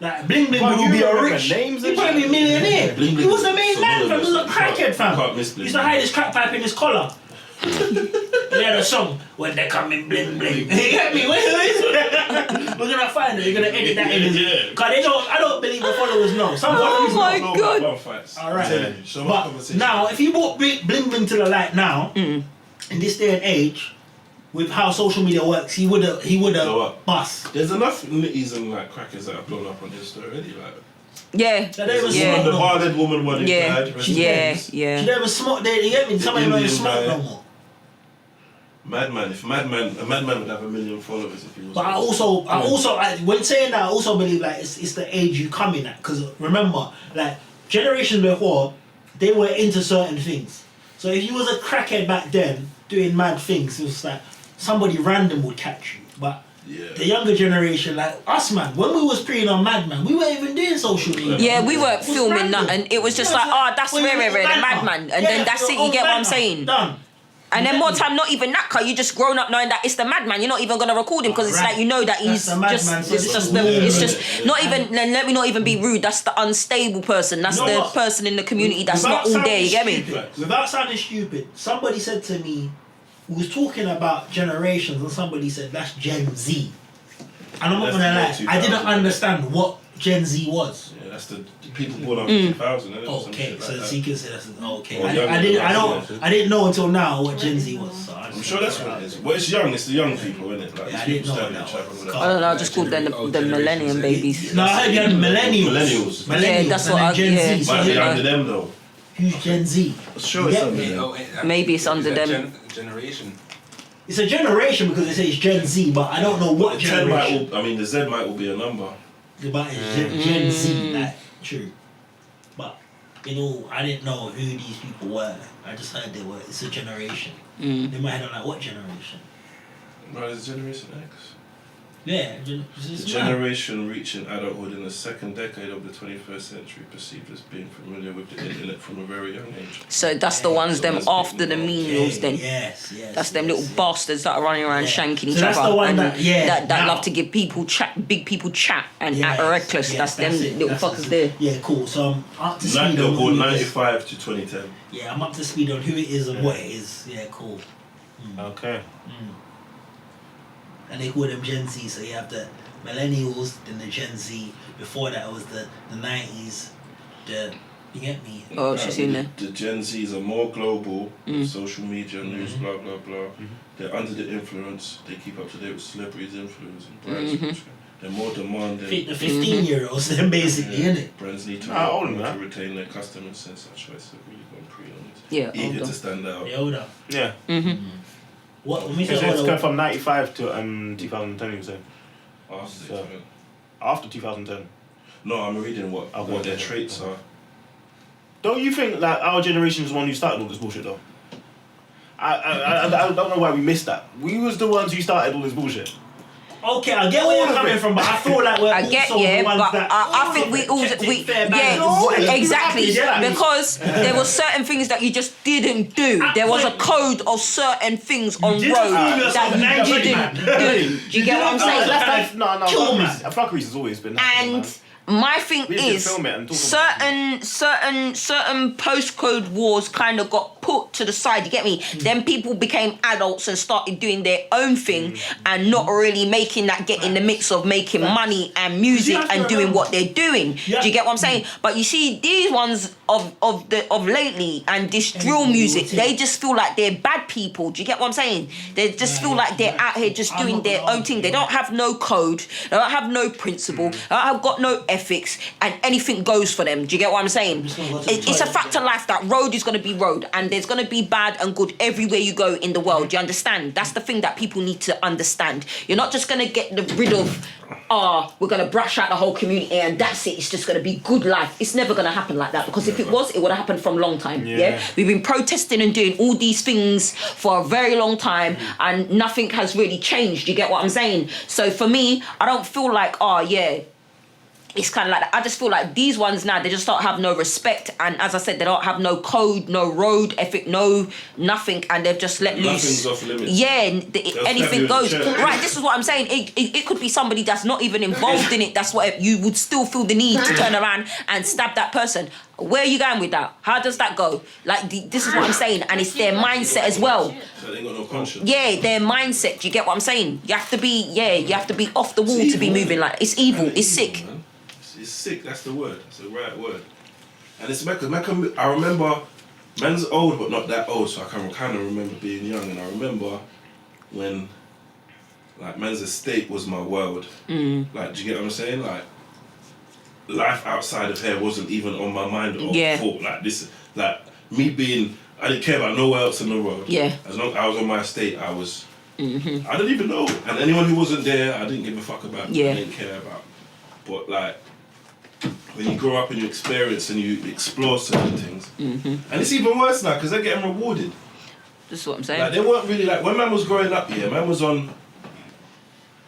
[SPEAKER 2] Like Bling Bling
[SPEAKER 8] But
[SPEAKER 2] would
[SPEAKER 8] you
[SPEAKER 2] be a
[SPEAKER 8] remember
[SPEAKER 2] rich.
[SPEAKER 8] names
[SPEAKER 2] He
[SPEAKER 8] and
[SPEAKER 2] probably be a millionaire.
[SPEAKER 3] Bling
[SPEAKER 2] He
[SPEAKER 3] Bling
[SPEAKER 2] was the
[SPEAKER 3] was
[SPEAKER 2] main man, fam. He was a
[SPEAKER 3] synonymous.
[SPEAKER 2] crackhead, fam.
[SPEAKER 3] Can't miss
[SPEAKER 2] He
[SPEAKER 3] Bling
[SPEAKER 2] used to hide his crack pipe in his collar. He had a song when they come in bling bling. You get me? We're gonna find it. You're gonna edit that in his. Cause they don't. I don't believe the followers know. Some followers know.
[SPEAKER 1] my God.
[SPEAKER 3] One fights.
[SPEAKER 2] All right.
[SPEAKER 3] Yeah. Show my
[SPEAKER 2] But
[SPEAKER 3] conversation.
[SPEAKER 2] now, if you brought Bling Bling to the light now, in this day and age, with how social media works, he would have
[SPEAKER 3] Blow up.
[SPEAKER 2] bust.
[SPEAKER 3] There's enough nitties and like crackers that have blown up on Insta already. Like,
[SPEAKER 1] Yeah.
[SPEAKER 2] That they was
[SPEAKER 1] Yeah.
[SPEAKER 3] the
[SPEAKER 2] smoke no more.
[SPEAKER 3] hard-headed woman one who
[SPEAKER 1] Yeah.
[SPEAKER 3] died. rest in
[SPEAKER 1] Yeah.
[SPEAKER 3] peace.
[SPEAKER 2] She
[SPEAKER 1] Yeah.
[SPEAKER 2] never smoked. You get me? Somebody don't even
[SPEAKER 3] Indian
[SPEAKER 2] smoke
[SPEAKER 3] guy.
[SPEAKER 2] no more.
[SPEAKER 3] Madman. If a madman would have 1 million followers if he was.
[SPEAKER 2] But I when saying that, I also believe like it's the age you come in at. Because remember, like generations before, they were into certain things. So if you was a crackhead back then doing mad things, it was like somebody random would catch you. But
[SPEAKER 3] Yeah.
[SPEAKER 2] the younger generation, like us, man, when we was preying on Madman, we weren't even doing social media.
[SPEAKER 1] Yeah, we weren't
[SPEAKER 2] It was
[SPEAKER 1] filming
[SPEAKER 2] random.
[SPEAKER 1] that, and it was just
[SPEAKER 2] Yeah,
[SPEAKER 1] like,
[SPEAKER 2] it's
[SPEAKER 1] oh, that's
[SPEAKER 2] well,
[SPEAKER 1] rare,
[SPEAKER 2] you
[SPEAKER 1] rare,
[SPEAKER 2] make
[SPEAKER 1] the
[SPEAKER 2] a
[SPEAKER 1] madman, and
[SPEAKER 2] Yeah,
[SPEAKER 1] then that's
[SPEAKER 2] your
[SPEAKER 1] it. You
[SPEAKER 2] own
[SPEAKER 1] get what I'm
[SPEAKER 2] banner.
[SPEAKER 1] saying?
[SPEAKER 2] Done.
[SPEAKER 1] And then
[SPEAKER 2] Yeah.
[SPEAKER 1] more time, not even that, cause you just grown up knowing that it's the madman. You're not even gonna record him because it's
[SPEAKER 2] Right.
[SPEAKER 1] like you know that he's
[SPEAKER 2] That's the madman,
[SPEAKER 1] just.
[SPEAKER 2] so
[SPEAKER 1] It's
[SPEAKER 2] it's
[SPEAKER 1] just
[SPEAKER 2] weird.
[SPEAKER 1] the. It's just
[SPEAKER 3] Yeah.
[SPEAKER 1] not even. Then let me not even be rude. That's the unstable person. That's
[SPEAKER 2] You know
[SPEAKER 1] the
[SPEAKER 2] what?
[SPEAKER 1] person in the community that's
[SPEAKER 2] Without
[SPEAKER 1] not all there. You get
[SPEAKER 2] sounding
[SPEAKER 1] me?
[SPEAKER 2] stupid, Without sounding stupid, somebody said to me, we was talking about generations, and somebody said that's Gen Z. And I'm not
[SPEAKER 3] That's
[SPEAKER 2] gonna
[SPEAKER 3] the
[SPEAKER 2] lie,
[SPEAKER 3] year
[SPEAKER 2] I
[SPEAKER 3] 2000.
[SPEAKER 2] didn't understand what Gen Z was.
[SPEAKER 3] Yeah, that's the people born after 2000. Isn't it? Some
[SPEAKER 2] Okay,
[SPEAKER 3] shit
[SPEAKER 2] so
[SPEAKER 3] like that.
[SPEAKER 2] you can say that's okay.
[SPEAKER 3] Or
[SPEAKER 2] I
[SPEAKER 3] younger
[SPEAKER 2] didn't.
[SPEAKER 3] than
[SPEAKER 2] I
[SPEAKER 3] us,
[SPEAKER 2] don't.
[SPEAKER 3] yeah.
[SPEAKER 2] I didn't know until now what Gen Z was. So
[SPEAKER 3] I'm sure that's what it is. Well, it's young. It's the young people, isn't it? Like
[SPEAKER 2] Yeah, I
[SPEAKER 3] these
[SPEAKER 2] didn't
[SPEAKER 3] people
[SPEAKER 2] know
[SPEAKER 3] standing
[SPEAKER 2] that
[SPEAKER 3] in traffic
[SPEAKER 2] was.
[SPEAKER 3] and all
[SPEAKER 1] I
[SPEAKER 3] that.
[SPEAKER 1] don't know. I just called them the millennium babies.
[SPEAKER 2] No, I heard you had millennials.
[SPEAKER 3] Millennials.
[SPEAKER 2] Millennials.
[SPEAKER 1] Yeah, that's
[SPEAKER 2] and
[SPEAKER 1] what
[SPEAKER 2] then
[SPEAKER 1] I-
[SPEAKER 2] Gen
[SPEAKER 1] yeah.
[SPEAKER 2] Z. So
[SPEAKER 3] Might be
[SPEAKER 2] who-
[SPEAKER 3] under them though.
[SPEAKER 2] who's Gen Z?
[SPEAKER 3] Sure,
[SPEAKER 2] You
[SPEAKER 3] it's
[SPEAKER 2] get
[SPEAKER 3] under
[SPEAKER 2] me?
[SPEAKER 3] them.
[SPEAKER 1] Maybe it's under them.
[SPEAKER 5] Generation.
[SPEAKER 2] It's a generation because they say it's Gen Z, but I don't know what
[SPEAKER 3] The 10 might
[SPEAKER 2] generation.
[SPEAKER 3] all, I mean, the Z might all be a number.
[SPEAKER 2] But it's Gen Z, like true. But you know, I didn't know who these people were. I just heard they were. It's a generation. In my head, I'm like, what generation?
[SPEAKER 3] Right, it's Generation X.
[SPEAKER 2] Yeah,
[SPEAKER 3] The
[SPEAKER 2] it's mad.
[SPEAKER 3] generation reaching adulthood in the second decade of the 21st century perceived as being familiar with the internet from a very young age.
[SPEAKER 1] So that's the ones them
[SPEAKER 3] that's
[SPEAKER 1] after the
[SPEAKER 3] people-
[SPEAKER 1] menials then.
[SPEAKER 2] Yes.
[SPEAKER 1] That's them little bastards that are running around
[SPEAKER 2] Yeah.
[SPEAKER 1] shanking
[SPEAKER 2] So
[SPEAKER 1] each
[SPEAKER 2] that's
[SPEAKER 1] other
[SPEAKER 2] the one
[SPEAKER 1] and
[SPEAKER 2] that-
[SPEAKER 1] that
[SPEAKER 2] now.
[SPEAKER 1] love to give people chat, big people chat and
[SPEAKER 2] Yes,
[SPEAKER 1] act reckless.
[SPEAKER 2] yes,
[SPEAKER 1] that's them
[SPEAKER 2] it.
[SPEAKER 1] little
[SPEAKER 2] That's
[SPEAKER 1] fuckers
[SPEAKER 2] it.
[SPEAKER 1] there.
[SPEAKER 2] Yeah, cool. So I'm up to speed
[SPEAKER 3] They're
[SPEAKER 2] on
[SPEAKER 3] called
[SPEAKER 2] who it is.
[SPEAKER 3] 95 to 2010.
[SPEAKER 2] Yeah, I'm up to speed on who it is and what it is. Yeah, cool.
[SPEAKER 8] Okay.
[SPEAKER 2] And they call them Gen Z, so you have the millennials, then the Gen Z. Before that, it was the 90s. You get me?
[SPEAKER 1] Oh, she's in there.
[SPEAKER 3] The Gen Zs are more global, social media, news, blah, blah, blah. They're under the influence, they keep up to date with celebrities, influence, and brands. They're more demanding.
[SPEAKER 2] The 15-year-olds, then basically, innit?
[SPEAKER 3] Brands need to
[SPEAKER 8] How old
[SPEAKER 3] work
[SPEAKER 8] am I?
[SPEAKER 3] to retain their customers and such. Choice have really gone pre on it.
[SPEAKER 1] Yeah,
[SPEAKER 3] Eager
[SPEAKER 1] older.
[SPEAKER 3] to stand out.
[SPEAKER 2] They're older.
[SPEAKER 8] Yeah.
[SPEAKER 2] What? When we
[SPEAKER 8] So
[SPEAKER 2] say
[SPEAKER 8] it's
[SPEAKER 2] older,
[SPEAKER 8] going from 95 to 2010, you say?
[SPEAKER 3] After
[SPEAKER 8] So-
[SPEAKER 3] they turn.
[SPEAKER 8] After 2010.
[SPEAKER 3] No, I'm reading what their
[SPEAKER 8] okay.
[SPEAKER 3] traits are.
[SPEAKER 8] Don't you think that our generation is the one who started all this bullshit though? I don't know why we missed that. We was the ones who started all this bullshit.
[SPEAKER 2] okay, I get where
[SPEAKER 8] All
[SPEAKER 2] you're
[SPEAKER 8] of
[SPEAKER 2] coming
[SPEAKER 8] it.
[SPEAKER 2] from, but I feel like we're
[SPEAKER 1] I get
[SPEAKER 2] also
[SPEAKER 1] yeah,
[SPEAKER 2] the ones
[SPEAKER 1] but
[SPEAKER 2] that
[SPEAKER 1] I think we all
[SPEAKER 2] kept it
[SPEAKER 1] we
[SPEAKER 2] fair
[SPEAKER 1] yeah
[SPEAKER 2] balance.
[SPEAKER 1] exactly
[SPEAKER 8] Yeah.
[SPEAKER 1] because there were certain things that you just didn't do. There was a code of certain things on road
[SPEAKER 2] didn't film yourself
[SPEAKER 1] that
[SPEAKER 2] in
[SPEAKER 1] you
[SPEAKER 2] that
[SPEAKER 1] didn't do. Do you get what I'm saying?
[SPEAKER 8] No,
[SPEAKER 2] Kill man.
[SPEAKER 8] fuckeries has always been happening, man.
[SPEAKER 1] And my thing
[SPEAKER 8] We need to
[SPEAKER 1] is
[SPEAKER 8] film it and talk about
[SPEAKER 1] certain postcode wars kind of got put to the side. You get me? Then people became adults and started doing their own thing and not really making that get in the mix of making money and music
[SPEAKER 2] have to
[SPEAKER 1] and doing
[SPEAKER 2] remember-
[SPEAKER 1] what they're doing.
[SPEAKER 2] Yeah.
[SPEAKER 1] Do you get what I'm saying? But you see these ones of lately and this drill music, they just feel like they're bad people. Do you get what I'm saying? They just feel like they're out here just doing their own thing. They don't have no code. They don't have no principle. They don't have got no ethics, and anything goes for them. Do you get what I'm saying? It's a fact of life that road is going to be road, and there's going to be bad and good everywhere you go in the world. Do you understand? That's the thing that people need to understand. You're not just going to get rid of, we're going to brush out the whole community and that's it. It's just going to be good life. It's never going to happen like that, because if it was, it would have happened from a long time. Yeah. We've been protesting and doing all these things for a very long time, and nothing has really changed. You get what I'm saying? So for me, I don't feel like, it's kind of like that. I just feel like these ones now, they just don't have no respect, and as I said, they don't have no code, no road ethic, no nothing, and they've just let
[SPEAKER 3] Nothing's
[SPEAKER 1] loose.
[SPEAKER 3] off limits.
[SPEAKER 1] Yeah,
[SPEAKER 3] stab
[SPEAKER 1] anything
[SPEAKER 3] you in the
[SPEAKER 1] goes.
[SPEAKER 3] chest.
[SPEAKER 1] Right, this is what I'm saying. It could be somebody that's not even involved in it. That's what you would still feel the need to turn around and stab that person. Where are you going with that? How does that go? Like this is what I'm saying, and it's their mindset as well.
[SPEAKER 3] So they ain't got no conscience.
[SPEAKER 1] Yeah, their mindset. Do you get what I'm saying? You have to be off the wall to be moving like it's evil. It's sick.
[SPEAKER 3] Man. It's sick. That's the word. That's the right word. And it's because I remember, man's old but not that old, so I can kind of remember being young, and I remember when, like, man's estate was my world. Like, do you get what I'm saying? Like, life outside of here wasn't even on my mind or thought. Like this, like me being, I didn't care about nowhere else in the world.
[SPEAKER 1] Yeah.
[SPEAKER 3] As long as I was on my estate, I was. I didn't even know, and anyone who wasn't there, I didn't give a fuck about.
[SPEAKER 1] Yeah.
[SPEAKER 3] I didn't care about. But like, when you grow up and you experience and you explore certain things, and it's even worse now because they're getting rewarded.
[SPEAKER 1] This is what I'm saying.
[SPEAKER 3] Like they weren't really like when man was growing up. Yeah, man was on.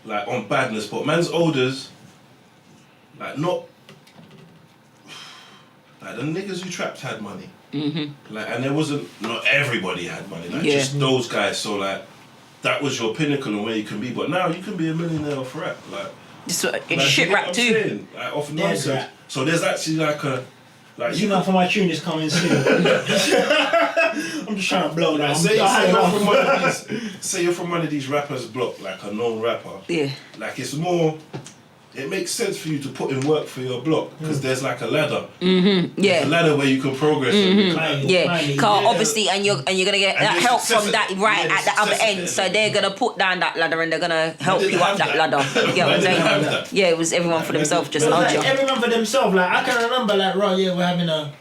[SPEAKER 3] Like on badness, but man's olders. Like not. Like the niggas who trapped had money. Like, and there wasn't, not everybody had money. Like just those guys. So like, that was your pinnacle and where you can be. But now you can be a millionaire off rap. Like,
[SPEAKER 1] It's
[SPEAKER 3] like,
[SPEAKER 1] shit
[SPEAKER 3] you know
[SPEAKER 1] rap
[SPEAKER 3] what I'm
[SPEAKER 1] too.
[SPEAKER 3] saying? Like off
[SPEAKER 2] There's
[SPEAKER 3] nonsense.
[SPEAKER 2] that.
[SPEAKER 3] So there's actually like a, like
[SPEAKER 2] You know, for my tune is coming soon. I'm just trying to blow that.
[SPEAKER 3] Like, say you're from one of these rappers' block, like a known rapper.
[SPEAKER 1] Yeah.
[SPEAKER 3] Like it's more. It makes sense for you to put in work for your block because there's like a ladder.
[SPEAKER 1] Yeah.
[SPEAKER 3] There's a ladder where you can progress.
[SPEAKER 1] Yeah, because obviously, and you're gonna get
[SPEAKER 3] And
[SPEAKER 1] that
[SPEAKER 3] just
[SPEAKER 1] help
[SPEAKER 3] success
[SPEAKER 1] from
[SPEAKER 3] it.
[SPEAKER 1] that right
[SPEAKER 3] Yeah,
[SPEAKER 1] at the other
[SPEAKER 3] success it.
[SPEAKER 1] end. So they're gonna put down that ladder and they're gonna help
[SPEAKER 3] didn't
[SPEAKER 1] you up
[SPEAKER 3] have
[SPEAKER 1] that
[SPEAKER 3] that.
[SPEAKER 1] ladder. You get what I'm
[SPEAKER 3] They didn't have
[SPEAKER 1] saying?
[SPEAKER 3] that.
[SPEAKER 1] Yeah, it was everyone for themselves, just
[SPEAKER 2] It was
[SPEAKER 1] aren't
[SPEAKER 2] like
[SPEAKER 1] you?
[SPEAKER 2] everyone for themselves. Like I can remember, like right, yeah, we're having a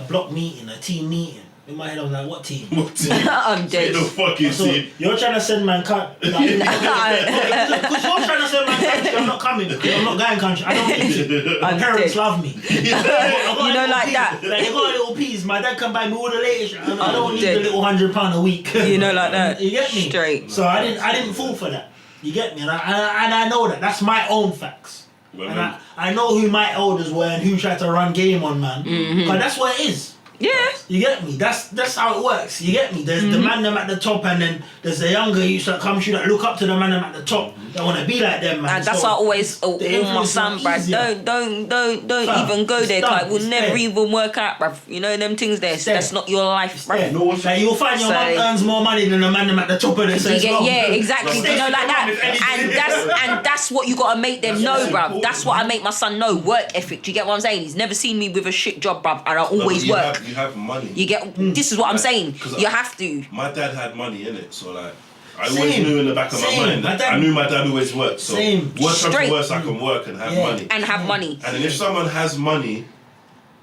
[SPEAKER 2] block meeting, a team meeting. In my head, I was like, what team?
[SPEAKER 1] I'm dead.
[SPEAKER 3] The fucking
[SPEAKER 2] So
[SPEAKER 3] team.
[SPEAKER 2] you're trying to send man cut. Because you're trying to send man country. I'm not coming. Because I'm not going country. I don't need to. My
[SPEAKER 1] I'm
[SPEAKER 2] parents
[SPEAKER 1] dead.
[SPEAKER 2] love me.
[SPEAKER 1] You know, like that.
[SPEAKER 2] Like they got a little piece. My dad can buy me all the latest. I don't need
[SPEAKER 1] dead.
[SPEAKER 2] the little £100 a week.
[SPEAKER 1] You know, like that.
[SPEAKER 2] You get me?
[SPEAKER 1] Straight.
[SPEAKER 2] So I didn't fall for that. You get me? And I know that. That's my own facts.
[SPEAKER 3] Well,
[SPEAKER 2] And I know who my elders were and who tried to run game on man. Because that's what it is.
[SPEAKER 1] Yeah.
[SPEAKER 2] You get me? That's how it works. You get me? There's the man them at the top, and then there's the younger youths that come through that look up to the man them at the top that want to be like them, man.
[SPEAKER 1] And that's
[SPEAKER 2] So,
[SPEAKER 1] why I always warn my
[SPEAKER 2] influence
[SPEAKER 1] son,
[SPEAKER 2] is
[SPEAKER 1] bruv.
[SPEAKER 2] easier.
[SPEAKER 1] Don't
[SPEAKER 2] Fam,
[SPEAKER 1] even go
[SPEAKER 2] it's
[SPEAKER 1] there,
[SPEAKER 2] done,
[SPEAKER 1] cause it will
[SPEAKER 2] it's
[SPEAKER 1] never
[SPEAKER 2] there.
[SPEAKER 1] even work out, bruv. You know them things there.
[SPEAKER 2] It's there.
[SPEAKER 1] That's not your life, bruv.
[SPEAKER 2] Yeah.
[SPEAKER 3] No one's-
[SPEAKER 2] Like you'll find your
[SPEAKER 1] So-
[SPEAKER 2] mum earns more money than the man them at the top of the
[SPEAKER 1] You
[SPEAKER 2] so it's
[SPEAKER 1] get,
[SPEAKER 2] wrong.
[SPEAKER 1] yeah, exactly.
[SPEAKER 2] It's
[SPEAKER 1] You know, like that,
[SPEAKER 2] if anything.
[SPEAKER 1] and that's what you gotta make them know,
[SPEAKER 3] what's
[SPEAKER 1] bruv.
[SPEAKER 3] important,
[SPEAKER 1] That's what I make my son know. Work ethic. Do you get what I'm saying? He's never seen me with a shit job, bruv, and I always
[SPEAKER 3] you
[SPEAKER 1] work.
[SPEAKER 3] You have money.
[SPEAKER 1] You get. This is what I'm saying.
[SPEAKER 3] 'Cause
[SPEAKER 1] You have to.
[SPEAKER 3] My dad had money in it, so like I always
[SPEAKER 2] Same.
[SPEAKER 3] knew in the back of my
[SPEAKER 2] Same.
[SPEAKER 3] mind
[SPEAKER 2] My
[SPEAKER 3] that
[SPEAKER 2] dad-
[SPEAKER 3] I knew my dad always worked. So
[SPEAKER 2] Same.
[SPEAKER 3] worst comes
[SPEAKER 1] Straight.
[SPEAKER 3] to worst, I can work and have
[SPEAKER 2] Yeah.
[SPEAKER 3] money.
[SPEAKER 1] And have money.
[SPEAKER 3] And then if someone has money,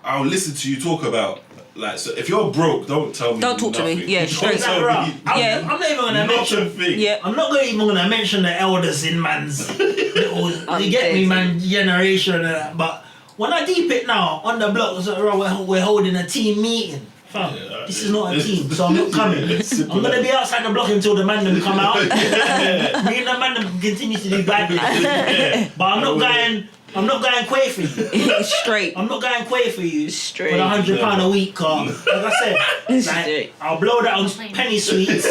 [SPEAKER 3] I'll listen to you talk about. Like, so if you're broke, don't tell me.
[SPEAKER 1] Don't talk to me.
[SPEAKER 3] nothing.
[SPEAKER 1] Yeah,
[SPEAKER 3] Don't
[SPEAKER 1] straight.
[SPEAKER 3] tell
[SPEAKER 2] Right.
[SPEAKER 3] me
[SPEAKER 1] Yeah.
[SPEAKER 2] I'm not even gonna
[SPEAKER 3] not a
[SPEAKER 2] mention.
[SPEAKER 3] thing.
[SPEAKER 1] Yeah.
[SPEAKER 2] I'm not even gonna mention the elders in man's little,
[SPEAKER 1] I'm
[SPEAKER 2] you get me,
[SPEAKER 1] dead.
[SPEAKER 2] man, generation and that. But when I deep it now on the block, so, we're holding a team meeting. Fam,
[SPEAKER 3] Yeah,
[SPEAKER 2] this is not a team, so I'm not coming.
[SPEAKER 3] It's simple
[SPEAKER 2] I'm gonna
[SPEAKER 3] as-
[SPEAKER 2] be outside the block until the man them come out. Me and the man them continue to do bad things. But I'm not going. I'm not going quay for you.
[SPEAKER 1] Straight.
[SPEAKER 2] I'm not going quay for you
[SPEAKER 1] Straight.
[SPEAKER 2] for the £100 a week car. Like I said,
[SPEAKER 1] Straight.
[SPEAKER 2] like, I'll blow that on penny sweets,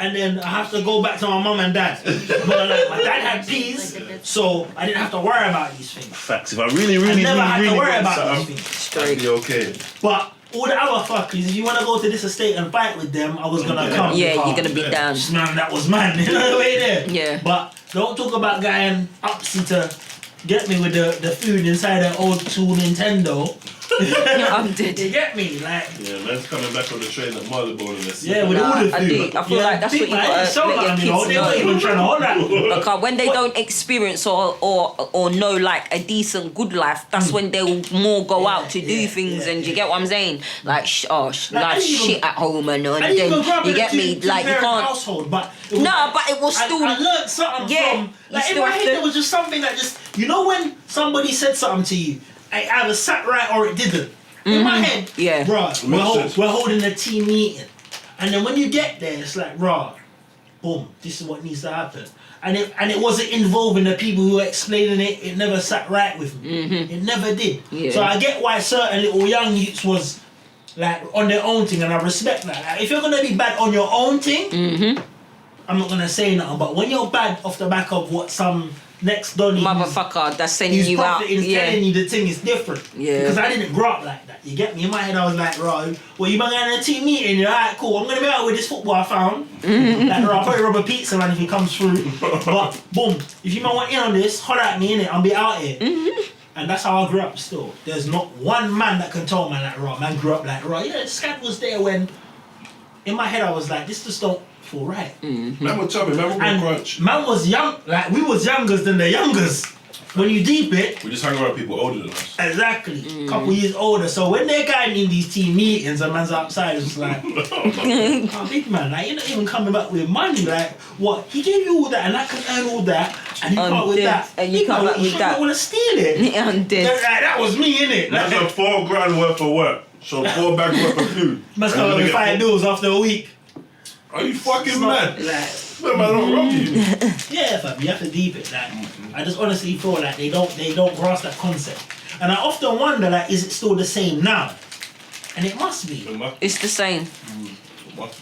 [SPEAKER 2] and then I have to go back to my mum and dad. But like, my dad had peas, so I didn't have to worry about these things.
[SPEAKER 3] Facts. If I really,
[SPEAKER 2] never had to worry
[SPEAKER 3] want
[SPEAKER 2] about
[SPEAKER 3] something,
[SPEAKER 2] these things.
[SPEAKER 3] I'd be okay.
[SPEAKER 2] But all the other fuckers, if you want to go to this estate and fight with them, I was gonna come.
[SPEAKER 1] Yeah,
[SPEAKER 2] because,
[SPEAKER 1] you're gonna be down.
[SPEAKER 2] man, that was man. You know the way there.
[SPEAKER 1] Yeah.
[SPEAKER 2] But don't talk about going upsy to get me with the food inside an old school Nintendo.
[SPEAKER 1] I'm dead.
[SPEAKER 2] You get me? Like,
[SPEAKER 3] Yeah, man's coming back on the train at Marylebone and let's
[SPEAKER 2] yeah, with
[SPEAKER 1] Nah,
[SPEAKER 2] all the
[SPEAKER 1] I
[SPEAKER 2] food.
[SPEAKER 1] do. I feel like that's
[SPEAKER 2] big
[SPEAKER 1] what you
[SPEAKER 2] man,
[SPEAKER 1] gotta
[SPEAKER 2] it's so
[SPEAKER 1] let your
[SPEAKER 2] bad,
[SPEAKER 1] kids
[SPEAKER 2] They weren't
[SPEAKER 1] know.
[SPEAKER 2] even trying to hold that.
[SPEAKER 1] Because when they don't experience or know like a decent good life, that's when they'll more go out to do things, and you get what I'm saying? Like
[SPEAKER 2] Like, I
[SPEAKER 1] life
[SPEAKER 2] didn't even-
[SPEAKER 1] shit at home and
[SPEAKER 2] I didn't even grow
[SPEAKER 1] then
[SPEAKER 2] up
[SPEAKER 1] you
[SPEAKER 2] in
[SPEAKER 1] get
[SPEAKER 2] a
[SPEAKER 1] me? Like you
[SPEAKER 2] two-parent
[SPEAKER 1] can't.
[SPEAKER 2] household, but it was,
[SPEAKER 1] No, but it was still.
[SPEAKER 2] I learned something
[SPEAKER 1] Yeah,
[SPEAKER 2] from.
[SPEAKER 1] you
[SPEAKER 2] Like in
[SPEAKER 1] still
[SPEAKER 2] my
[SPEAKER 1] have
[SPEAKER 2] head,
[SPEAKER 1] to-
[SPEAKER 2] there was just something that just when somebody said something to you, it either sat right or it didn't. In my head,
[SPEAKER 1] Yeah.
[SPEAKER 2] bruh,
[SPEAKER 3] Makes sense.
[SPEAKER 2] we're holding a team meeting, and then when you get there, it's like, bruh, boom, this is what needs to happen. and it wasn't involving the people who were explaining it. It never sat right with me. It never did.
[SPEAKER 1] Yeah.
[SPEAKER 2] So I get why certain little young youths was like on their own thing, and I respect that. Like, if you're gonna be bad on your own thing, I'm not gonna say nothing. But when you're bad off the back of what some next Donny
[SPEAKER 1] Motherfucker that's sending
[SPEAKER 2] who's
[SPEAKER 1] you out.
[SPEAKER 2] profiting is telling you, the thing is different.
[SPEAKER 1] Yeah.
[SPEAKER 2] Because I didn't grow up like that. You get me? In my head, I was like, right, well, you might get in a team meeting. You're like, cool. I'm gonna be out with this football I found. Like, right, I'll probably rob a pizza man if he comes through. But boom, if you might want in on this, holler at me, innit? I'll be out here. And that's how I grew up. Still, there's not one man that can tell man like, right, man grew up like, right. Yeah, the scat was there when. In my head, I was like, this just don't feel right.
[SPEAKER 3] Man was chubby, man was
[SPEAKER 2] And
[SPEAKER 3] crunch.
[SPEAKER 2] man was young, like we was youngers than the youngers. When you deep it,
[SPEAKER 3] We just hung around people older than us.
[SPEAKER 2] exactly, couple years older. So when they're going in these team meetings and man's outside, it's like, oh, big man, like you're not even coming back with money. Like what? He gave you all that, and I can earn all that, and you come with
[SPEAKER 1] dead.
[SPEAKER 2] that.
[SPEAKER 1] And you
[SPEAKER 2] Big
[SPEAKER 1] come
[SPEAKER 2] man,
[SPEAKER 1] back with that.
[SPEAKER 2] I want to steal it.
[SPEAKER 1] I'm dead.
[SPEAKER 2] Like, that was me, innit?
[SPEAKER 3] That's
[SPEAKER 2] Like,
[SPEAKER 3] a 4 grand worth of work. So 4 bags worth of food.
[SPEAKER 2] must
[SPEAKER 3] And
[SPEAKER 2] come
[SPEAKER 3] you're
[SPEAKER 2] with
[SPEAKER 3] gonna
[SPEAKER 2] 5
[SPEAKER 3] get
[SPEAKER 2] bills after a week.
[SPEAKER 3] Are you fucking
[SPEAKER 2] It's not,
[SPEAKER 3] mad?
[SPEAKER 2] like,
[SPEAKER 3] Man, man, don't rob you.
[SPEAKER 2] yeah, fam, you have to deep it. Like, I just honestly feel like they don't grasp that concept, and I often wonder, like, is it still the same now? And it must be,
[SPEAKER 1] It's the same.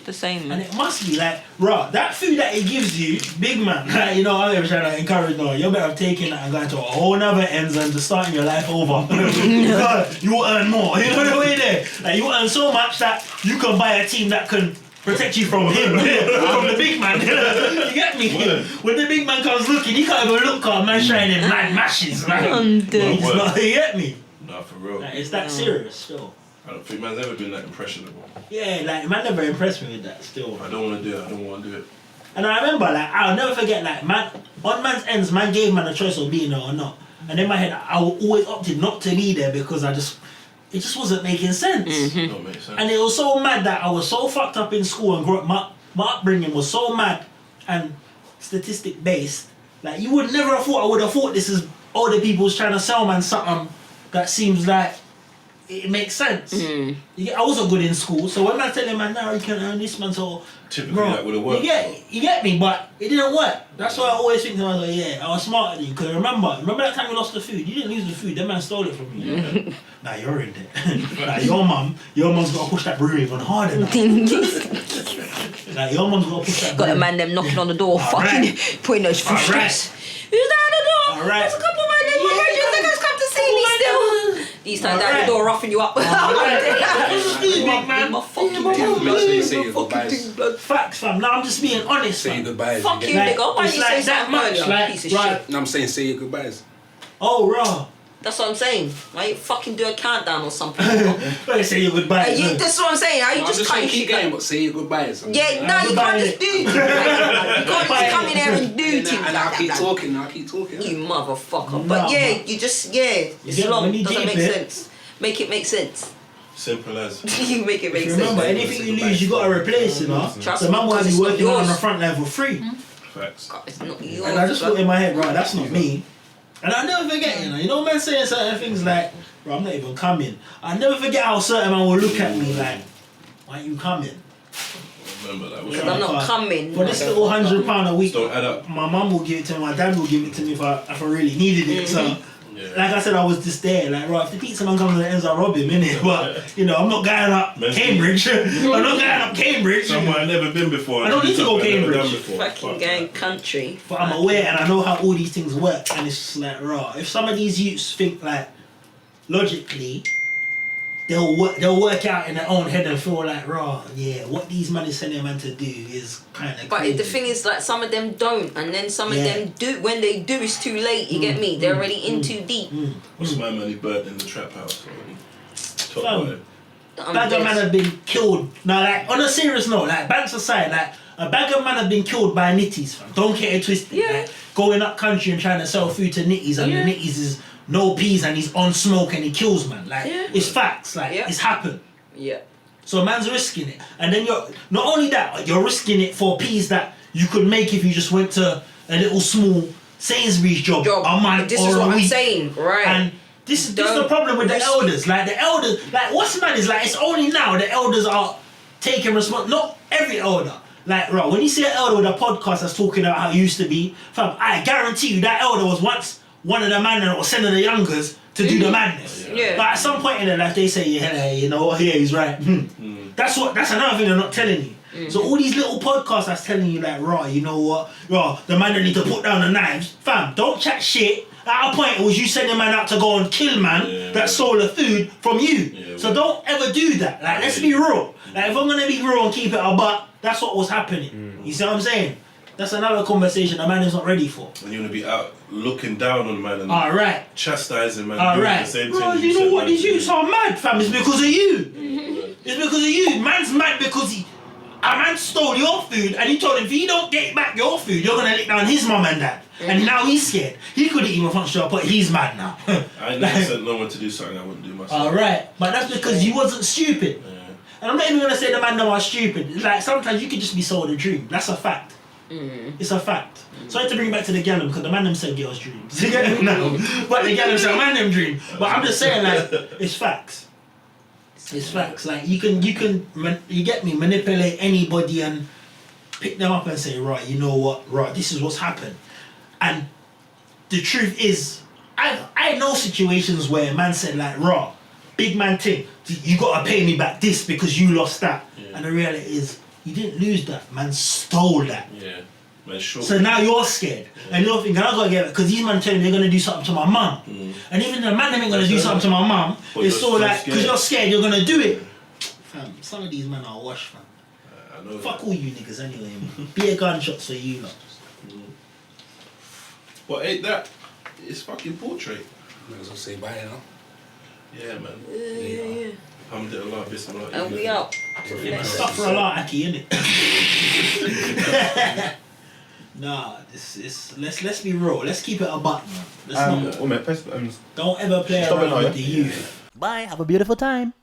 [SPEAKER 1] The same.
[SPEAKER 2] and it must be like, right, that food that it gives you, big man. Like, you know, I'm ever trying to encourage. No, you're better off taking that and going to a whole nother ends and just starting your life over. You will earn more. You know the way there. Like you will earn so much that you can buy a team that can protect you from him, from the big man. You get me?
[SPEAKER 3] Word.
[SPEAKER 2] When the big man comes looking, he can't even look at a man shining mad mashes. Like,
[SPEAKER 1] I'm dead.
[SPEAKER 2] he's not, you get me?
[SPEAKER 3] Nah, for real.
[SPEAKER 2] Like, it's that serious still.
[SPEAKER 3] I don't think man's ever been that impressionable.
[SPEAKER 2] Yeah, like man never impressed me with that still.
[SPEAKER 3] I don't want to do it. I don't want to do it.
[SPEAKER 2] And I remember, like, I'll never forget, like, man, on man's ends, man gave man a choice of being there or not. And in my head, I always opted not to be there because it just wasn't making sense.
[SPEAKER 3] Don't make sense.
[SPEAKER 2] And it was so mad that I was so fucked up in school and grew up, my upbringing was so mad and statistic based. Like, you would never have thought, I would have thought this is older people's trying to sell man something that seems like it makes sense. I wasn't good in school, so when I tell him, man, now you can earn this, man, so
[SPEAKER 3] Typically,
[SPEAKER 2] bro,
[SPEAKER 3] that would have worked.
[SPEAKER 2] you get me, but it didn't work. That's why I always think to myself, yeah, I was smarter than you. Because remember that time you lost the food? You didn't lose the food, that man stole it from you. Nah, you're in there. Like, your mum's got to push that broom even harder now. Like, your mum's got to push that
[SPEAKER 1] Got a
[SPEAKER 2] broom.
[SPEAKER 1] man them knocking on the door, fucking putting those food
[SPEAKER 2] Alright.
[SPEAKER 1] strips. Who's that at the door?
[SPEAKER 2] Alright.
[SPEAKER 1] There's a couple of men in my bedroom that guys come to see me still. These times out the
[SPEAKER 2] Alright.
[SPEAKER 1] door roughing you up.
[SPEAKER 2] Big man.
[SPEAKER 1] My fucking
[SPEAKER 5] Make
[SPEAKER 1] thing,
[SPEAKER 5] sure
[SPEAKER 1] blood.
[SPEAKER 5] you say your
[SPEAKER 1] My fucking
[SPEAKER 5] goodbyes.
[SPEAKER 1] thing, blood.
[SPEAKER 2] Facts, fam. Now I'm just being honest,
[SPEAKER 5] Say your
[SPEAKER 2] fam.
[SPEAKER 5] goodbyes.
[SPEAKER 1] Fuck
[SPEAKER 5] get-
[SPEAKER 1] you,
[SPEAKER 2] Like,
[SPEAKER 1] nigga. Why
[SPEAKER 2] it's
[SPEAKER 1] did you say
[SPEAKER 2] like that
[SPEAKER 1] something
[SPEAKER 2] much,
[SPEAKER 1] earlier?
[SPEAKER 2] like,
[SPEAKER 1] Piece of
[SPEAKER 2] right.
[SPEAKER 1] shit.
[SPEAKER 5] No, I'm saying say your goodbyes.
[SPEAKER 2] Oh, raw.
[SPEAKER 1] That's what I'm saying. Why you fucking do a countdown or something?
[SPEAKER 2] Better say your goodbyes.
[SPEAKER 1] That's what I'm saying. How you
[SPEAKER 5] I'm
[SPEAKER 1] just
[SPEAKER 5] just
[SPEAKER 1] cut
[SPEAKER 5] saying
[SPEAKER 1] your
[SPEAKER 5] keep
[SPEAKER 1] shit
[SPEAKER 5] going, but say your goodbyes.
[SPEAKER 1] Yeah, no, you
[SPEAKER 2] Goodbye,
[SPEAKER 1] can't just do it. You can't just come in there and do things like
[SPEAKER 5] And I'll keep
[SPEAKER 1] that.
[SPEAKER 5] talking. I'll keep talking.
[SPEAKER 1] You motherfucker.
[SPEAKER 2] No,
[SPEAKER 1] But yeah,
[SPEAKER 2] but-
[SPEAKER 1] you just, it's
[SPEAKER 2] Yeah,
[SPEAKER 1] long.
[SPEAKER 2] when you
[SPEAKER 1] Doesn't
[SPEAKER 2] deep
[SPEAKER 1] make
[SPEAKER 2] it-
[SPEAKER 1] sense. Make it make sense.
[SPEAKER 3] Simple as.
[SPEAKER 1] You make it make
[SPEAKER 2] Remember,
[SPEAKER 1] sense.
[SPEAKER 2] anything you lose, you gotta replace, you know.
[SPEAKER 1] Trust
[SPEAKER 2] So
[SPEAKER 1] me,
[SPEAKER 2] man will
[SPEAKER 1] because
[SPEAKER 2] be
[SPEAKER 1] it's not
[SPEAKER 2] working out on the
[SPEAKER 1] yours.
[SPEAKER 2] front line for free.
[SPEAKER 3] Facts.
[SPEAKER 1] It's not yours.
[SPEAKER 2] And I just
[SPEAKER 1] blood.
[SPEAKER 2] thought in my head, right, that's not me. And I never forget, you know, man saying certain things like, bro, I'm not even coming. I never forget how certain man will look at me like, why ain't you coming?
[SPEAKER 3] Remember that.
[SPEAKER 1] Because I'm not coming.
[SPEAKER 2] For this little £100 a week,
[SPEAKER 3] Don't add up.
[SPEAKER 2] my mum will give it to me, my dad will give it to me if I really needed it. So,
[SPEAKER 3] Yeah.
[SPEAKER 2] like I said, I was just there. Like, right, if the pizza man comes to the ends, I'll rob him, innit? But, you know, I'm not going up Cambridge. I'm not going up Cambridge.
[SPEAKER 3] Somewhere I've never been before.
[SPEAKER 2] I don't need to go
[SPEAKER 3] Something I've never
[SPEAKER 2] Cambridge.
[SPEAKER 3] done before.
[SPEAKER 1] Fucking
[SPEAKER 3] Fuck
[SPEAKER 1] gang
[SPEAKER 3] that.
[SPEAKER 1] country.
[SPEAKER 2] But I'm aware and I know how all these things work, and it's just like, raw. If some of these youths think like logically, they'll work out in their own head and feel like, raw, yeah, what these men is sending man to do is kind of.
[SPEAKER 1] But the thing is, like, some of them don't, and then some of
[SPEAKER 2] Yeah.
[SPEAKER 1] them do. When they do, it's too late. You get me? They're already in too deep.
[SPEAKER 3] What's my money bird in the trap house? Top
[SPEAKER 2] Fam.
[SPEAKER 3] boy.
[SPEAKER 1] I'm
[SPEAKER 2] Bag of
[SPEAKER 1] dead.
[SPEAKER 2] man have been killed. Now, like on a serious note, like banks aside, like a bag of man have been killed by nitties, fam. Don't get it twisted.
[SPEAKER 1] Yeah.
[SPEAKER 2] Like, going up country and trying to sell food to nitties, and
[SPEAKER 1] Yeah.
[SPEAKER 2] the nitties is no peas and he's on smoke and he kills man. Like
[SPEAKER 1] Yeah.
[SPEAKER 2] it's facts. Like
[SPEAKER 1] Yeah.
[SPEAKER 2] it's happened.
[SPEAKER 1] Yeah.
[SPEAKER 2] So man's risking it, and then you're not only that, you're risking it for peas that you could make if you just went to a little small Sainsbury's job a month
[SPEAKER 1] This
[SPEAKER 2] or
[SPEAKER 1] is
[SPEAKER 2] a
[SPEAKER 1] what I'm
[SPEAKER 2] week.
[SPEAKER 1] saying, right?
[SPEAKER 2] And this is the
[SPEAKER 1] Don't
[SPEAKER 2] problem with the
[SPEAKER 1] risk
[SPEAKER 2] elders. Like the elders, like what's mad is like it's only now the elders are taking responsibility. Not every elder. Like, right, when you see an elder with a podcast that's talking about how it used to be, fam, I guarantee you that elder was once one of the man that was sending the youngers to do the madness.
[SPEAKER 1] Yeah.
[SPEAKER 2] But at some point in their life, they say, yeah, you know what, yeah, he's right. That's another thing they're not telling you. So all these little podcasts that's telling you, like, right, you know what, right, the man that need to put down the knives, fam, don't chat shit. At a point, it was you sending man out to go and kill man that stole the food from you. So don't ever do that. Like, let's be real. Like, if I'm gonna be real and keep it a buck, that's what was happening. You see what I'm saying? That's another conversation a man is not ready for.
[SPEAKER 3] And you're gonna be out looking down on man and
[SPEAKER 2] Alright.
[SPEAKER 3] chastising man.
[SPEAKER 2] Alright.
[SPEAKER 3] The same
[SPEAKER 2] Bro,
[SPEAKER 3] thing
[SPEAKER 2] you know
[SPEAKER 3] said,
[SPEAKER 2] what?
[SPEAKER 3] man,
[SPEAKER 2] These
[SPEAKER 3] to
[SPEAKER 2] youths
[SPEAKER 3] do.
[SPEAKER 2] are mad, fam. It's because of you. It's because of you. Man's mad because a man stole your food and he told him if you don't get back your food, you're gonna lick down his mum and dad. And now he's scared. He couldn't even function up, but he's mad now.
[SPEAKER 3] I never said no one to do something I wouldn't do myself.
[SPEAKER 2] Alright. But that's because you wasn't stupid. And I'm not even gonna say the man them are stupid. It's like sometimes you could just be sold a dream. That's a fact. It's a fact. Sorry to bring it back to the gallum because the man them said girls' dreams. You get it? No. But the gallum said man them dream. But I'm just saying like it's facts. It's facts. Like you get me, manipulate anybody and pick them up and say, right, you know what, right, this is what's happened. And the truth is, I know situations where man said like, raw, big man thing, you gotta pay me back this because you lost that. And the reality is, you didn't lose that, man stole that.
[SPEAKER 3] Yeah. Man, sure.
[SPEAKER 2] So now you're scared. And you're thinking, I gotta get it, because these men telling me they're gonna do something to my mum. And even the man that ain't gonna do something to my mum,
[SPEAKER 3] But
[SPEAKER 2] it's
[SPEAKER 3] you're
[SPEAKER 2] still like,
[SPEAKER 3] still
[SPEAKER 2] because
[SPEAKER 3] scared.
[SPEAKER 2] you're scared, you're gonna do it. Fam, some of these men are washed, fam.
[SPEAKER 3] I know
[SPEAKER 2] Fuck
[SPEAKER 3] that.
[SPEAKER 2] all you niggas anyway, man. Be a gunshots for you, lot.
[SPEAKER 3] But ain't that? It's fucking portrait.
[SPEAKER 5] Might as well say bye now.
[SPEAKER 3] Yeah, man.
[SPEAKER 1] Yeah.
[SPEAKER 3] Alhamdulillah, bismillah.
[SPEAKER 1] And we out.
[SPEAKER 2] Stop for a lot, Aki, innit? Nah, let's be real. Let's keep it a buck, man. Let's not,
[SPEAKER 9] One minute,
[SPEAKER 2] don't ever play
[SPEAKER 9] Stop it
[SPEAKER 2] around
[SPEAKER 9] now,
[SPEAKER 2] with
[SPEAKER 9] yeah?
[SPEAKER 2] the youth.
[SPEAKER 10] Bye. Have a beautiful time.